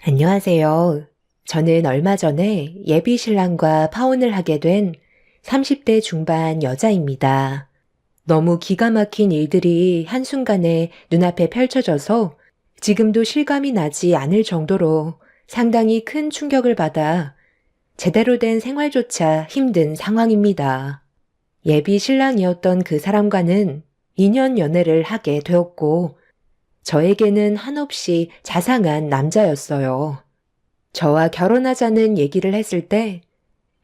안녕하세요. 저는 얼마 전에 예비 신랑과 파혼을 하게 된 30대 중반 여자입니다. 너무 기가 막힌 일들이 한순간에 눈앞에 펼쳐져서 지금도 실감이 나지 않을 정도로 상당히 큰 충격을 받아 제대로 된 생활조차 힘든 상황입니다. 예비 신랑이었던 그 사람과는 2년 연애를 하게 되었고, 저에게는 한없이 자상한 남자였어요. 저와 결혼하자는 얘기를 했을 때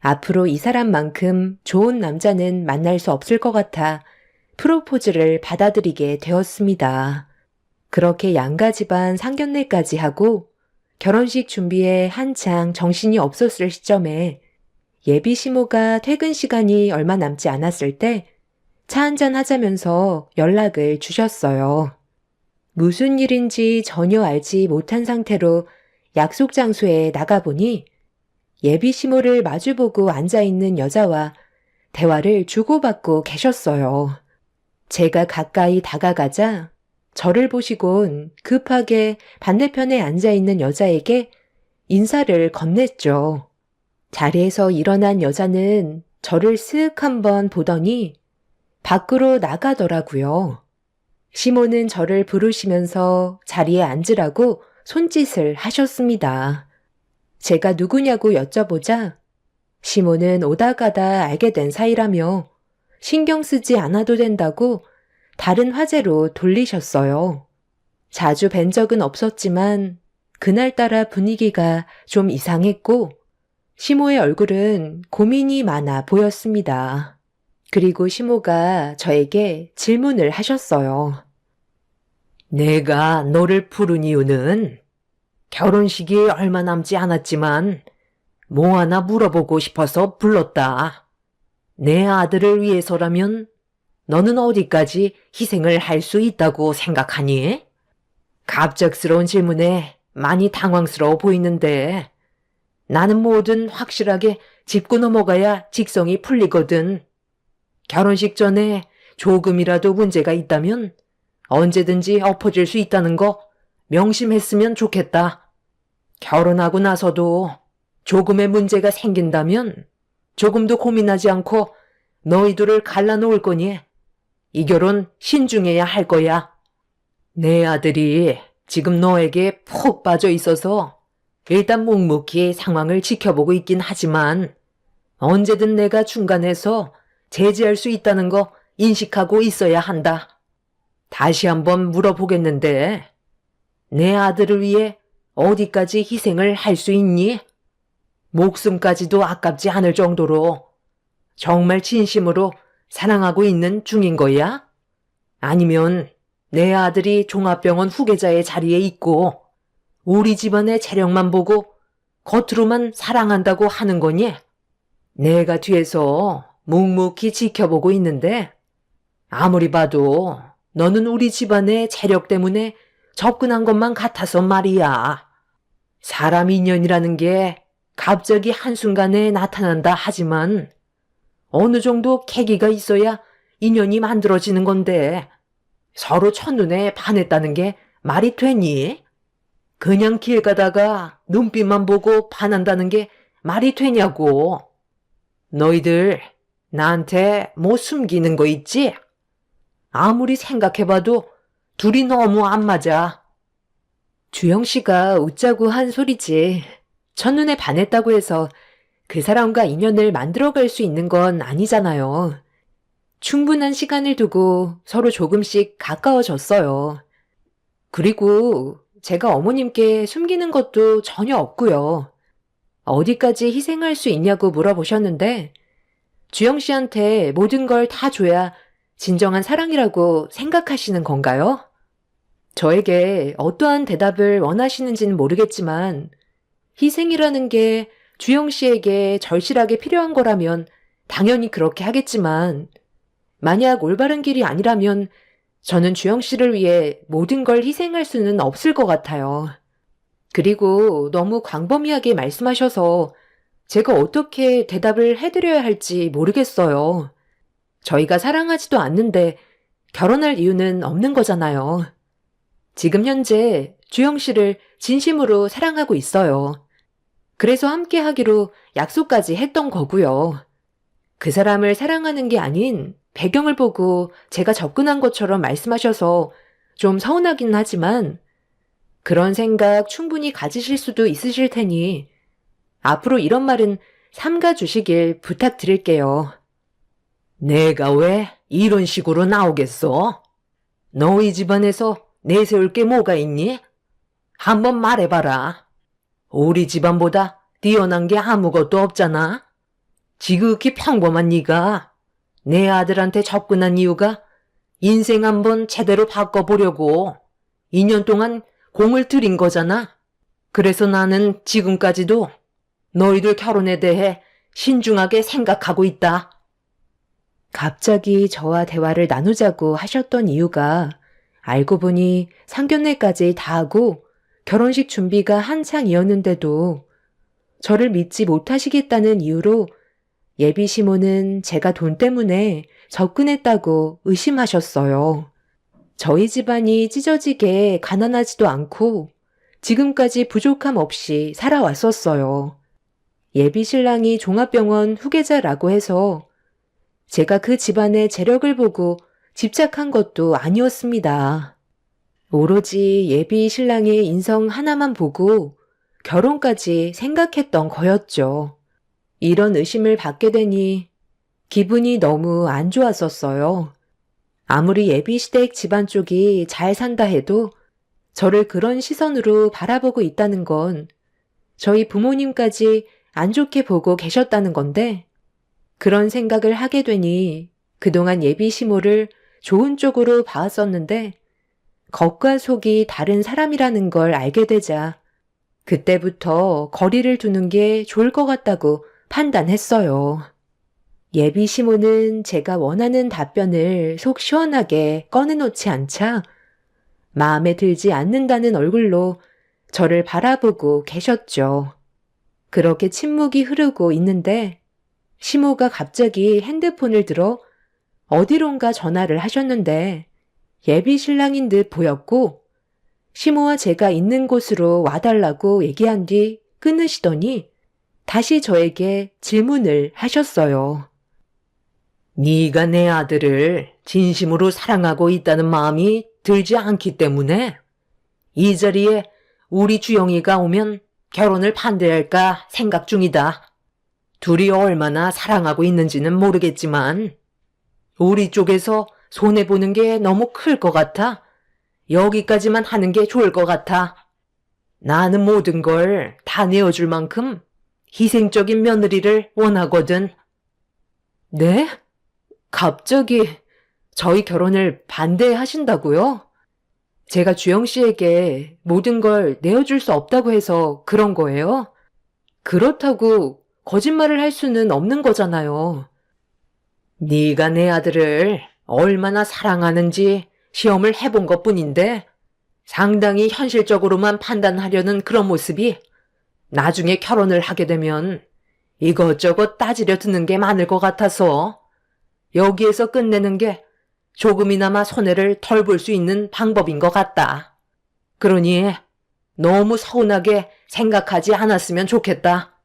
앞으로 이 사람만큼 좋은 남자는 만날 수 없을 것 같아 프로포즈를 받아들이게 되었습니다. 그렇게 양가 집안 상견례까지 하고 결혼식 준비에 한창 정신이 없었을 시점에 예비 시모가 퇴근 시간이 얼마 남지 않았을 때 차 한잔 하자면서 연락을 주셨어요. 무슨 일인지 전혀 알지 못한 상태로 약속 장소에 나가보니 예비 시모를 마주보고 앉아있는 여자와 대화를 주고받고 계셨어요. 제가 가까이 다가가자 저를 보시곤 급하게 반대편에 앉아있는 여자에게 인사를 건넸죠. 자리에서 일어난 여자는 저를 쓱 한번 보더니 밖으로 나가더라고요. 시모는 저를 부르시면서 자리에 앉으라고 손짓을 하셨습니다. 제가 누구냐고 여쭤보자 시모는 오다 가다 알게 된 사이라며 신경 쓰지 않아도 된다고 다른 화제로 돌리셨어요. 자주 뵌 적은 없었지만 그날따라 분위기가 좀 이상했고 시모의 얼굴은 고민이 많아 보였습니다. 그리고 시모가 저에게 질문을 하셨어요. 내가 너를 부른 이유는 결혼식이 얼마 남지 않았지만 뭐 하나 물어보고 싶어서 불렀다. 내 아들을 위해서라면 너는 어디까지 희생을 할 수 있다고 생각하니? 갑작스러운 질문에 많이 당황스러워 보이는데 나는 뭐든 확실하게 짚고 넘어가야 직성이 풀리거든. 결혼식 전에 조금이라도 문제가 있다면 언제든지 엎어질 수 있다는 거 명심했으면 좋겠다. 결혼하고 나서도 조금의 문제가 생긴다면 조금도 고민하지 않고 너희들을 갈라놓을 거니 이 결혼 신중해야 할 거야. 내 아들이 지금 너에게 푹 빠져 있어서 일단 묵묵히 상황을 지켜보고 있긴 하지만 언제든 내가 중간에서 제지할 수 있다는 거 인식하고 있어야 한다. 다시 한번 물어보겠는데 내 아들을 위해 어디까지 희생을 할 수 있니? 목숨까지도 아깝지 않을 정도로 정말 진심으로 사랑하고 있는 중인 거야? 아니면 내 아들이 종합병원 후계자의 자리에 있고 우리 집안의 재력만 보고 겉으로만 사랑한다고 하는 거니? 내가 뒤에서 묵묵히 지켜보고 있는데 아무리 봐도 너는 우리 집안의 재력 때문에 접근한 것만 같아서 말이야. 사람 인연이라는 게 갑자기 한순간에 나타난다 하지만 어느 정도 계기가 있어야 인연이 만들어지는 건데 서로 첫눈에 반했다는 게 말이 되니? 그냥 길 가다가 눈빛만 보고 반한다는 게 말이 되냐고. 너희들 나한테 뭐 숨기는 거 있지? 아무리 생각해봐도 둘이 너무 안 맞아. 주영 씨가 웃자고 한 소리지. 첫눈에 반했다고 해서 그 사람과 인연을 만들어갈 수 있는 건 아니잖아요. 충분한 시간을 두고 서로 조금씩 가까워졌어요. 그리고 제가 어머님께 숨기는 것도 전혀 없고요. 어디까지 희생할 수 있냐고 물어보셨는데 주영 씨한테 모든 걸 다 줘야 진정한 사랑이라고 생각하시는 건가요? 저에게 어떠한 대답을 원하시는지는 모르겠지만 희생이라는 게 주영 씨에게 절실하게 필요한 거라면 당연히 그렇게 하겠지만 만약 올바른 길이 아니라면 저는 주영 씨를 위해 모든 걸 희생할 수는 없을 것 같아요. 그리고 너무 광범위하게 말씀하셔서 제가 어떻게 대답을 해드려야 할지 모르겠어요. 저희가 사랑하지도 않는데 결혼할 이유는 없는 거잖아요. 지금 현재 주영 씨를 진심으로 사랑하고 있어요. 그래서 함께 하기로 약속까지 했던 거고요. 그 사람을 사랑하는 게 아닌 배경을 보고 제가 접근한 것처럼 말씀하셔서 좀 서운하긴 하지만 그런 생각 충분히 가지실 수도 있으실 테니 앞으로 이런 말은 삼가 주시길 부탁드릴게요. 내가 왜 이런 식으로 나오겠어? 너희 집안에서 내세울 게 뭐가 있니? 한번 말해봐라. 우리 집안보다 뛰어난 게 아무것도 없잖아. 지극히 평범한 네가 내 아들한테 접근한 이유가 인생 한번 제대로 바꿔보려고 2년 동안 공을 들인 거잖아. 그래서 나는 지금까지도 너희들 결혼에 대해 신중하게 생각하고 있다. 갑자기 저와 대화를 나누자고 하셨던 이유가 알고 보니 상견례까지 다 하고 결혼식 준비가 한창이었는데도 저를 믿지 못하시겠다는 이유로 예비 시모는 제가 돈 때문에 접근했다고 의심하셨어요. 저희 집안이 찢어지게 가난하지도 않고 지금까지 부족함 없이 살아왔었어요. 예비 신랑이 종합병원 후계자라고 해서 제가 그 집안의 재력을 보고 집착한 것도 아니었습니다. 오로지 예비 신랑의 인성 하나만 보고 결혼까지 생각했던 거였죠. 이런 의심을 받게 되니 기분이 너무 안 좋았었어요. 아무리 예비 시댁 집안 쪽이 잘 산다 해도 저를 그런 시선으로 바라보고 있다는 건 저희 부모님까지 안 좋게 보고 계셨다는 건데 그런 생각을 하게 되니 그동안 예비 시모를 좋은 쪽으로 봐왔었는데 겉과 속이 다른 사람이라는 걸 알게 되자 그때부터 거리를 두는 게 좋을 것 같다고 판단했어요. 예비 시모는 제가 원하는 답변을 속 시원하게 꺼내놓지 않자 마음에 들지 않는다는 얼굴로 저를 바라보고 계셨죠. 그렇게 침묵이 흐르고 있는데 시모가 갑자기 핸드폰을 들어 어디론가 전화를 하셨는데 예비 신랑인 듯 보였고 시모와 제가 있는 곳으로 와달라고 얘기한 뒤 끊으시더니 다시 저에게 질문을 하셨어요. 네가 내 아들을 진심으로 사랑하고 있다는 마음이 들지 않기 때문에 이 자리에 우리 주영이가 오면 결혼을 반대할까 생각 중이다. 둘이 얼마나 사랑하고 있는지는 모르겠지만 우리 쪽에서 손해보는 게 너무 클 것 같아. 여기까지만 하는 게 좋을 것 같아. 나는 모든 걸 다 내어줄 만큼 희생적인 며느리를 원하거든. 네? 갑자기 저희 결혼을 반대하신다고요? 제가 주영 씨에게 모든 걸 내어줄 수 없다고 해서 그런 거예요? 그렇다고 거짓말을 할 수는 없는 거잖아요. 네가 내 아들을 얼마나 사랑하는지 시험을 해본 것뿐인데 상당히 현실적으로만 판단하려는 그런 모습이 나중에 결혼을 하게 되면 이것저것 따지려 드는 게 많을 것 같아서 여기에서 끝내는 게 조금이나마 손해를 덜 볼 수 있는 방법인 것 같다. 그러니 너무 서운하게 생각하지 않았으면 좋겠다.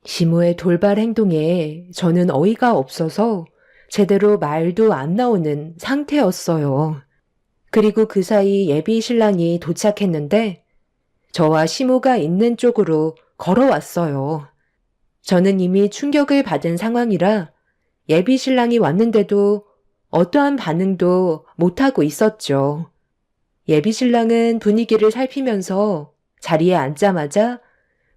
시모의 돌발 행동에 저는 어이가 없어서 제대로 말도 안 나오는 상태였어요. 그리고 그 사이 예비 신랑이 도착했는데 저와 시모가 있는 쪽으로 걸어왔어요. 저는 이미 충격을 받은 상황이라 예비 신랑이 왔는데도 어떠한 반응도 못하고 있었죠. 예비 신랑은 분위기를 살피면서 자리에 앉자마자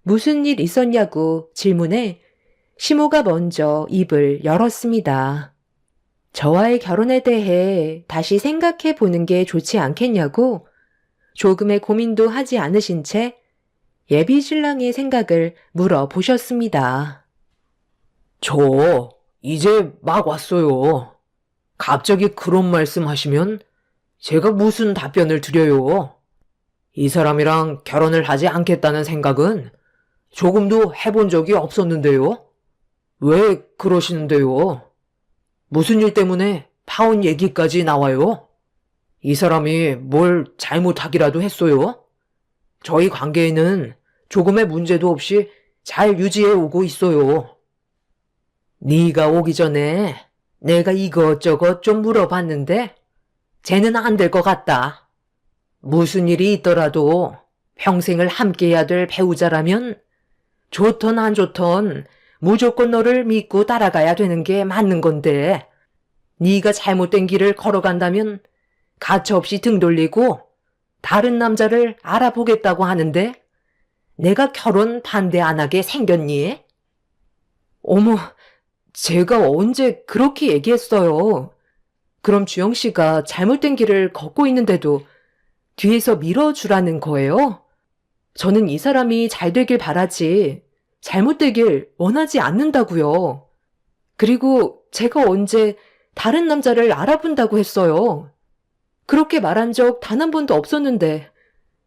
무슨 일 있었냐고 질문해 시모가 먼저 입을 열었습니다. 저와의 결혼에 대해 다시 생각해 보는 게 좋지 않겠냐고 조금의 고민도 하지 않으신 채 예비 신랑의 생각을 물어보셨습니다. 저 이제 막 왔어요. 갑자기 그런 말씀 하시면 제가 무슨 답변을 드려요. 이 사람이랑 결혼을 하지 않겠다는 생각은 조금도 해본 적이 없었는데요. 왜 그러시는데요? 무슨 일 때문에 파혼 얘기까지 나와요? 이 사람이 뭘 잘못하기라도 했어요? 저희 관계에는 조금의 문제도 없이 잘 유지해 오고 있어요. 네가 오기 전에 내가 이것저것 좀 물어봤는데 쟤는 안 될 것 같다. 무슨 일이 있더라도 평생을 함께해야 될 배우자라면 좋던 안 좋던 무조건 너를 믿고 따라가야 되는 게 맞는 건데 네가 잘못된 길을 걸어간다면 가차없이 등 돌리고 다른 남자를 알아보겠다고 하는데 내가 결혼 반대 안 하게 생겼니? 어머, 제가 언제 그렇게 얘기했어요. 그럼 주영 씨가 잘못된 길을 걷고 있는데도 뒤에서 밀어주라는 거예요? 저는 이 사람이 잘 되길 바라지 잘못되길 원하지 않는다고요. 그리고 제가 언제 다른 남자를 알아본다고 했어요. 그렇게 말한 적 단 한 번도 없었는데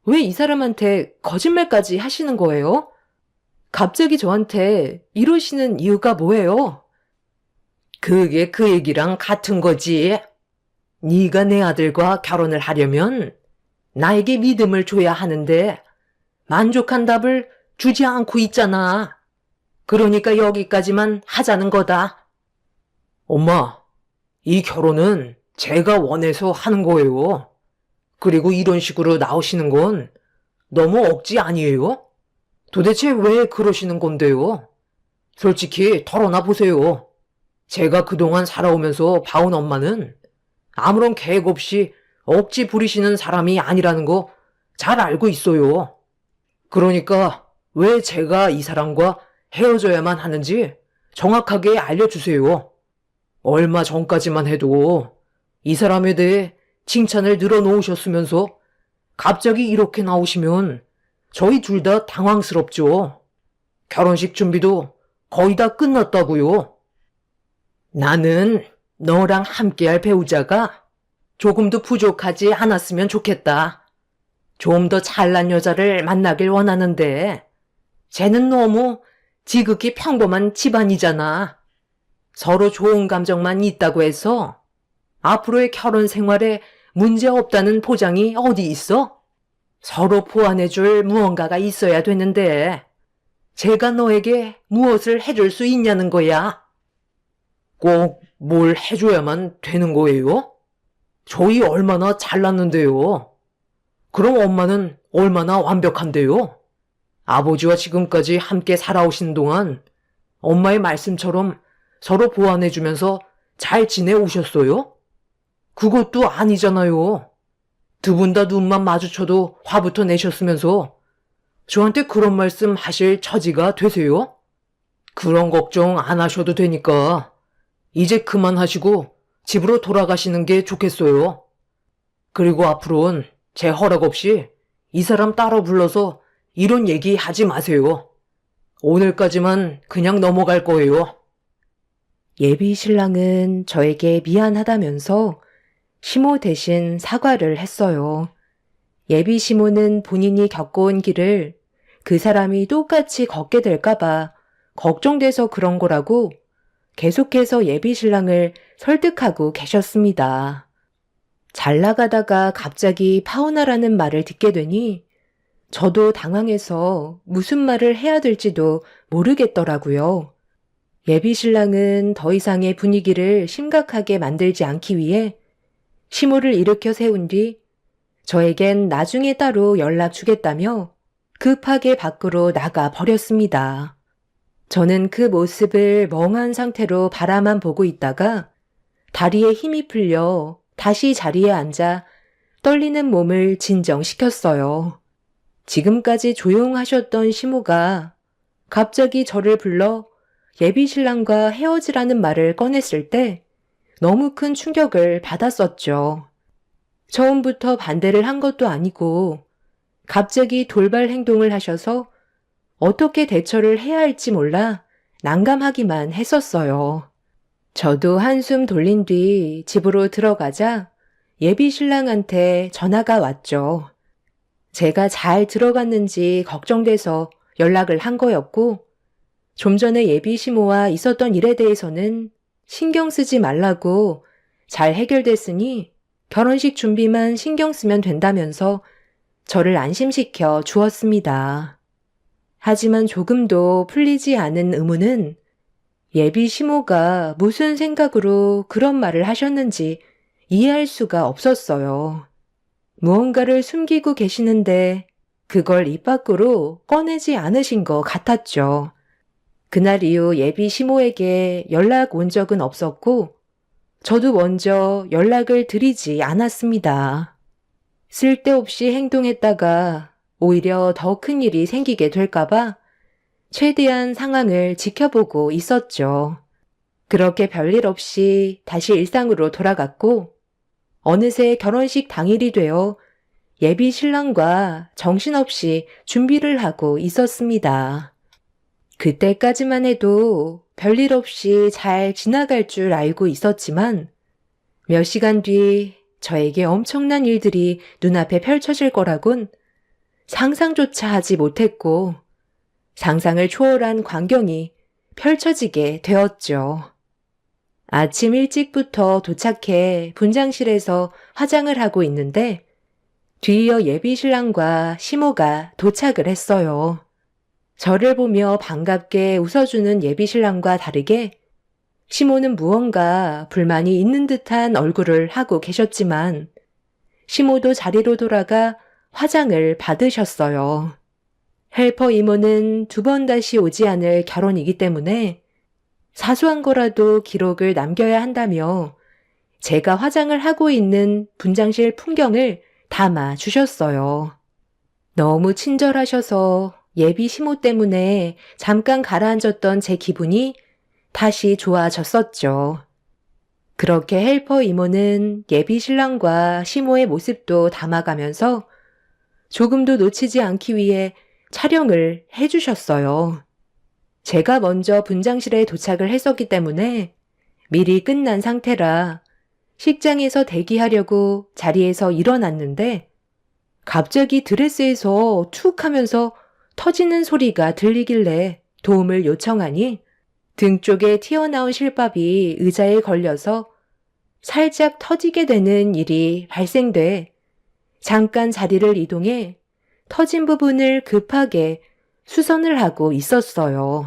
왜 이 사람한테 거짓말까지 하시는 거예요? 갑자기 저한테 이러시는 이유가 뭐예요? 그게 그 얘기랑 같은 거지. 네가 내 아들과 결혼을 하려면 나에게 믿음을 줘야 하는데 만족한 답을 주지 않고 있잖아. 그러니까 여기까지만 하자는 거다. 엄마, 이 결혼은 제가 원해서 하는 거예요. 그리고 이런 식으로 나오시는 건 너무 억지 아니에요? 도대체 왜 그러시는 건데요? 솔직히 털어놔 보세요. 제가 그동안 살아오면서 봐온 엄마는 아무런 계획 없이 억지 부리시는 사람이 아니라는 거 잘 알고 있어요. 그러니까 왜 제가 이 사람과 헤어져야만 하는지 정확하게 알려주세요. 얼마 전까지만 해도 이 사람에 대해 칭찬을 늘어놓으셨으면서 갑자기 이렇게 나오시면 저희 둘 다 당황스럽죠. 결혼식 준비도 거의 다 끝났다고요. 나는 너랑 함께할 배우자가 조금도 부족하지 않았으면 좋겠다. 좀 더 잘난 여자를 만나길 원하는데 쟤는 너무 지극히 평범한 집안이잖아. 서로 좋은 감정만 있다고 해서 앞으로의 결혼 생활에 문제 없다는 보장이 어디 있어? 서로 보완해줄 무언가가 있어야 되는데 제가 너에게 무엇을 해줄 수 있냐는 거야. 꼭 뭘 해줘야만 되는 거예요? 저희 얼마나 잘났는데요. 그럼 엄마는 얼마나 완벽한데요? 아버지와 지금까지 함께 살아오신 동안 엄마의 말씀처럼 서로 보완해주면서 잘 지내오셨어요? 그것도 아니잖아요. 두 분 다 눈만 마주쳐도 화부터 내셨으면서 저한테 그런 말씀 하실 처지가 되세요? 그런 걱정 안 하셔도 되니까 이제 그만하시고 집으로 돌아가시는 게 좋겠어요. 그리고 앞으로는 제 허락 없이 이 사람 따로 불러서 이런 얘기 하지 마세요. 오늘까지만 그냥 넘어갈 거예요. 예비 신랑은 저에게 미안하다면서 시모 대신 사과를 했어요. 예비 시모는 본인이 겪어온 길을 그 사람이 똑같이 걷게 될까봐 걱정돼서 그런 거라고 계속해서 예비 신랑을 설득하고 계셨습니다. 잘 나가다가 갑자기 파혼하라는 말을 듣게 되니 저도 당황해서 무슨 말을 해야 될지도 모르겠더라고요. 예비 신랑은 더 이상의 분위기를 심각하게 만들지 않기 위해 시모를 일으켜 세운 뒤 저에겐 나중에 따로 연락 주겠다며 급하게 밖으로 나가 버렸습니다. 저는 그 모습을 멍한 상태로 바라만 보고 있다가 다리에 힘이 풀려 다시 자리에 앉아 떨리는 몸을 진정시켰어요. 지금까지 조용하셨던 시모가 갑자기 저를 불러 예비 신랑과 헤어지라는 말을 꺼냈을 때 너무 큰 충격을 받았었죠. 처음부터 반대를 한 것도 아니고 갑자기 돌발 행동을 하셔서 어떻게 대처를 해야 할지 몰라 난감하기만 했었어요. 저도 한숨 돌린 뒤 집으로 들어가자 예비 신랑한테 전화가 왔죠. 제가 잘 들어갔는지 걱정돼서 연락을 한 거였고 좀 전에 예비 시모와 있었던 일에 대해서는 신경 쓰지 말라고 잘 해결됐으니 결혼식 준비만 신경 쓰면 된다면서 저를 안심시켜 주었습니다. 하지만 조금도 풀리지 않은 의문은 예비 시모가 무슨 생각으로 그런 말을 하셨는지 이해할 수가 없었어요. 무언가를 숨기고 계시는데 그걸 입 밖으로 꺼내지 않으신 것 같았죠. 그날 이후 예비 시모에게 연락 온 적은 없었고 저도 먼저 연락을 드리지 않았습니다. 쓸데없이 행동했다가 오히려 더 큰 일이 생기게 될까봐 최대한 상황을 지켜보고 있었죠. 그렇게 별일 없이 다시 일상으로 돌아갔고 어느새 결혼식 당일이 되어 예비 신랑과 정신없이 준비를 하고 있었습니다. 그때까지만 해도 별일 없이 잘 지나갈 줄 알고 있었지만 몇 시간 뒤 저에게 엄청난 일들이 눈앞에 펼쳐질 거라곤 상상조차 하지 못했고 상상을 초월한 광경이 펼쳐지게 되었죠. 아침 일찍부터 도착해 분장실에서 화장을 하고 있는데 뒤이어 예비 신랑과 시모가 도착을 했어요. 저를 보며 반갑게 웃어주는 예비 신랑과 다르게 시모는 무언가 불만이 있는 듯한 얼굴을 하고 계셨지만 시모도 자리로 돌아가 화장을 받으셨어요. 헬퍼 이모는 2번 다시 오지 않을 결혼이기 때문에 사소한 거라도 기록을 남겨야 한다며 제가 화장을 하고 있는 분장실 풍경을 담아 주셨어요. 너무 친절하셔서 예비 시모 때문에 잠깐 가라앉았던 제 기분이 다시 좋아졌었죠. 그렇게 헬퍼 이모는 예비 신랑과 시모의 모습도 담아가면서 조금도 놓치지 않기 위해 촬영을 해주셨어요. 제가 먼저 분장실에 도착을 했었기 때문에 미리 끝난 상태라 식장에서 대기하려고 자리에서 일어났는데 갑자기 드레스에서 툭 하면서 터지는 소리가 들리길래 도움을 요청하니 등 쪽에 튀어나온 실밥이 의자에 걸려서 살짝 터지게 되는 일이 발생돼 잠깐 자리를 이동해 터진 부분을 급하게 수선을 하고 있었어요.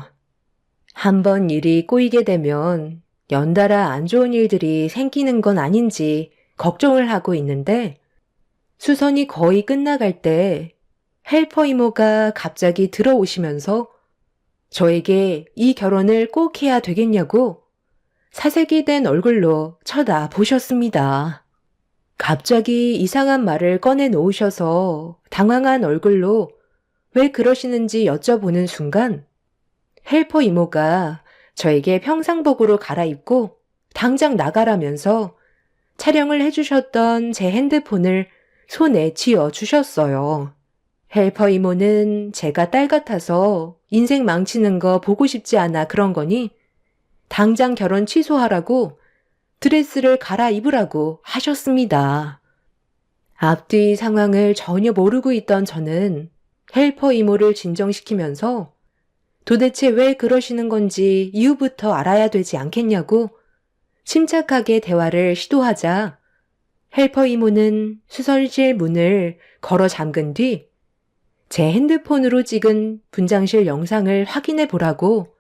한번 일이 꼬이게 되면 연달아 안 좋은 일들이 생기는 건 아닌지 걱정을 하고 있는데 수선이 거의 끝나갈 때 헬퍼 이모가 갑자기 들어오시면서 저에게 이 결혼을 꼭 해야 되겠냐고 사색이 된 얼굴로 쳐다보셨습니다. 갑자기 이상한 말을 꺼내 놓으셔서 당황한 얼굴로 왜 그러시는지 여쭤보는 순간 헬퍼 이모가 저에게 평상복으로 갈아입고 당장 나가라면서 촬영을 해주셨던 제 핸드폰을 손에 쥐어 주셨어요. 헬퍼 이모는 제가 딸 같아서 인생 망치는 거 보고 싶지 않아 그런 거니 당장 결혼 취소하라고 드레스를 갈아입으라고 하셨습니다. 앞뒤 상황을 전혀 모르고 있던 저는 헬퍼 이모를 진정시키면서 도대체 왜 그러시는 건지 이유부터 알아야 되지 않겠냐고 침착하게 대화를 시도하자 헬퍼 이모는 수선실 문을 걸어 잠근 뒤 제 핸드폰으로 찍은 분장실 영상을 확인해 보라고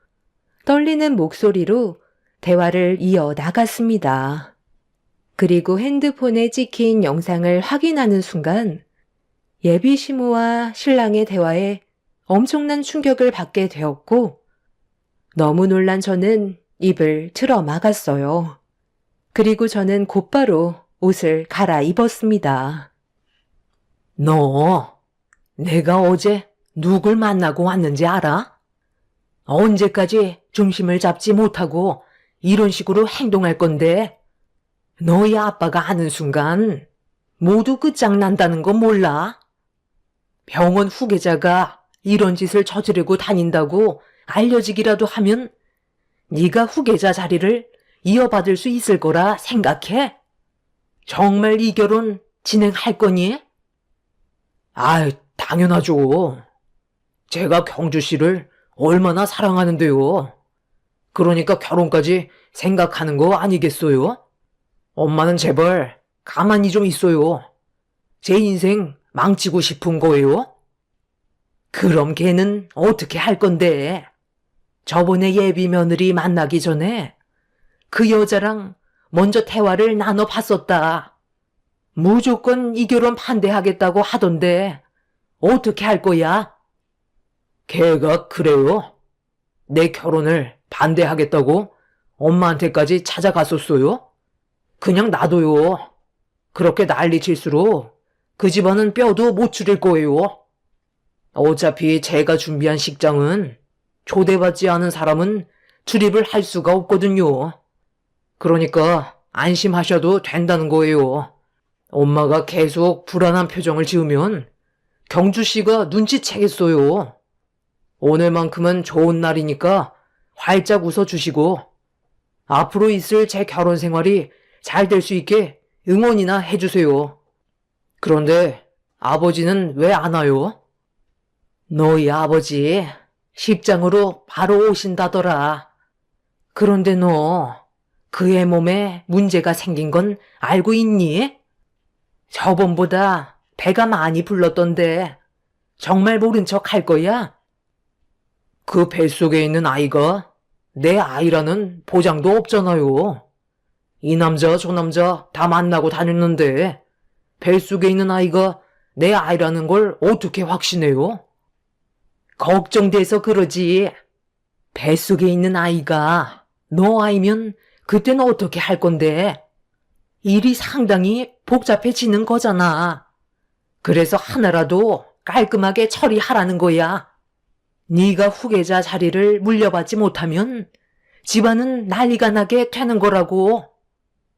떨리는 목소리로 대화를 이어 나갔습니다. 그리고 핸드폰에 찍힌 영상을 확인하는 순간 예비 시모와 신랑의 대화에 엄청난 충격을 받게 되었고 너무 놀란 저는 입을 틀어 막았어요. 그리고 저는 곧바로 옷을 갈아입었습니다. 너 내가 어제 누굴 만나고 왔는지 알아? 언제까지 중심을 잡지 못하고 이런 식으로 행동할 건데 너희 아빠가 아는 순간 모두 끝장난다는 거 몰라? 병원 후계자가 이런 짓을 저지르고 다닌다고 알려지기라도 하면 네가 후계자 자리를 이어받을 수 있을 거라 생각해? 정말 이 결혼 진행할 거니? 아유, 당연하죠. 제가 경주 씨를 얼마나 사랑하는데요. 그러니까 결혼까지 생각하는 거 아니겠어요? 엄마는 제발 가만히 좀 있어요. 제 인생 망치고 싶은 거예요? 그럼 걔는 어떻게 할 건데? 저번에 예비 며느리 만나기 전에 그 여자랑 먼저 대화를 나눠봤었다. 무조건 이 결혼 반대하겠다고 하던데 어떻게 할 거야? 걔가 그래요? 내 결혼을 반대하겠다고 엄마한테까지 찾아갔었어요? 그냥 놔둬요. 그렇게 난리 칠수록 그 집안은 뼈도 못 추릴 거예요. 어차피 제가 준비한 식장은 초대받지 않은 사람은 출입을 할 수가 없거든요. 그러니까 안심하셔도 된다는 거예요. 엄마가 계속 불안한 표정을 지으면 경주 씨가 눈치채겠어요. 오늘만큼은 좋은 날이니까 활짝 웃어주시고 앞으로 있을 제 결혼 생활이 잘 될 수 있게 응원이나 해주세요. 그런데 아버지는 왜 안 와요? 너희 아버지 식장으로 바로 오신다더라. 그런데 너 그의 몸에 문제가 생긴 건 알고 있니? 저번보다 배가 많이 불렀던데 정말 모른 척 할 거야? 그 뱃속에 있는 아이가 내 아이라는 보장도 없잖아요. 이 남자 저 남자 다 만나고 다녔는데 뱃속에 있는 아이가 내 아이라는 걸 어떻게 확신해요? 걱정돼서 그러지. 뱃속에 있는 아이가 너 아이면 그때는 어떻게 할 건데? 일이 상당히 복잡해지는 거잖아. 그래서 하나라도 깔끔하게 처리하라는 거야. 네가 후계자 자리를 물려받지 못하면 집안은 난리가 나게 되는 거라고.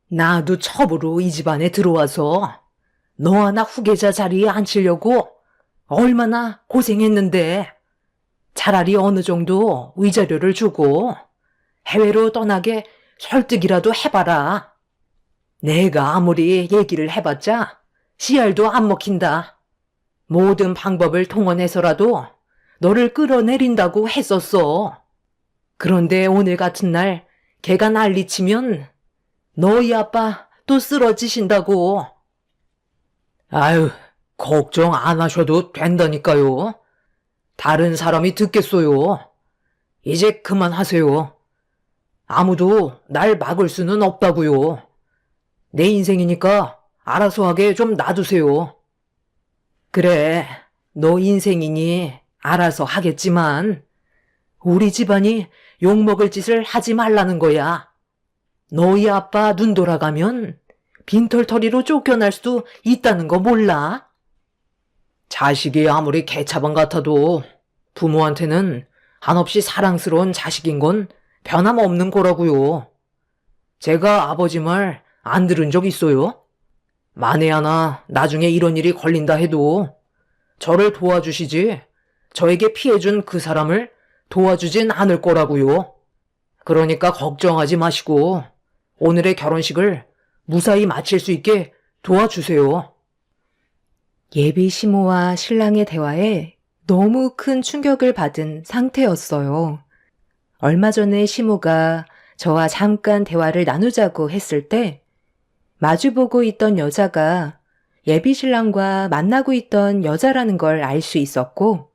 나도 첩으로 이 집안에 들어와서 너 하나 후계자 자리에 앉히려고 얼마나 고생했는데 차라리 어느 정도 위자료를 주고 해외로 떠나게 설득이라도 해봐라. 내가 아무리 얘기를 해봤자 씨알도 안 먹힌다. 모든 방법을 동원해서라도 너를 끌어내린다고 했었어. 그런데 오늘 같은 날 걔가 난리치면 너희 아빠 또 쓰러지신다고. 아유, 걱정 안 하셔도 된다니까요. 다른 사람이 듣겠어요. 이제 그만하세요. 아무도 날 막을 수는 없다고요. 내 인생이니까 알아서 하게 좀 놔두세요. 그래, 너 인생이니 알아서 하겠지만 우리 집안이 욕먹을 짓을 하지 말라는 거야. 너희 아빠 눈 돌아가면 빈털터리로 쫓겨날 수도 있다는 거 몰라? 자식이 아무리 개차반 같아도 부모한테는 한없이 사랑스러운 자식인 건 변함없는 거라고요. 제가 아버지 말 안 들은 적 있어요? 만에 하나 나중에 이런 일이 걸린다 해도 저를 도와주시지 저에게 피해준 그 사람을 도와주진 않을 거라고요. 그러니까 걱정하지 마시고 오늘의 결혼식을 무사히 마칠 수 있게 도와주세요. 예비 시모와 신랑의 대화에 너무 큰 충격을 받은 상태였어요. 얼마 전에 시모가 저와 잠깐 대화를 나누자고 했을 때 마주보고 있던 여자가 예비 신랑과 만나고 있던 여자라는 걸 알 수 있었고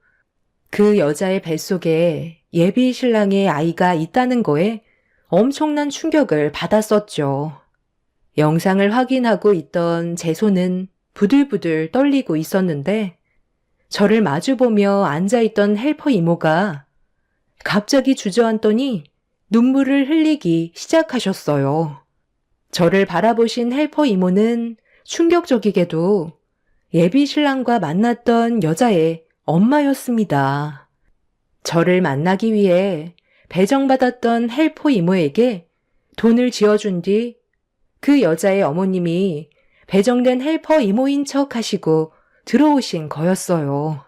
그 여자의 뱃속에 예비 신랑의 아이가 있다는 거에 엄청난 충격을 받았었죠. 영상을 확인하고 있던 제 손은 부들부들 떨리고 있었는데 저를 마주보며 앉아있던 헬퍼 이모가 갑자기 주저앉더니 눈물을 흘리기 시작하셨어요. 저를 바라보신 헬퍼 이모는 충격적이게도 예비 신랑과 만났던 여자의 엄마였습니다. 저를 만나기 위해 배정받았던 헬퍼 이모에게 돈을 지어준 뒤 그 여자의 어머님이 배정된 헬퍼 이모인 척 하시고 들어오신 거였어요.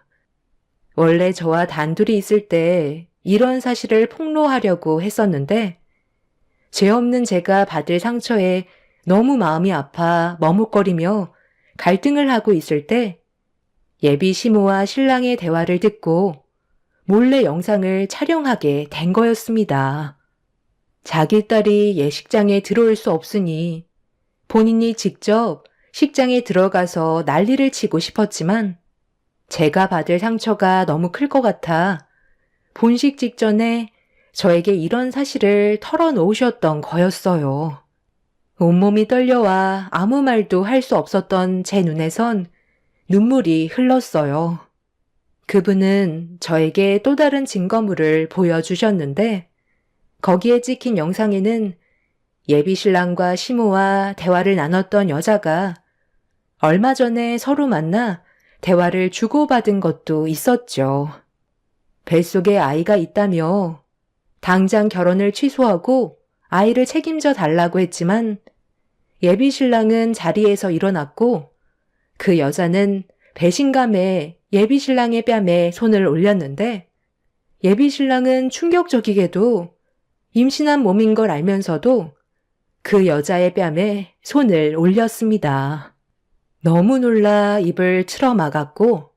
원래 저와 단둘이 있을 때 이런 사실을 폭로하려고 했었는데 죄 없는 제가 받을 상처에 너무 마음이 아파 머뭇거리며 갈등을 하고 있을 때 예비 시모와 신랑의 대화를 듣고 몰래 영상을 촬영하게 된 거였습니다. 자기 딸이 예식장에 들어올 수 없으니 본인이 직접 식장에 들어가서 난리를 치고 싶었지만 제가 받을 상처가 너무 클 것 같아 본식 직전에 저에게 이런 사실을 털어놓으셨던 거였어요. 온몸이 떨려와 아무 말도 할 수 없었던 제 눈에선 눈물이 흘렀어요. 그분은 저에게 또 다른 증거물을 보여주셨는데 거기에 찍힌 영상에는 예비신랑과 시모와 대화를 나눴던 여자가 얼마 전에 서로 만나 대화를 주고받은 것도 있었죠. 뱃속에 아이가 있다며 당장 결혼을 취소하고 아이를 책임져 달라고 했지만 예비신랑은 자리에서 일어났고 그 여자는 배신감에 예비신랑의 뺨에 손을 올렸는데 예비신랑은 충격적이게도 임신한 몸인 걸 알면서도 그 여자의 뺨에 손을 올렸습니다. 너무 놀라 입을 틀어 막았고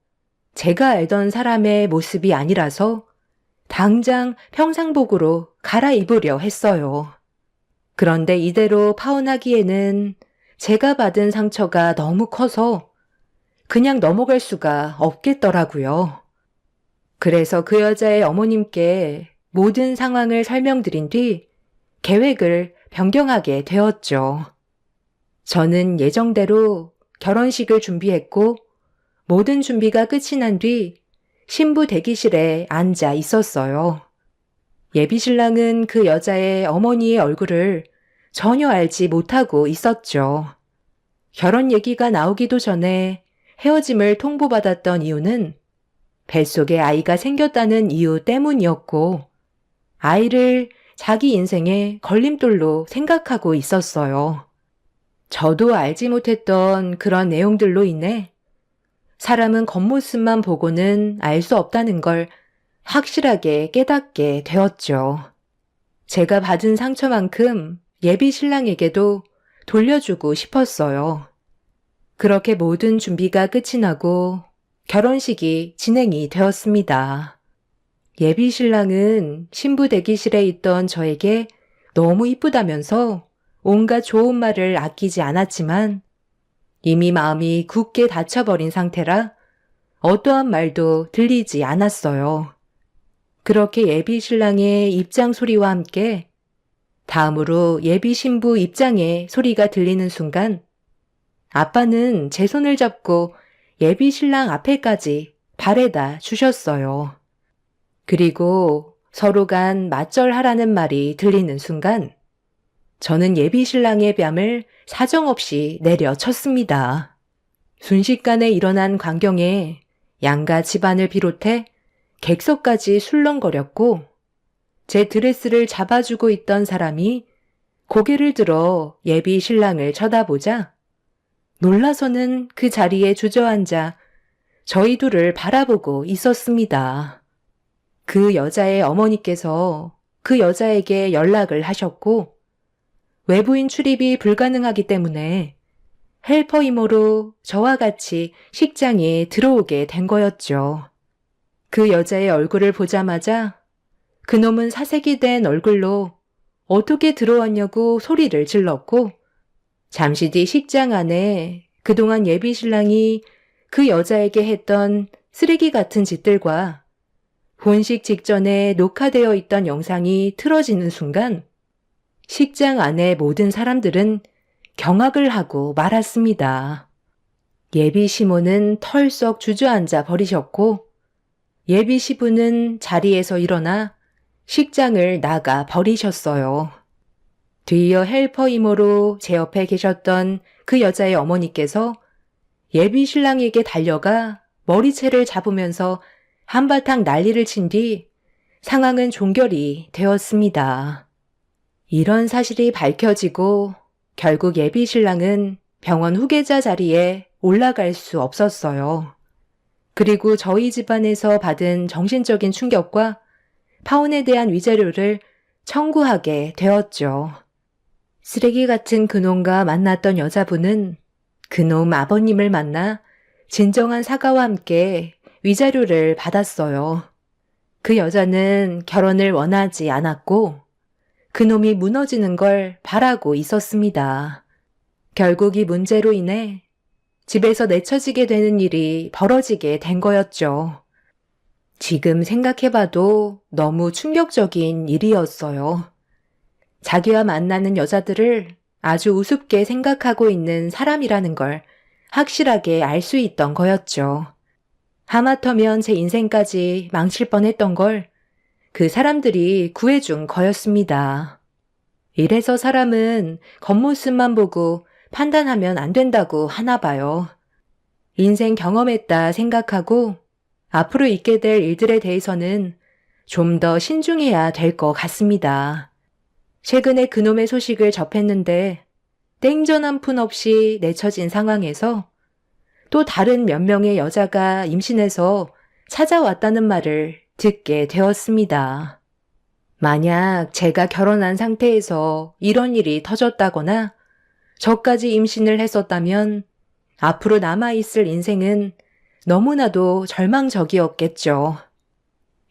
제가 알던 사람의 모습이 아니라서 당장 평상복으로 갈아입으려 했어요. 그런데 이대로 파혼하기에는 제가 받은 상처가 너무 커서 그냥 넘어갈 수가 없겠더라고요. 그래서 그 여자의 어머님께 모든 상황을 설명드린 뒤 계획을 변경하게 되었죠. 저는 예정대로 결혼식을 준비했고 모든 준비가 끝이 난 뒤 신부 대기실에 앉아 있었어요. 예비신랑은 그 여자의 어머니의 얼굴을 전혀 알지 못하고 있었죠. 결혼 얘기가 나오기도 전에 헤어짐을 통보받았던 이유는 뱃속에 아이가 생겼다는 이유 때문이었고 아이를 자기 인생의 걸림돌로 생각하고 있었어요. 저도 알지 못했던 그런 내용들로 인해 사람은 겉모습만 보고는 알 수 없다는 걸 확실하게 깨닫게 되었죠. 제가 받은 상처만큼 예비 신랑에게도 돌려주고 싶었어요. 그렇게 모든 준비가 끝이 나고 결혼식이 진행이 되었습니다. 예비 신랑은 신부 대기실에 있던 저에게 너무 이쁘다면서 온갖 좋은 말을 아끼지 않았지만 이미 마음이 굳게 닫혀버린 상태라 어떠한 말도 들리지 않았어요. 그렇게 예비 신랑의 입장 소리와 함께 다음으로 예비 신부 입장의 소리가 들리는 순간 아빠는 제 손을 잡고 예비 신랑 앞에까지 바래다 주셨어요. 그리고 서로 간 맞절하라는 말이 들리는 순간 저는 예비 신랑의 뺨을 사정없이 내려쳤습니다. 순식간에 일어난 광경에 양가 집안을 비롯해 객석까지 술렁거렸고 제 드레스를 잡아주고 있던 사람이 고개를 들어 예비 신랑을 쳐다보자 놀라서는 그 자리에 주저앉아 저희 둘을 바라보고 있었습니다. 그 여자의 어머니께서 그 여자에게 연락을 하셨고 외부인 출입이 불가능하기 때문에 헬퍼 이모로 저와 같이 식장에 들어오게 된 거였죠. 그 여자의 얼굴을 보자마자 그놈은 사색이 된 얼굴로 어떻게 들어왔냐고 소리를 질렀고 잠시 뒤 식장 안에 그동안 예비 신랑이 그 여자에게 했던 쓰레기 같은 짓들과 본식 직전에 녹화되어 있던 영상이 틀어지는 순간 식장 안의 모든 사람들은 경악을 하고 말았습니다. 예비 시모는 털썩 주저앉아 버리셨고 예비 시부는 자리에서 일어나 식장을 나가 버리셨어요. 뒤이어 헬퍼 이모로 제 옆에 계셨던 그 여자의 어머니께서 예비 신랑에게 달려가 머리채를 잡으면서 한바탕 난리를 친 뒤 상황은 종결이 되었습니다. 이런 사실이 밝혀지고 결국 예비 신랑은 병원 후계자 자리에 올라갈 수 없었어요. 그리고 저희 집안에서 받은 정신적인 충격과 파혼에 대한 위자료를 청구하게 되었죠. 쓰레기 같은 그놈과 만났던 여자분은 그놈 아버님을 만나 진정한 사과와 함께 위자료를 받았어요. 그 여자는 결혼을 원하지 않았고 그놈이 무너지는 걸 바라고 있었습니다. 결국 이 문제로 인해 집에서 내쳐지게 되는 일이 벌어지게 된 거였죠. 지금 생각해봐도 너무 충격적인 일이었어요. 자기와 만나는 여자들을 아주 우습게 생각하고 있는 사람이라는 걸 확실하게 알 수 있던 거였죠. 하마터면 제 인생까지 망칠 뻔했던 걸 그 사람들이 구해준 거였습니다. 이래서 사람은 겉모습만 보고 판단하면 안 된다고 하나 봐요. 인생 경험했다 생각하고 앞으로 있게 될 일들에 대해서는 좀 더 신중해야 될 것 같습니다. 최근에 그놈의 소식을 접했는데 땡전 한 푼 없이 내쳐진 상황에서 또 다른 몇 명의 여자가 임신해서 찾아왔다는 말을 듣게 되었습니다. 만약 제가 결혼한 상태에서 이런 일이 터졌다거나 저까지 임신을 했었다면 앞으로 남아있을 인생은 너무나도 절망적이었겠죠.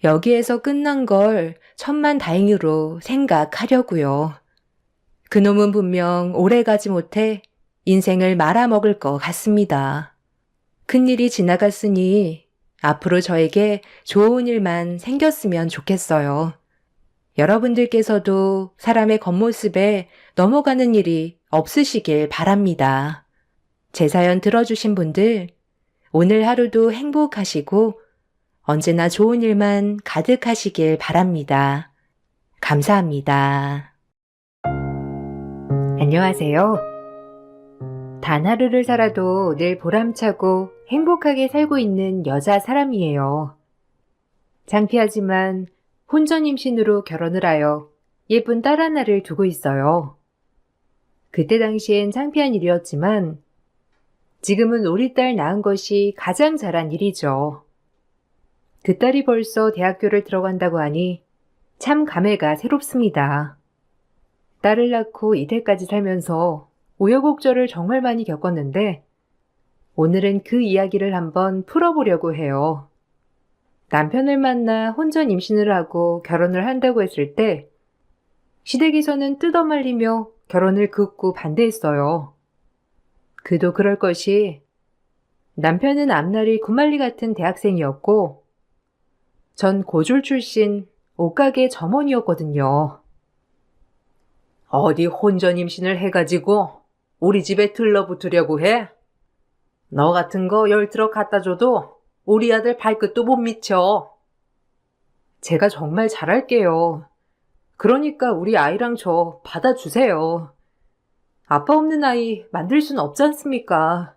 여기에서 끝난 걸 천만다행으로 생각하려고요. 그놈은 분명 오래가지 못해 인생을 말아먹을 것 같습니다. 큰일이 지나갔으니 앞으로 저에게 좋은 일만 생겼으면 좋겠어요. 여러분들께서도 사람의 겉모습에 넘어가는 일이 없으시길 바랍니다. 제 사연 들어주신 분들, 오늘 하루도 행복하시고 언제나 좋은 일만 가득하시길 바랍니다. 감사합니다. 안녕하세요. 단 하루를 살아도 늘 보람차고 행복하게 살고 있는 여자 사람이에요. 창피하지만 혼전 임신으로 결혼을 하여 예쁜 딸 하나를 두고 있어요. 그때 당시엔 창피한 일이었지만 지금은 우리 딸 낳은 것이 가장 잘한 일이죠. 그 딸이 벌써 대학교를 들어간다고 하니 참 감회가 새롭습니다. 딸을 낳고 이때까지 살면서 우여곡절을 정말 많이 겪었는데 오늘은 그 이야기를 한번 풀어보려고 해요. 남편을 만나 혼전 임신을 하고 결혼을 한다고 했을 때 시댁에서는 뜯어말리며 결혼을 극구 반대했어요. 그도 그럴 것이 남편은 앞날이 구말리 같은 대학생이었고 전 고졸 출신 옷가게 점원이었거든요. 어디 혼전 임신을 해가지고 우리 집에 들러붙으려고 해? 너 같은 거 10트럭 갖다 줘도 우리 아들 발끝도 못 미쳐. 제가 정말 잘할게요. 그러니까 우리 아이랑 저 받아주세요. 아빠 없는 아이 만들 순 없지 않습니까?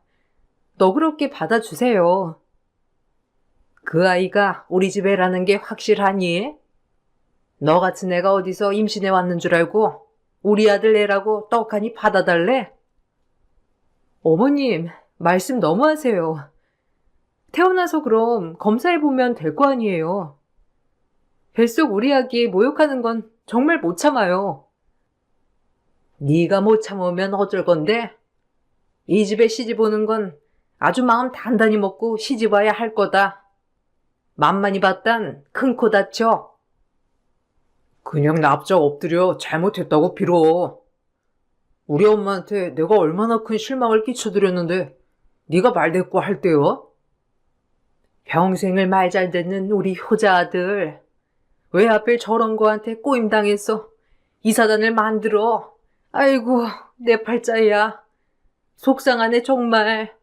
너그럽게 받아주세요. 그 아이가 우리 집 애라는 게 확실하니? 너 같은 애가 어디서 임신해 왔는 줄 알고 우리 아들 애라고 떡하니 받아달래? 어머님, 말씀 너무하세요. 태어나서 그럼 검사해보면 될 거 아니에요. 뱃속 우리 아기 모욕하는 건 정말 못 참아요. 네가 못 참으면 어쩔 건데? 이 집에 시집 오는 건 아주 마음 단단히 먹고 시집 와야 할 거다. 맘만이 봤단 큰 코 다쳐. 그냥 납작 엎드려 잘못했다고 빌어. 우리 엄마한테 내가 얼마나 큰 실망을 끼쳐드렸는데 네가 말대꾸 할 때요? 평생을 말 잘 듣는 우리 효자 아들. 왜 하필 저런 거한테 꼬임당했어? 이 사단을 만들어. 아이고, 내 팔자야. 속상하네 정말.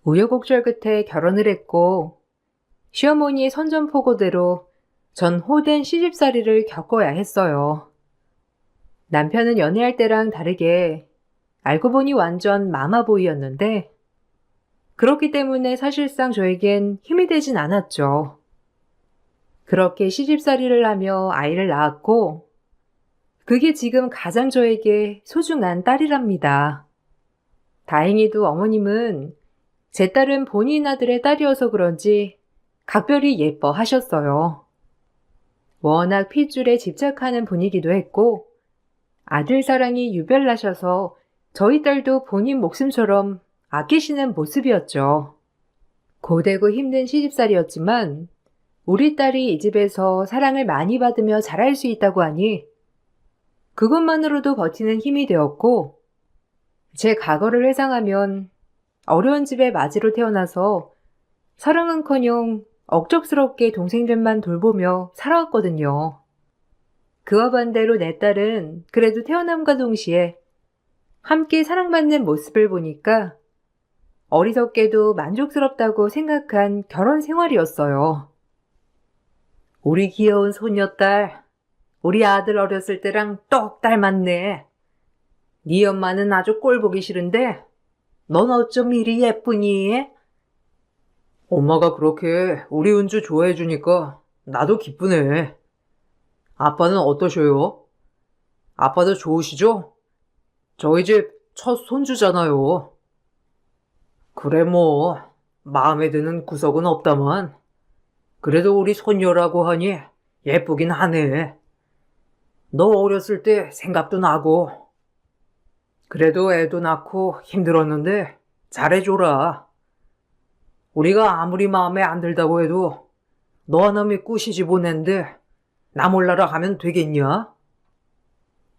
우여곡절 끝에 결혼을 했고 시어머니의 선전포고대로 전 호된 시집살이를 겪어야 했어요. 남편은 연애할 때랑 다르게 알고 보니 완전 마마보이였는데 그렇기 때문에 사실상 저에겐 힘이 되진 않았죠. 그렇게 시집살이를 하며 아이를 낳았고 그게 지금 가장 저에게 소중한 딸이랍니다. 다행히도 어머님은 제 딸은 본인 아들의 딸이어서 그런지 각별히 예뻐하셨어요. 워낙 핏줄에 집착하는 분이기도 했고 아들 사랑이 유별나셔서 저희 딸도 본인 목숨처럼 아끼시는 모습이었죠. 고되고 힘든 시집살이였지만 우리 딸이 이 집에서 사랑을 많이 받으며 자랄 수 있다고 하니 그것만으로도 버티는 힘이 되었고 제 과거를 회상하면 어려운 집의 맞이로 태어나서 사랑은커녕 억척스럽게 동생들만 돌보며 살아왔거든요. 그와 반대로 내 딸은 그래도 태어남과 동시에 함께 사랑받는 모습을 보니까 어리석게도 만족스럽다고 생각한 결혼 생활이었어요. 우리 귀여운 소녀딸, 우리 아들 어렸을 때랑 똑 닮았네. 네 엄마는 아주 꼴 보기 싫은데 넌 어쩜 이리 예쁘니? 엄마가 그렇게 우리 은주 좋아해주니까 나도 기쁘네. 아빠는 어떠셔요? 아빠도 좋으시죠? 저희 집 첫 손주잖아요. 그래 뭐 마음에 드는 구석은 없다만 그래도 우리 손녀라고 하니 예쁘긴 하네. 너 어렸을 때 생각도 나고 그래도 애도 낳고 힘들었는데 잘해줘라. 우리가 아무리 마음에 안 들다고 해도 너 하나 믿고 시집 보낸데 나 몰라라 하면 되겠냐?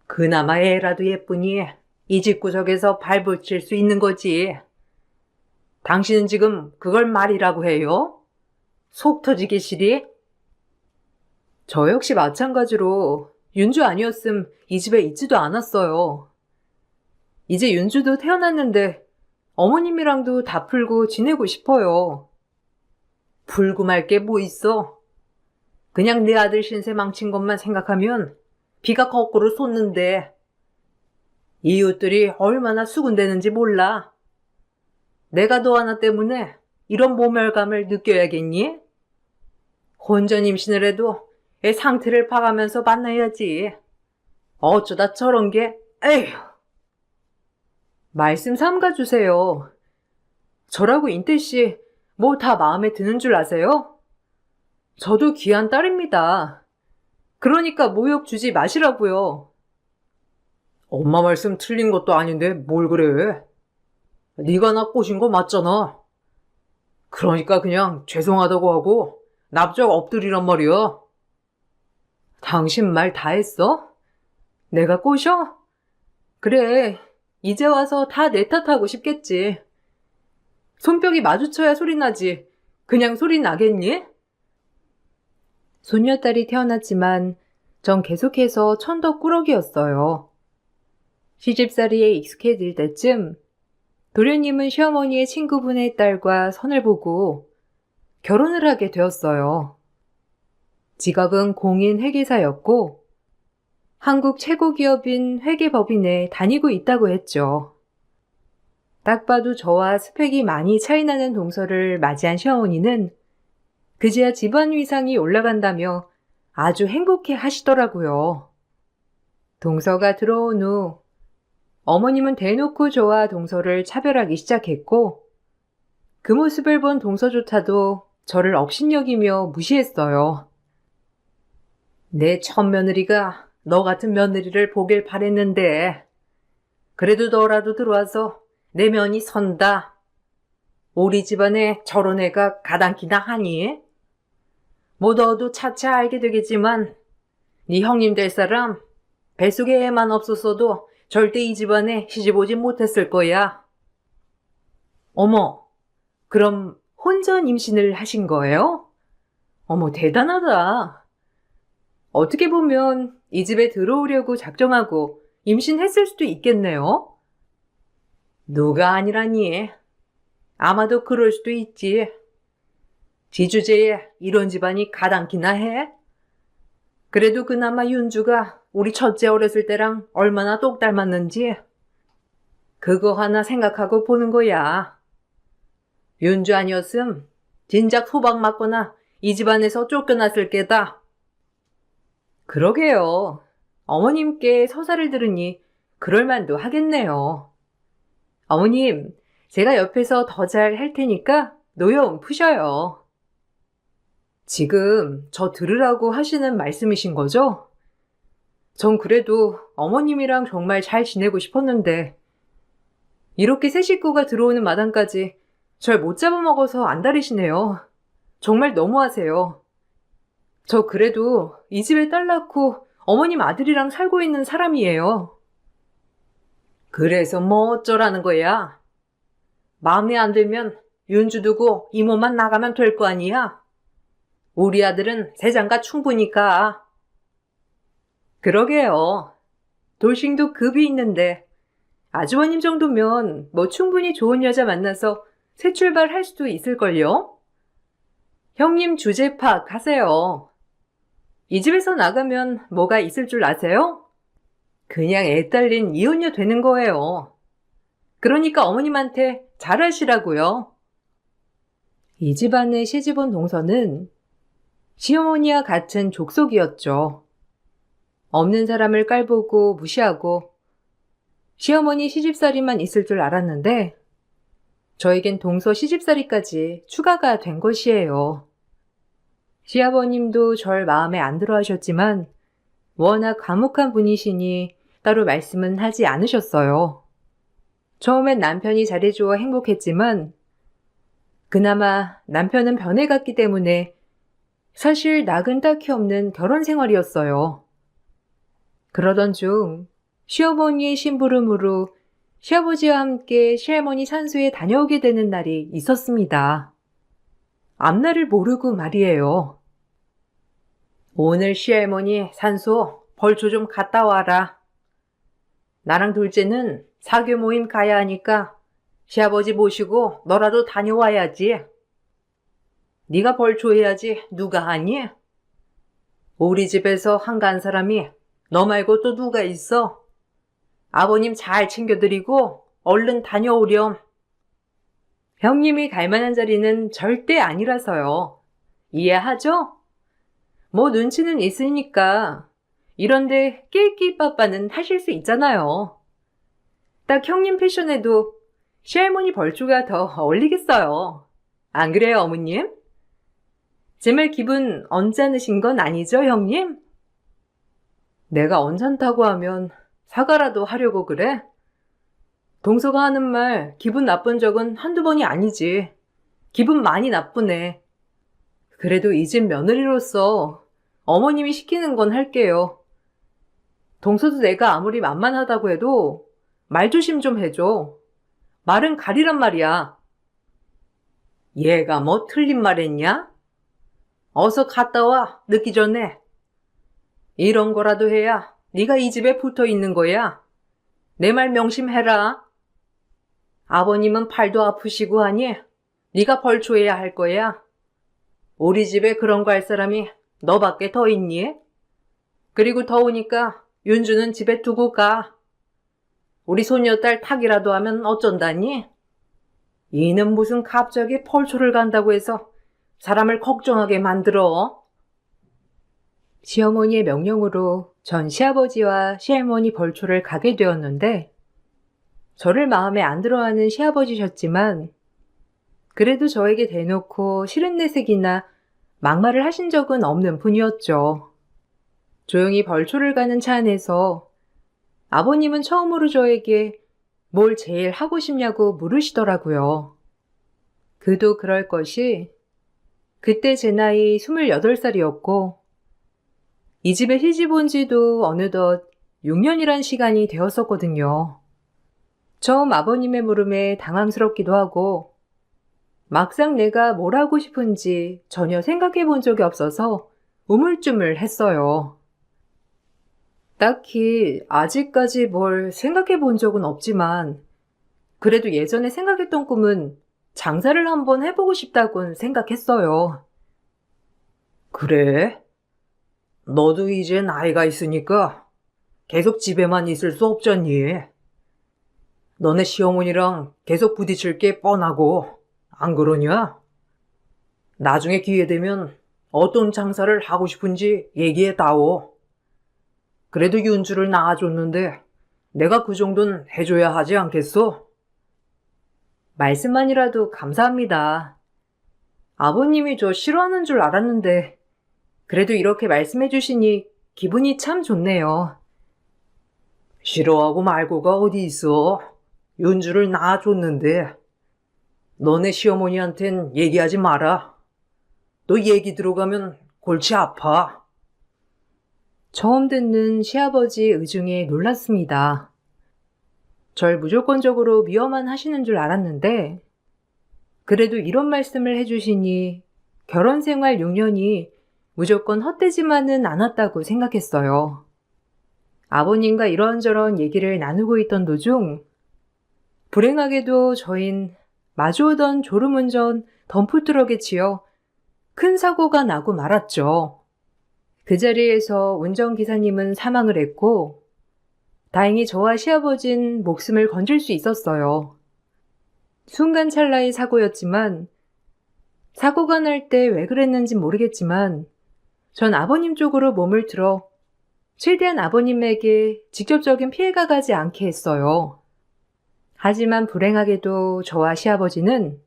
그나마 애라도 예쁘니 이 집구석에서 발붙일 수 있는 거지. 당신은 지금 그걸 말이라고 해요? 속 터지기 싫이? 저 역시 마찬가지로 윤주 아니었음 이 집에 있지도 않았어요. 이제 윤주도 태어났는데 어머님이랑도 다 풀고 지내고 싶어요. 풀고 말 게 뭐 있어? 그냥 내 아들 신세 망친 것만 생각하면 비가 거꾸로 솟는데 이웃들이 얼마나 수군대는지 몰라. 내가 너 하나 때문에 이런 모멸감을 느껴야겠니? 혼전 임신을 해도 애 상태를 봐가면서 만나야지. 어쩌다 저런 게, 에휴. 말씀 삼가주세요. 저라고 인태씨 뭐 다 마음에 드는 줄 아세요? 저도 귀한 딸입니다. 그러니까 모욕 주지 마시라고요. 엄마 말씀 틀린 것도 아닌데 뭘 그래. 네가 나 꼬신 거 맞잖아. 그러니까 그냥 죄송하다고 하고 납작 엎드리란 말이야. 당신 말 다 했어? 내가 꼬셔? 그래, 이제 와서 다 내 탓하고 싶겠지. 손뼉이 마주쳐야 소리 나지. 그냥 소리 나겠니? 손녀딸이 태어났지만 전 계속해서 천덕꾸러기였어요. 시집살이에 익숙해질 때쯤 도련님은 시어머니의 친구분의 딸과 선을 보고 결혼을 하게 되었어요. 직업은 공인 회계사였고 한국 최고 기업인 회계법인에 다니고 있다고 했죠. 딱 봐도 저와 스펙이 많이 차이나는 동서를 맞이한 시어머니는 그제야 집안 위상이 올라간다며 아주 행복해 하시더라고요. 동서가 들어온 후 어머님은 대놓고 저와 동서를 차별하기 시작했고 그 모습을 본 동서조차도 저를 업신여기며 무시했어요. 내 첫며느리가 너 같은 며느리를 보길 바랬는데 그래도 너라도 들어와서 내 면이 선다. 우리 집안에 저런 애가 가당키나 하니? 뭐 너도 차차 알게 되겠지만 네 형님 될 사람 뱃속에 애만 없었어도 절대 이 집안에 시집 오지 못했을 거야. 어머, 그럼 혼전 임신을 하신 거예요? 어머, 대단하다. 어떻게 보면 이 집에 들어오려고 작정하고 임신했을 수도 있겠네요. 누가 아니라니. 아마도 그럴 수도 있지. 지 주제에 이런 집안이 가당키나 해? 그래도 그나마 윤주가 우리 첫째 어렸을 때랑 얼마나 똑 닮았는지 그거 하나 생각하고 보는 거야. 윤주 아니었음 진작 소박 맞거나 이 집안에서 쫓겨났을 게다. 그러게요. 어머님께 서사를 들으니 그럴 만도 하겠네요. 어머님, 제가 옆에서 더 잘 할 테니까 노여움 푸셔요. 지금 저 들으라고 하시는 말씀이신 거죠? 전 그래도 어머님이랑 정말 잘 지내고 싶었는데 이렇게 새 식구가 들어오는 마당까지 절 못 잡아먹어서 안달이시네요. 정말 너무하세요. 저 그래도 이 집에 딸 낳고 어머님 아들이랑 살고 있는 사람이에요. 그래서 뭐 어쩌라는 거야? 마음에 안 들면 윤주 두고 이모만 나가면 될 거 아니야? 우리 아들은 세 장가 충분히까. 그러게요. 돌싱도 급이 있는데 아주버님 정도면 뭐 충분히 좋은 여자 만나서 새 출발할 수도 있을걸요? 형님 주제 파악하세요. 이 집에서 나가면 뭐가 있을 줄 아세요? 그냥 애 딸린 이혼녀 되는 거예요. 그러니까 어머님한테 잘하시라고요. 이 집안의 시집온 동서는 시어머니와 같은 족속이었죠. 없는 사람을 깔보고 무시하고 시어머니 시집살이만 있을 줄 알았는데 저에겐 동서 시집살이까지 추가가 된 것이에요. 시아버님도 절 마음에 안 들어 하셨지만 워낙 과묵한 분이시니 따로 말씀은 하지 않으셨어요. 처음엔 남편이 잘해주어 행복했지만 그나마 남편은 변해갔기 때문에 사실 낙은 딱히 없는 결혼 생활이었어요. 그러던 중 시어머니의 심부름으로 시아버지와 함께 시할머니 산소에 다녀오게 되는 날이 있었습니다. 앞날을 모르고 말이에요. 오늘 시할머니 산소 벌초 좀 갔다 와라. 나랑 둘째는 사교 모임 가야 하니까 시아버지 모시고 너라도 다녀와야지. 네가 벌초 해야지 누가 하니? 우리 집에서 한가한 사람이 너 말고 또 누가 있어? 아버님 잘 챙겨드리고 얼른 다녀오렴. 형님이 갈 만한 자리는 절대 아니라서요. 이해하죠? 뭐 눈치는 있으니까 이런데 낄끼빠빠는 하실 수 있잖아요. 딱 형님 패션에도 시할머니 벌초가 더 어울리겠어요. 안 그래요, 어머님? 제 말 기분 언짢으신 건 아니죠, 형님? 내가 언짢다고 하면 사과라도 하려고 그래? 동서가 하는 말 기분 나쁜 적은 한두 번이 아니지. 기분 많이 나쁘네. 그래도 이 집 며느리로서 어머님이 시키는 건 할게요. 동서도 내가 아무리 만만하다고 해도 말 조심 좀 해줘. 말은 가리란 말이야. 얘가 뭐 틀린 말 했냐? 어서 갔다 와, 늦기 전에. 이런 거라도 해야 네가 이 집에 붙어 있는 거야. 내 말 명심해라. 아버님은 팔도 아프시고 하니 네가 벌초해야 할 거야. 우리 집에 그런 거 할 사람이 너밖에 더 있니? 그리고 더우니까 윤주는 집에 두고 가. 우리 손녀딸 탁이라도 하면 어쩐다니? 이는 무슨 갑자기 벌초를 간다고 해서 사람을 걱정하게 만들어. 시어머니의 명령으로 전 시아버지와 시할머니 벌초를 가게 되었는데 저를 마음에 안 들어하는 시아버지셨지만 그래도 저에게 대놓고 싫은 내색이나 막말을 하신 적은 없는 분이었죠. 조용히 벌초를 가는 차 안에서 아버님은 처음으로 저에게 뭘 제일 하고 싶냐고 물으시더라고요. 그도 그럴 것이 그때 제 나이 28살이었고 이 집에 시집 온 지도 어느덧 6년이란 시간이 되었었거든요. 처음 아버님의 물음에 당황스럽기도 하고 막상 내가 뭘 하고 싶은지 전혀 생각해 본 적이 없어서 우물쭈물 했어요. 딱히 아직까지 뭘 생각해 본 적은 없지만 그래도 예전에 생각했던 꿈은 장사를 한번 해보고 싶다곤 생각했어요. 그래? 너도 이제 나이가 있으니까 계속 집에만 있을 수 없잖니. 너네 시어머니랑 계속 부딪힐 게 뻔하고 안 그러냐? 나중에 기회 되면 어떤 장사를 하고 싶은지 얘기해다오. 그래도 윤주를 낳아줬는데 내가 그 정도는 해줘야 하지 않겠어? 말씀만이라도 감사합니다. 아버님이 저 싫어하는 줄 알았는데 그래도 이렇게 말씀해 주시니 기분이 참 좋네요. 싫어하고 말고가 어디 있어. 윤주를 낳아줬는데 너네 시어머니한텐 얘기하지 마라. 너 얘기 들어가면 골치 아파. 처음 듣는 시아버지 의중에 놀랐습니다. 절 무조건적으로 미워만 하시는 줄 알았는데 그래도 이런 말씀을 해주시니 결혼 생활 6년이 무조건 헛되지만은 않았다고 생각했어요. 아버님과 이런저런 얘기를 나누고 있던 도중 불행하게도 저흰 마주오던 졸음운전 덤프트럭에 치여 큰 사고가 나고 말았죠. 그 자리에서 운전기사님은 사망을 했고 다행히 저와 시아버진 목숨을 건질 수 있었어요. 순간 찰나의 사고였지만 사고가 날 때 왜 그랬는지 모르겠지만 전 아버님 쪽으로 몸을 들어 최대한 아버님에게 직접적인 피해가 가지 않게 했어요. 하지만 불행하게도 저와 시아버지는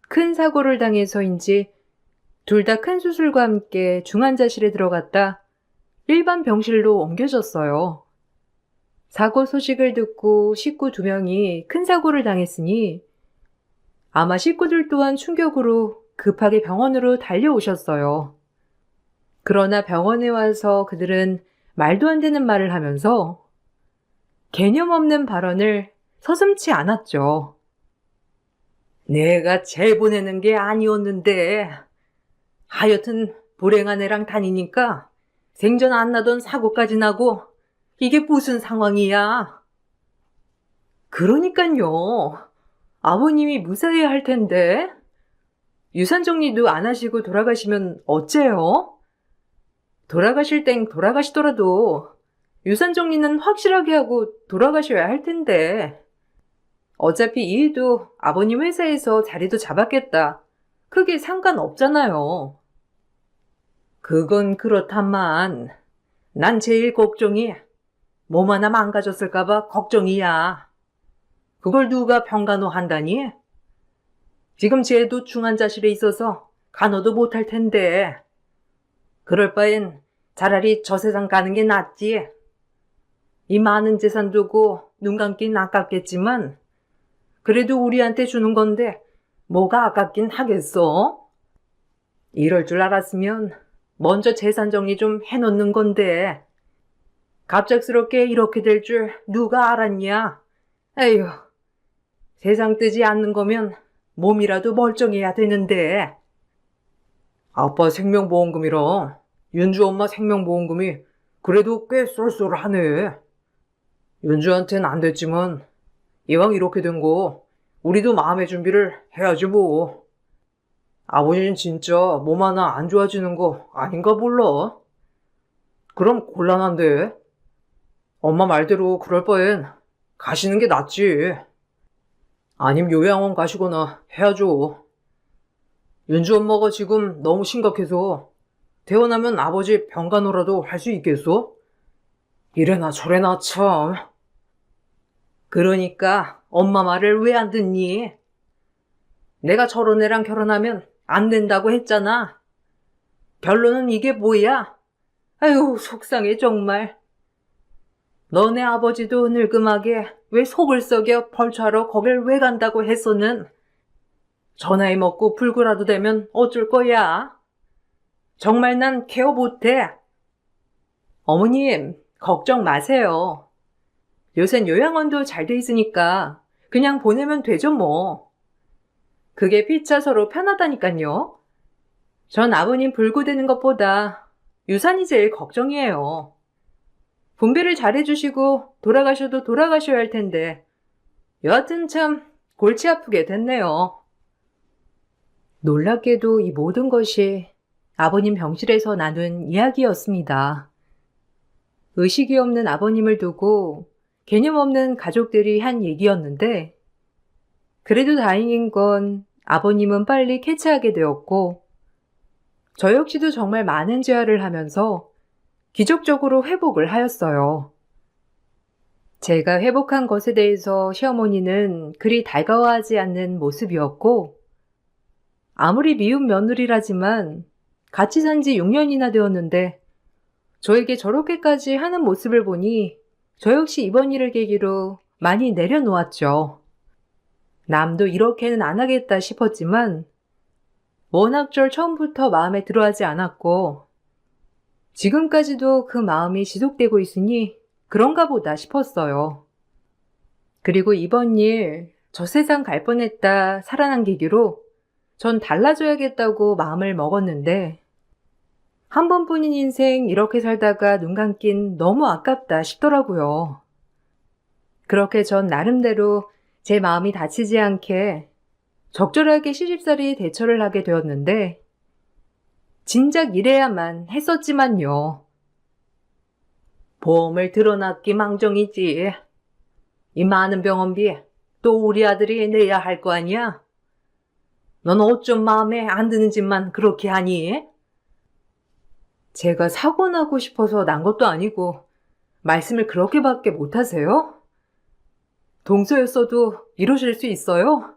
큰 사고를 당해서인지 둘 다 큰 수술과 함께 중환자실에 들어갔다 일반 병실로 옮겨졌어요. 사고 소식을 듣고 식구 2명이 큰 사고를 당했으니 아마 식구들 또한 충격으로 급하게 병원으로 달려오셨어요. 그러나 병원에 와서 그들은 말도 안 되는 말을 하면서 개념 없는 발언을 서슴지 않았죠. 내가 재 보내는 게 아니었는데 하여튼 불행한 애랑 다니니까 생전 안 나던 사고까지 나고 이게 무슨 상황이야? 그러니깐요. 아버님이 무사해야 할 텐데. 유산 정리도 안 하시고 돌아가시면 어째요? 돌아가실 땐 돌아가시더라도 유산 정리는 확실하게 하고 돌아가셔야 할 텐데. 어차피 이해도 아버님 회사에서 자리도 잡았겠다. 크게 상관없잖아요. 그건 그렇다만 난 제일 걱정이 몸 하나 망가졌을까봐 걱정이야. 그걸 누가 병간호 한다니? 지금 쟤도 중환자실에 있어서 간호도 못할 텐데. 그럴 바엔 차라리 저 세상 가는 게 낫지. 이 많은 재산 두고 눈 감긴 아깝겠지만 그래도 우리한테 주는 건데 뭐가 아깝긴 하겠어? 이럴 줄 알았으면 먼저 재산 정리 좀 해놓는 건데 갑작스럽게 이렇게 될 줄 누가 알았냐? 에휴, 세상 뜨지 않는 거면 몸이라도 멀쩡해야 되는데. 아빠 생명보험금이라 윤주 엄마 생명보험금이 그래도 꽤 쏠쏠하네. 윤주한텐 안 됐지만 이왕 이렇게 된 거 우리도 마음의 준비를 해야지 뭐. 아버지는 진짜 몸 하나 안 좋아지는 거 아닌가 몰라. 그럼 곤란한데. 엄마 말대로 그럴 바엔 가시는 게 낫지. 아님 요양원 가시거나 해야죠. 윤주 엄마가 지금 너무 심각해서 태어나면 아버지 병간호라도 할 수 있겠어? 이래나 저래나 참. 그러니까 엄마 말을 왜 안 듣니? 내가 저런 애랑 결혼하면 안 된다고 했잖아. 결론은 이게 뭐야? 아유, 속상해 정말. 너네 아버지도 늙음하게 왜 속을 썩여 벌초하러 거길 왜 간다고 했었는? 저 나이 먹고 불구라도 되면 어쩔 거야? 정말 난 케어 못해. 어머님, 걱정 마세요. 요샌 요양원도 잘 돼 있으니까 그냥 보내면 되죠 뭐. 그게 피차 서로 편하다니까요. 전 아버님 불구되는 것보다 유산이 제일 걱정이에요. 분배를 잘해주시고 돌아가셔도 돌아가셔야 할 텐데 여하튼 참 골치 아프게 됐네요. 놀랍게도 이 모든 것이 아버님 병실에서 나눈 이야기였습니다. 의식이 없는 아버님을 두고 개념 없는 가족들이 한 얘기였는데 그래도 다행인 건 아버님은 빨리 캐치하게 되었고 저 역시도 정말 많은 재활을 하면서 기적적으로 회복을 하였어요. 제가 회복한 것에 대해서 시어머니는 그리 달가워하지 않는 모습이었고 아무리 미운 며느리라지만 같이 산 지 6년이나 되었는데 저에게 저렇게까지 하는 모습을 보니 저 역시 이번 일을 계기로 많이 내려놓았죠. 남도 이렇게는 안 하겠다 싶었지만 워낙 절 처음부터 마음에 들어하지 않았고 지금까지도 그 마음이 지속되고 있으니 그런가 보다 싶었어요. 그리고 이번 일 저 세상 갈 뻔했다 살아난 계기로 전 달라져야겠다고 마음을 먹었는데 한 번뿐인 인생 이렇게 살다가 눈 감긴 너무 아깝다 싶더라고요. 그렇게 전 나름대로 제 마음이 다치지 않게 적절하게 시집살이 대처를 하게 되었는데 진작 이래야만 했었지만요. 보험을 들어놨기 망정이지. 이 많은 병원비 또 우리 아들이 내야 할 거 아니야? 넌 어쩜 마음에 안 드는 짓만 그렇게 하니? 제가 사고 나고 싶어서 난 것도 아니고 말씀을 그렇게밖에 못하세요? 동서였어도 이러실 수 있어요?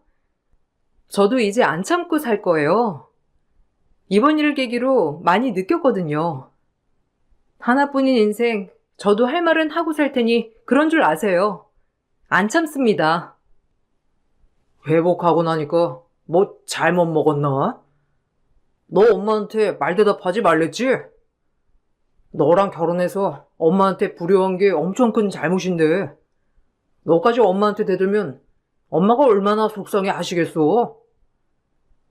저도 이제 안 참고 살 거예요. 이번 일을 계기로 많이 느꼈거든요. 하나뿐인 인생, 저도 할 말은 하고 살 테니 그런 줄 아세요. 안 참습니다. 회복하고 나니까 뭐 잘못 먹었나? 너 엄마한테 말 대답하지 말랬지? 너랑 결혼해서 엄마한테 불효한 게 엄청 큰 잘못인데 너까지 엄마한테 대들면 엄마가 얼마나 속상해 하시겠어?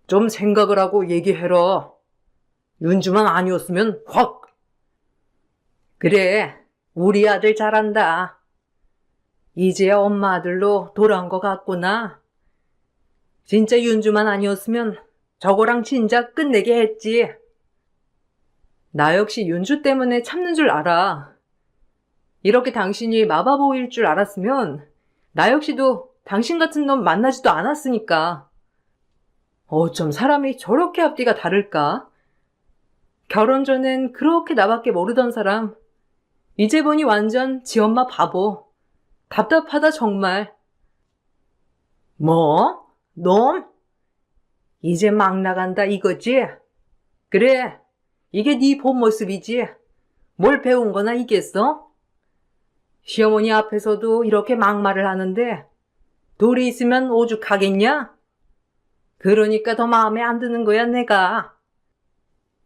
좀 생각을 하고 얘기해라. 윤주만 아니었으면 확. 그래, 우리 아들 잘한다. 이제야 엄마 아들로 돌아온 것 같구나. 진짜 윤주만 아니었으면 저거랑 진작 끝내게 했지. 나 역시 윤주 때문에 참는 줄 알아. 이렇게 당신이 마바보일 줄 알았으면 나 역시도 당신 같은 놈 만나지도 않았으니까. 어쩜 사람이 저렇게 앞뒤가 다를까? 결혼 전엔 그렇게 나밖에 모르던 사람, 이제 보니 완전 지 엄마 바보. 답답하다 정말. 뭐? 놈? 이제 막 나간다 이거지? 그래, 이게 네 본 모습이지. 뭘 배운 거나 있겠어? 시어머니 앞에서도 이렇게 막말을 하는데 돌이 있으면 오죽하겠냐? 그러니까 더 마음에 안 드는 거야 내가.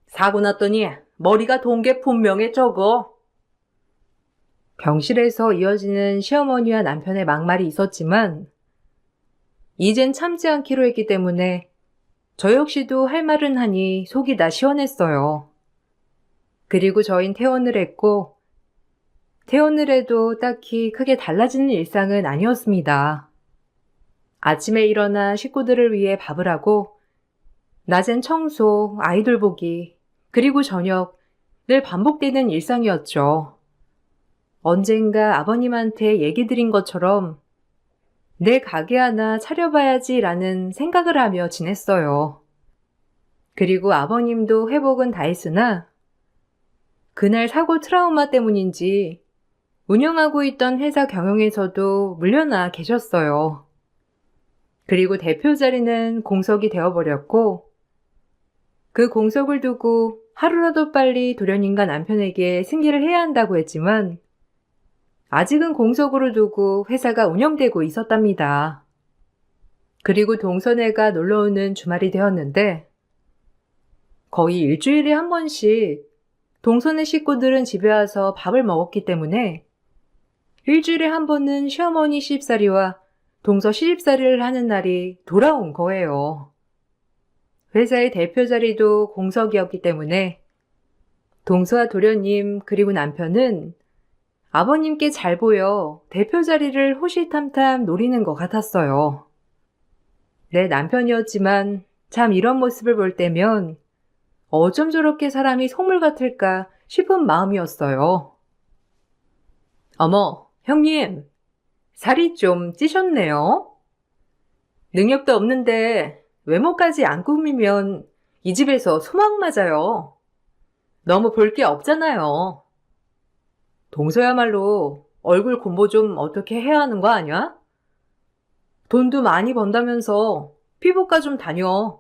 사고 났더니 머리가 돈 게 분명해 저거. 병실에서 이어지는 시어머니와 남편의 막말이 있었지만 이젠 참지 않기로 했기 때문에 저 역시도 할 말은 하니 속이 다 시원했어요. 그리고 저흰 퇴원을 했고 퇴원을 해도 딱히 크게 달라지는 일상은 아니었습니다. 아침에 일어나 식구들을 위해 밥을 하고 낮엔 청소, 아이들 보기, 그리고 저녁 늘 반복되는 일상이었죠. 언젠가 아버님한테 얘기 드린 것처럼 내 가게 하나 차려봐야지라는 생각을 하며 지냈어요. 그리고 아버님도 회복은 다 했으나 그날 사고 트라우마 때문인지 운영하고 있던 회사 경영에서도 물려나 계셨어요. 그리고 대표 자리는 공석이 되어버렸고 그 공석을 두고 하루라도 빨리 도련님과 남편에게 승계를 해야 한다고 했지만 아직은 공석으로 두고 회사가 운영되고 있었답니다. 그리고 동서네가 놀러오는 주말이 되었는데 거의 일주일에 한 번씩 동서네 식구들은 집에 와서 밥을 먹었기 때문에 일주일에 한 번은 시어머니 시집살이와 동서 시집살이를 하는 날이 돌아온 거예요. 회사의 대표 자리도 공석이었기 때문에 동서와 도련님 그리고 남편은 아버님께 잘 보여 대표 자리를 호시탐탐 노리는 것 같았어요. 내 남편이었지만 참 이런 모습을 볼 때면 어쩜 저렇게 사람이 속물 같을까 싶은 마음이었어요. 어머, 형님, 살이 좀 찌셨네요. 능력도 없는데 외모까지 안 꾸미면 이 집에서 소망 맞아요. 너무 볼 게 없잖아요. 동서야말로 얼굴 공부 좀 어떻게 해야 하는 거 아니야? 돈도 많이 번다면서 피부과 좀 다녀.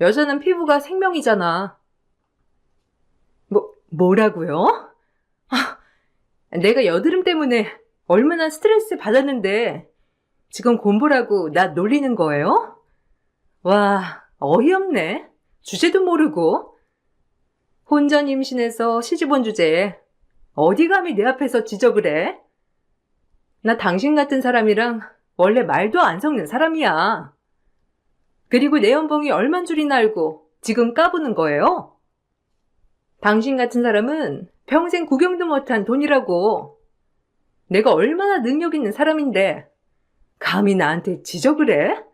여자는 피부가 생명이잖아. 뭐라고요? 내가 여드름 때문에 얼마나 스트레스 받았는데 지금 공부라고 나 놀리는 거예요? 와, 어이없네. 주제도 모르고. 혼전 임신해서 시집 온 주제에 어디 감히 내 앞에서 지적을 해? 나 당신 같은 사람이랑 원래 말도 안 섞는 사람이야. 그리고 내 연봉이 얼만 줄이나 알고 지금 까부는 거예요? 당신 같은 사람은 평생 구경도 못한 돈이라고. 내가 얼마나 능력 있는 사람인데 감히 나한테 지적을 해?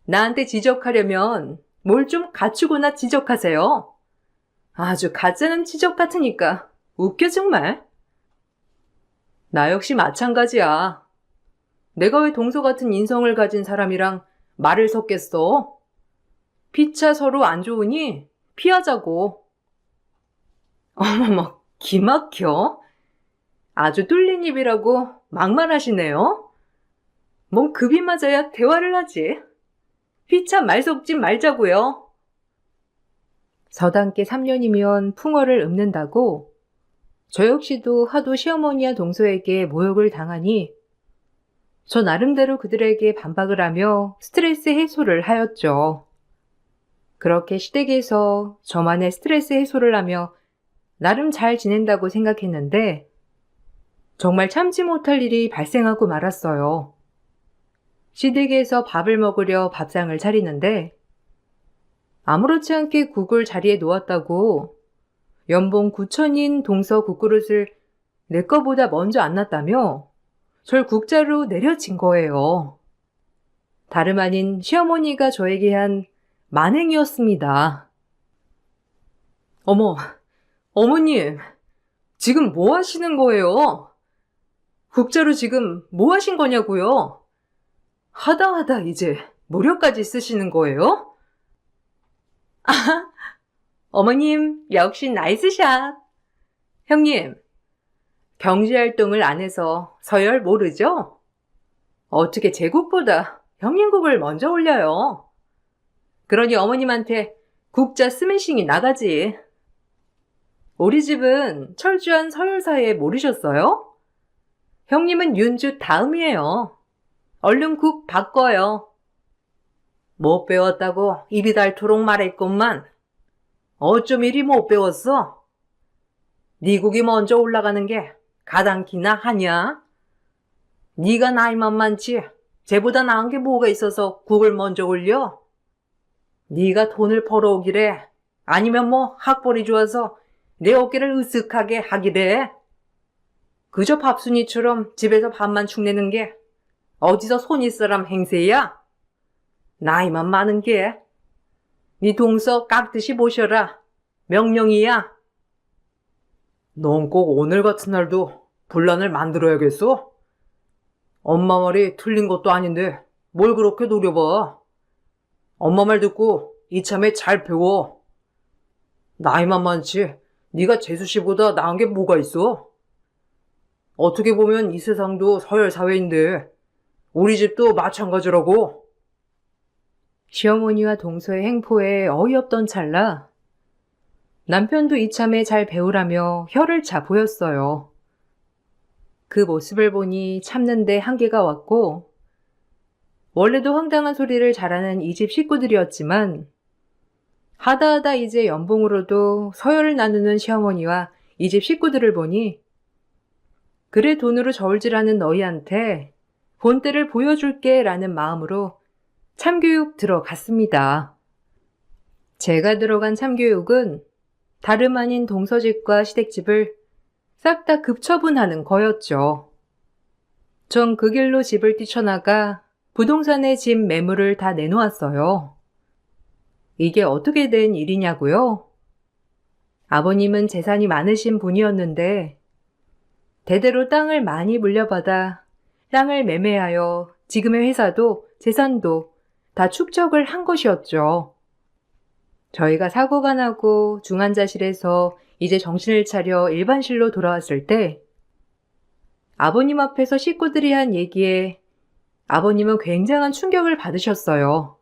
나한테 지적하려면 뭘 좀 갖추고나 지적하세요. 아주 가짜는 지적 같으니까 웃겨 정말. 나 역시 마찬가지야. 내가 왜 동서 같은 인성을 가진 사람이랑 말을 섞겠어? 피차 서로 안 좋으니 피하자고. 어머머, 기막혀. 아주 뚫린 입이라고 막말하시네요. 뭔 급이 맞아야 대화를 하지. 피차 말 섞지 말자고요. 서당께 3년이면 풍어를 읊는다고 저 역시도 하도 시어머니와 동서에게 모욕을 당하니 저 나름대로 그들에게 반박을 하며 스트레스 해소를 하였죠. 그렇게 시댁에서 저만의 스트레스 해소를 하며 나름 잘 지낸다고 생각했는데 정말 참지 못할 일이 발생하고 말았어요. 시댁에서 밥을 먹으려 밥상을 차리는데 아무렇지 않게 국을 자리에 놓았다고 연봉 9천인 동서 국그릇을 내 거보다 먼저 안 놨다며 절 국자로 내려친 거예요. 다름 아닌 시어머니가 저에게 한 만행이었습니다. 어머, 어머님, 지금 뭐 하시는 거예요? 국자로 지금 뭐 하신 거냐고요? 하다 이제 모려까지 쓰시는 거예요? 어머님, 역시 나이스샷. 형님, 경제활동을 안 해서 서열 모르죠? 어떻게 제 국보다 형님 국을 먼저 올려요? 그러니 어머님한테 국자 스매싱이 나가지. 우리 집은 철저한 서열사에 모르셨어요? 형님은 윤주 다음이에요. 얼른 국 바꿔요. 못 배웠다고 입이 닳도록 말했건만 어쩜 이리 못 배웠어? 네 국이 먼저 올라가는 게 가당키나 하냐? 네가 나이만 많지 쟤보다 나은 게 뭐가 있어서 국을 먼저 올려? 네가 돈을 벌어오기래 아니면 뭐 학벌이 좋아서 내 어깨를 으쓱하게 하기래. 그저 밥순이처럼 집에서 밥만 축내는 게 어디서 손 있 사람 행세야? 나이만 많은 게. 네 동서 깍듯이 모셔라. 명령이야. 넌 꼭 오늘 같은 날도 분란을 만들어야겠어? 엄마 말이 틀린 것도 아닌데 뭘 그렇게 노려봐. 엄마 말 듣고 이참에 잘 배워. 나이만 많지 네가 재수씨보다 나은 게 뭐가 있어? 어떻게 보면 이 세상도 서열사회인데 우리 집도 마찬가지라고. 시어머니와 동서의 행포에 어이없던 찰나 남편도 이참에 잘 배우라며 혀를 차 보였어요. 그 모습을 보니 참는데 한계가 왔고 원래도 황당한 소리를 잘하는 이 집 식구들이었지만 하다하다 이제 연봉으로도 서열을 나누는 시어머니와 이 집 식구들을 보니 그래 돈으로 저울질하는 너희한테 본때를 보여줄게 라는 마음으로 참교육 들어갔습니다. 제가 들어간 참교육은 다름 아닌 동서집과 시댁집을 싹 다 급처분하는 거였죠. 전 그 길로 집을 뛰쳐나가 부동산에 집 매물을 다 내놓았어요. 이게 어떻게 된 일이냐고요? 아버님은 재산이 많으신 분이었는데 대대로 땅을 많이 물려받아 땅을 매매하여 지금의 회사도 재산도 다 축적을 한 것이었죠. 저희가 사고가 나고 중환자실에서 이제 정신을 차려 일반실로 돌아왔을 때 아버님 앞에서 식구들이 한 얘기에 아버님은 굉장한 충격을 받으셨어요.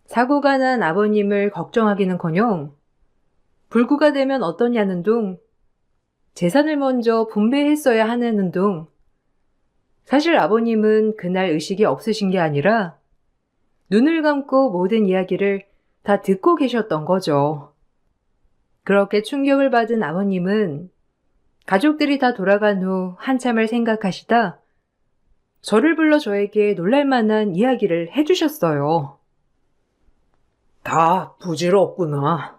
사고가 난 아버님을 걱정하기는커녕 불구가 되면 어떠냐는 둥 재산을 먼저 분배했어야 하는 둥 사실 아버님은 그날 의식이 없으신 게 아니라 눈을 감고 모든 이야기를 다 듣고 계셨던 거죠. 그렇게 충격을 받은 아버님은 가족들이 다 돌아간 후 한참을 생각하시다 저를 불러 저에게 놀랄만한 이야기를 해주셨어요. 다 부질없구나.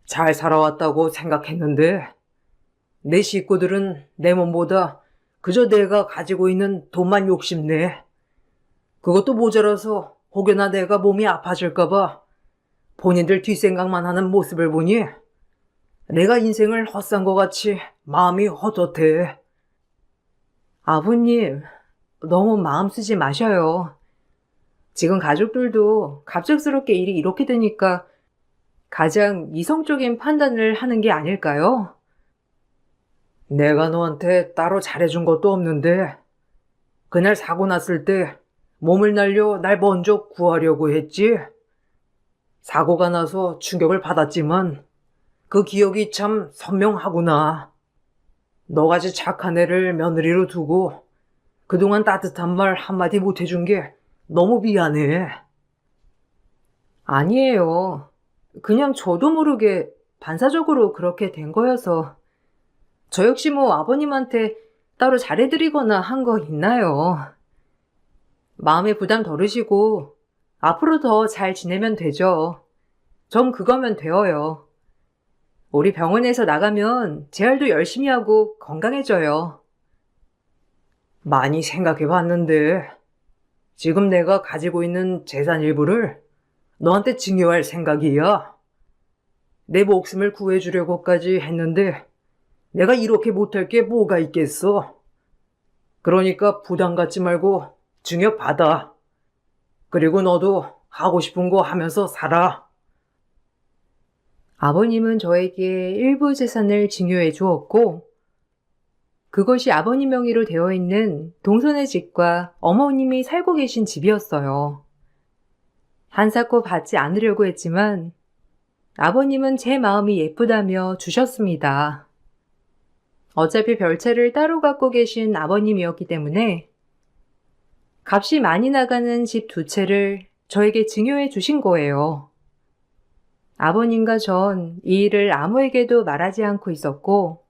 잘 살아왔다고 생각했는데 내 식구들은 내 몸보다 그저 내가 가지고 있는 돈만 욕심내. 그것도 모자라서 혹여나 내가 몸이 아파질까봐 본인들 뒷생각만 하는 모습을 보니 내가 인생을 헛산 것 같이 마음이 헛헛해. 아버님, 너무 마음 쓰지 마셔요. 지금 가족들도 갑작스럽게 일이 이렇게 되니까 가장 이성적인 판단을 하는 게 아닐까요? 내가 너한테 따로 잘해준 것도 없는데 그날 사고 났을 때 몸을 날려 날 먼저 구하려고 했지. 사고가 나서 충격을 받았지만 그 기억이 참 선명하구나. 너같이 착한 애를 며느리로 두고 그동안 따뜻한 말 한마디 못 해준 게 너무 미안해. 아니에요. 그냥 저도 모르게 반사적으로 그렇게 된 거여서. 저 역시 뭐 아버님한테 따로 잘해드리거나 한 거 있나요? 마음의 부담 덜으시고 앞으로 더 잘 지내면 되죠. 전 그거면 되어요. 우리 병원에서 나가면 재활도 열심히 하고 건강해져요. 많이 생각해 봤는데 지금 내가 가지고 있는 재산 일부를 너한테 증여할 생각이야. 내 목숨을 구해주려고까지 했는데 내가 이렇게 못할 게 뭐가 있겠어. 그러니까 부담 갖지 말고 증여 받아. 그리고 너도 하고 싶은 거 하면서 살아. 아버님은 저에게 일부 재산을 증여해 주었고, 그것이 아버님 명의로 되어 있는 동선의 집과 어머님이 살고 계신 집이었어요. 한사코 받지 않으려고 했지만 아버님은 제 마음이 예쁘다며 주셨습니다. 어차피 별채를 따로 갖고 계신 아버님이었기 때문에 값이 많이 나가는 집 2채를 저에게 증여해 주신 거예요. 아버님과 전 이 일을 아무에게도 말하지 않고 있었고,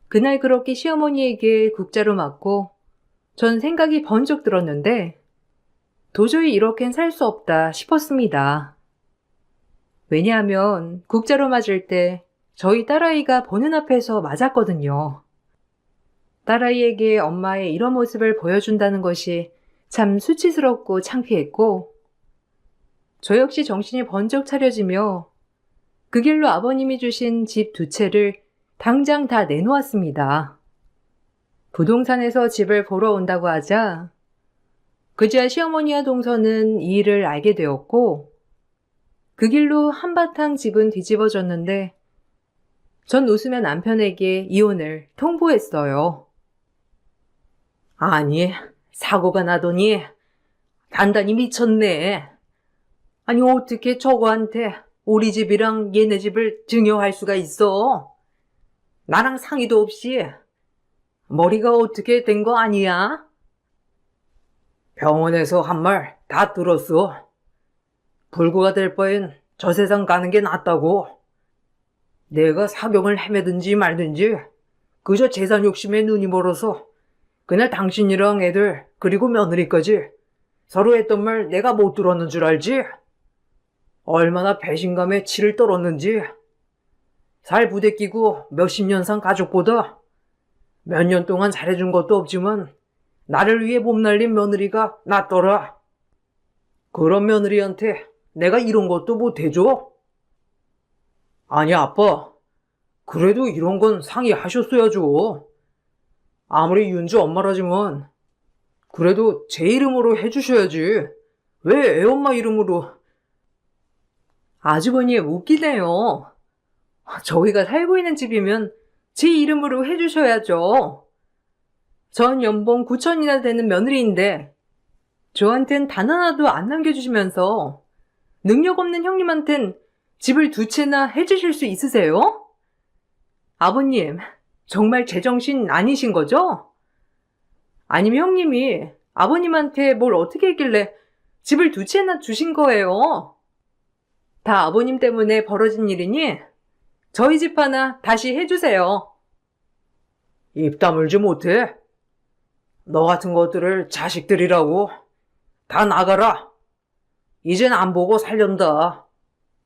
그날 그렇게 시어머니에게 국자로 맞고 전 생각이 번쩍 들었는데 도저히 이렇게는 살 수 없다 싶었습니다. 왜냐하면 국자로 맞을 때 저희 딸아이가 보는 앞에서 맞았거든요. 딸아이에게 엄마의 이런 모습을 보여준다는 것이 참 수치스럽고 창피했고, 저 역시 정신이 번쩍 차려지며 그 길로 아버님이 주신 집 2채를 당장 다 내놓았습니다. 부동산에서 집을 보러 온다고 하자 그제야 시어머니와 동서는 이 일을 알게 되었고, 그 길로 한바탕 집은 뒤집어졌는데 전 웃으며 남편에게 이혼을 통보했어요. 아니, 사고가 나더니 단단히 미쳤네. 아니, 어떻게 저거한테 우리 집이랑 얘네 집을 증여할 수가 있어? 나랑 상의도 없이 머리가 어떻게 된 거 아니야? 병원에서 한 말 다 들었어. 불구가 될 바엔 저 세상 가는 게 낫다고. 내가 사경을 헤매든지 말든지 그저 재산 욕심에 눈이 멀어서 그날 당신이랑 애들 그리고 며느리까지 서로 했던 말 내가 못 들었는 줄 알지? 얼마나 배신감에 치를 떨었는지. 살 부대끼고 몇십 년 산 가족보다 몇 년 동안 잘해준 것도 없지만 나를 위해 몸 날린 며느리가 낫더라. 그런 며느리한테 내가 이런 것도 못 해줘? 아니, 아빠. 그래도 이런 건 상의하셨어야죠. 아무리 윤주 엄마라지만 그래도 제 이름으로 해주셔야지. 왜 애엄마 이름으로? 아주버니 웃기네요. 저희가 살고 있는 집이면 제 이름으로 해주셔야죠. 전 연봉 9천이나 되는 며느리인데 저한텐 단 하나도 안 남겨주시면서 능력 없는 형님한텐 집을 2채나 해주실 수 있으세요? 아버님, 정말 제정신 아니신 거죠? 아니면 형님이 아버님한테 뭘 어떻게 했길래 집을 2채나 주신 거예요? 다 아버님 때문에 벌어진 일이니 저희 집 하나 다시 해주세요. 입 다물지 못해? 너 같은 것들을 자식들이라고. 다 나가라. 이젠 안 보고 살련다.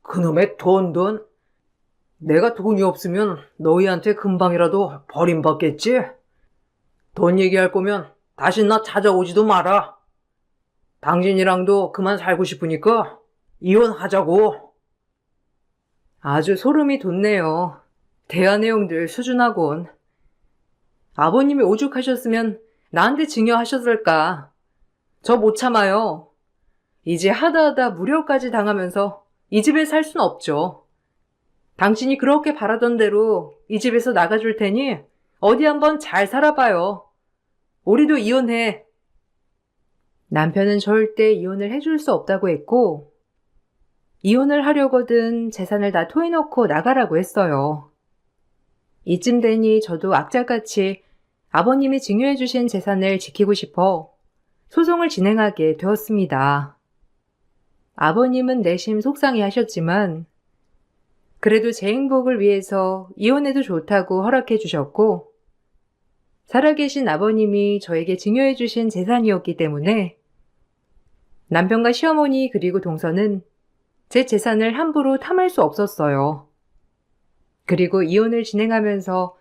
그놈의 돈. 내가 돈이 없으면 너희한테 금방이라도 버림받겠지? 돈 얘기할 거면 다시 나 찾아오지도 마라. 당신이랑도 그만 살고 싶으니까 이혼하자고. 아주 소름이 돋네요. 대화 내용들 수준하곤. 아버님이 오죽하셨으면 나한테 증여하셨을까. 저 못 참아요. 이제 하다하다 무료까지 당하면서 이 집에 살 순 없죠. 당신이 그렇게 바라던 대로 이 집에서 나가줄 테니 어디 한번 잘 살아봐요. 우리도 이혼해. 남편은 절대 이혼을 해줄 수 없다고 했고, 이혼을 하려거든 재산을 다 토해놓고 나가라고 했어요. 이쯤 되니 저도 악착같이 아버님이 증여해주신 재산을 지키고 싶어 소송을 진행하게 되었습니다. 아버님은 내심 속상해 하셨지만, 그래도 제 행복을 위해서 이혼해도 좋다고 허락해 주셨고, 살아계신 아버님이 저에게 증여해 주신 재산이었기 때문에 남편과 시어머니 그리고 동서는 제 재산을 함부로 탐할 수 없었어요. 그리고 이혼을 진행하면서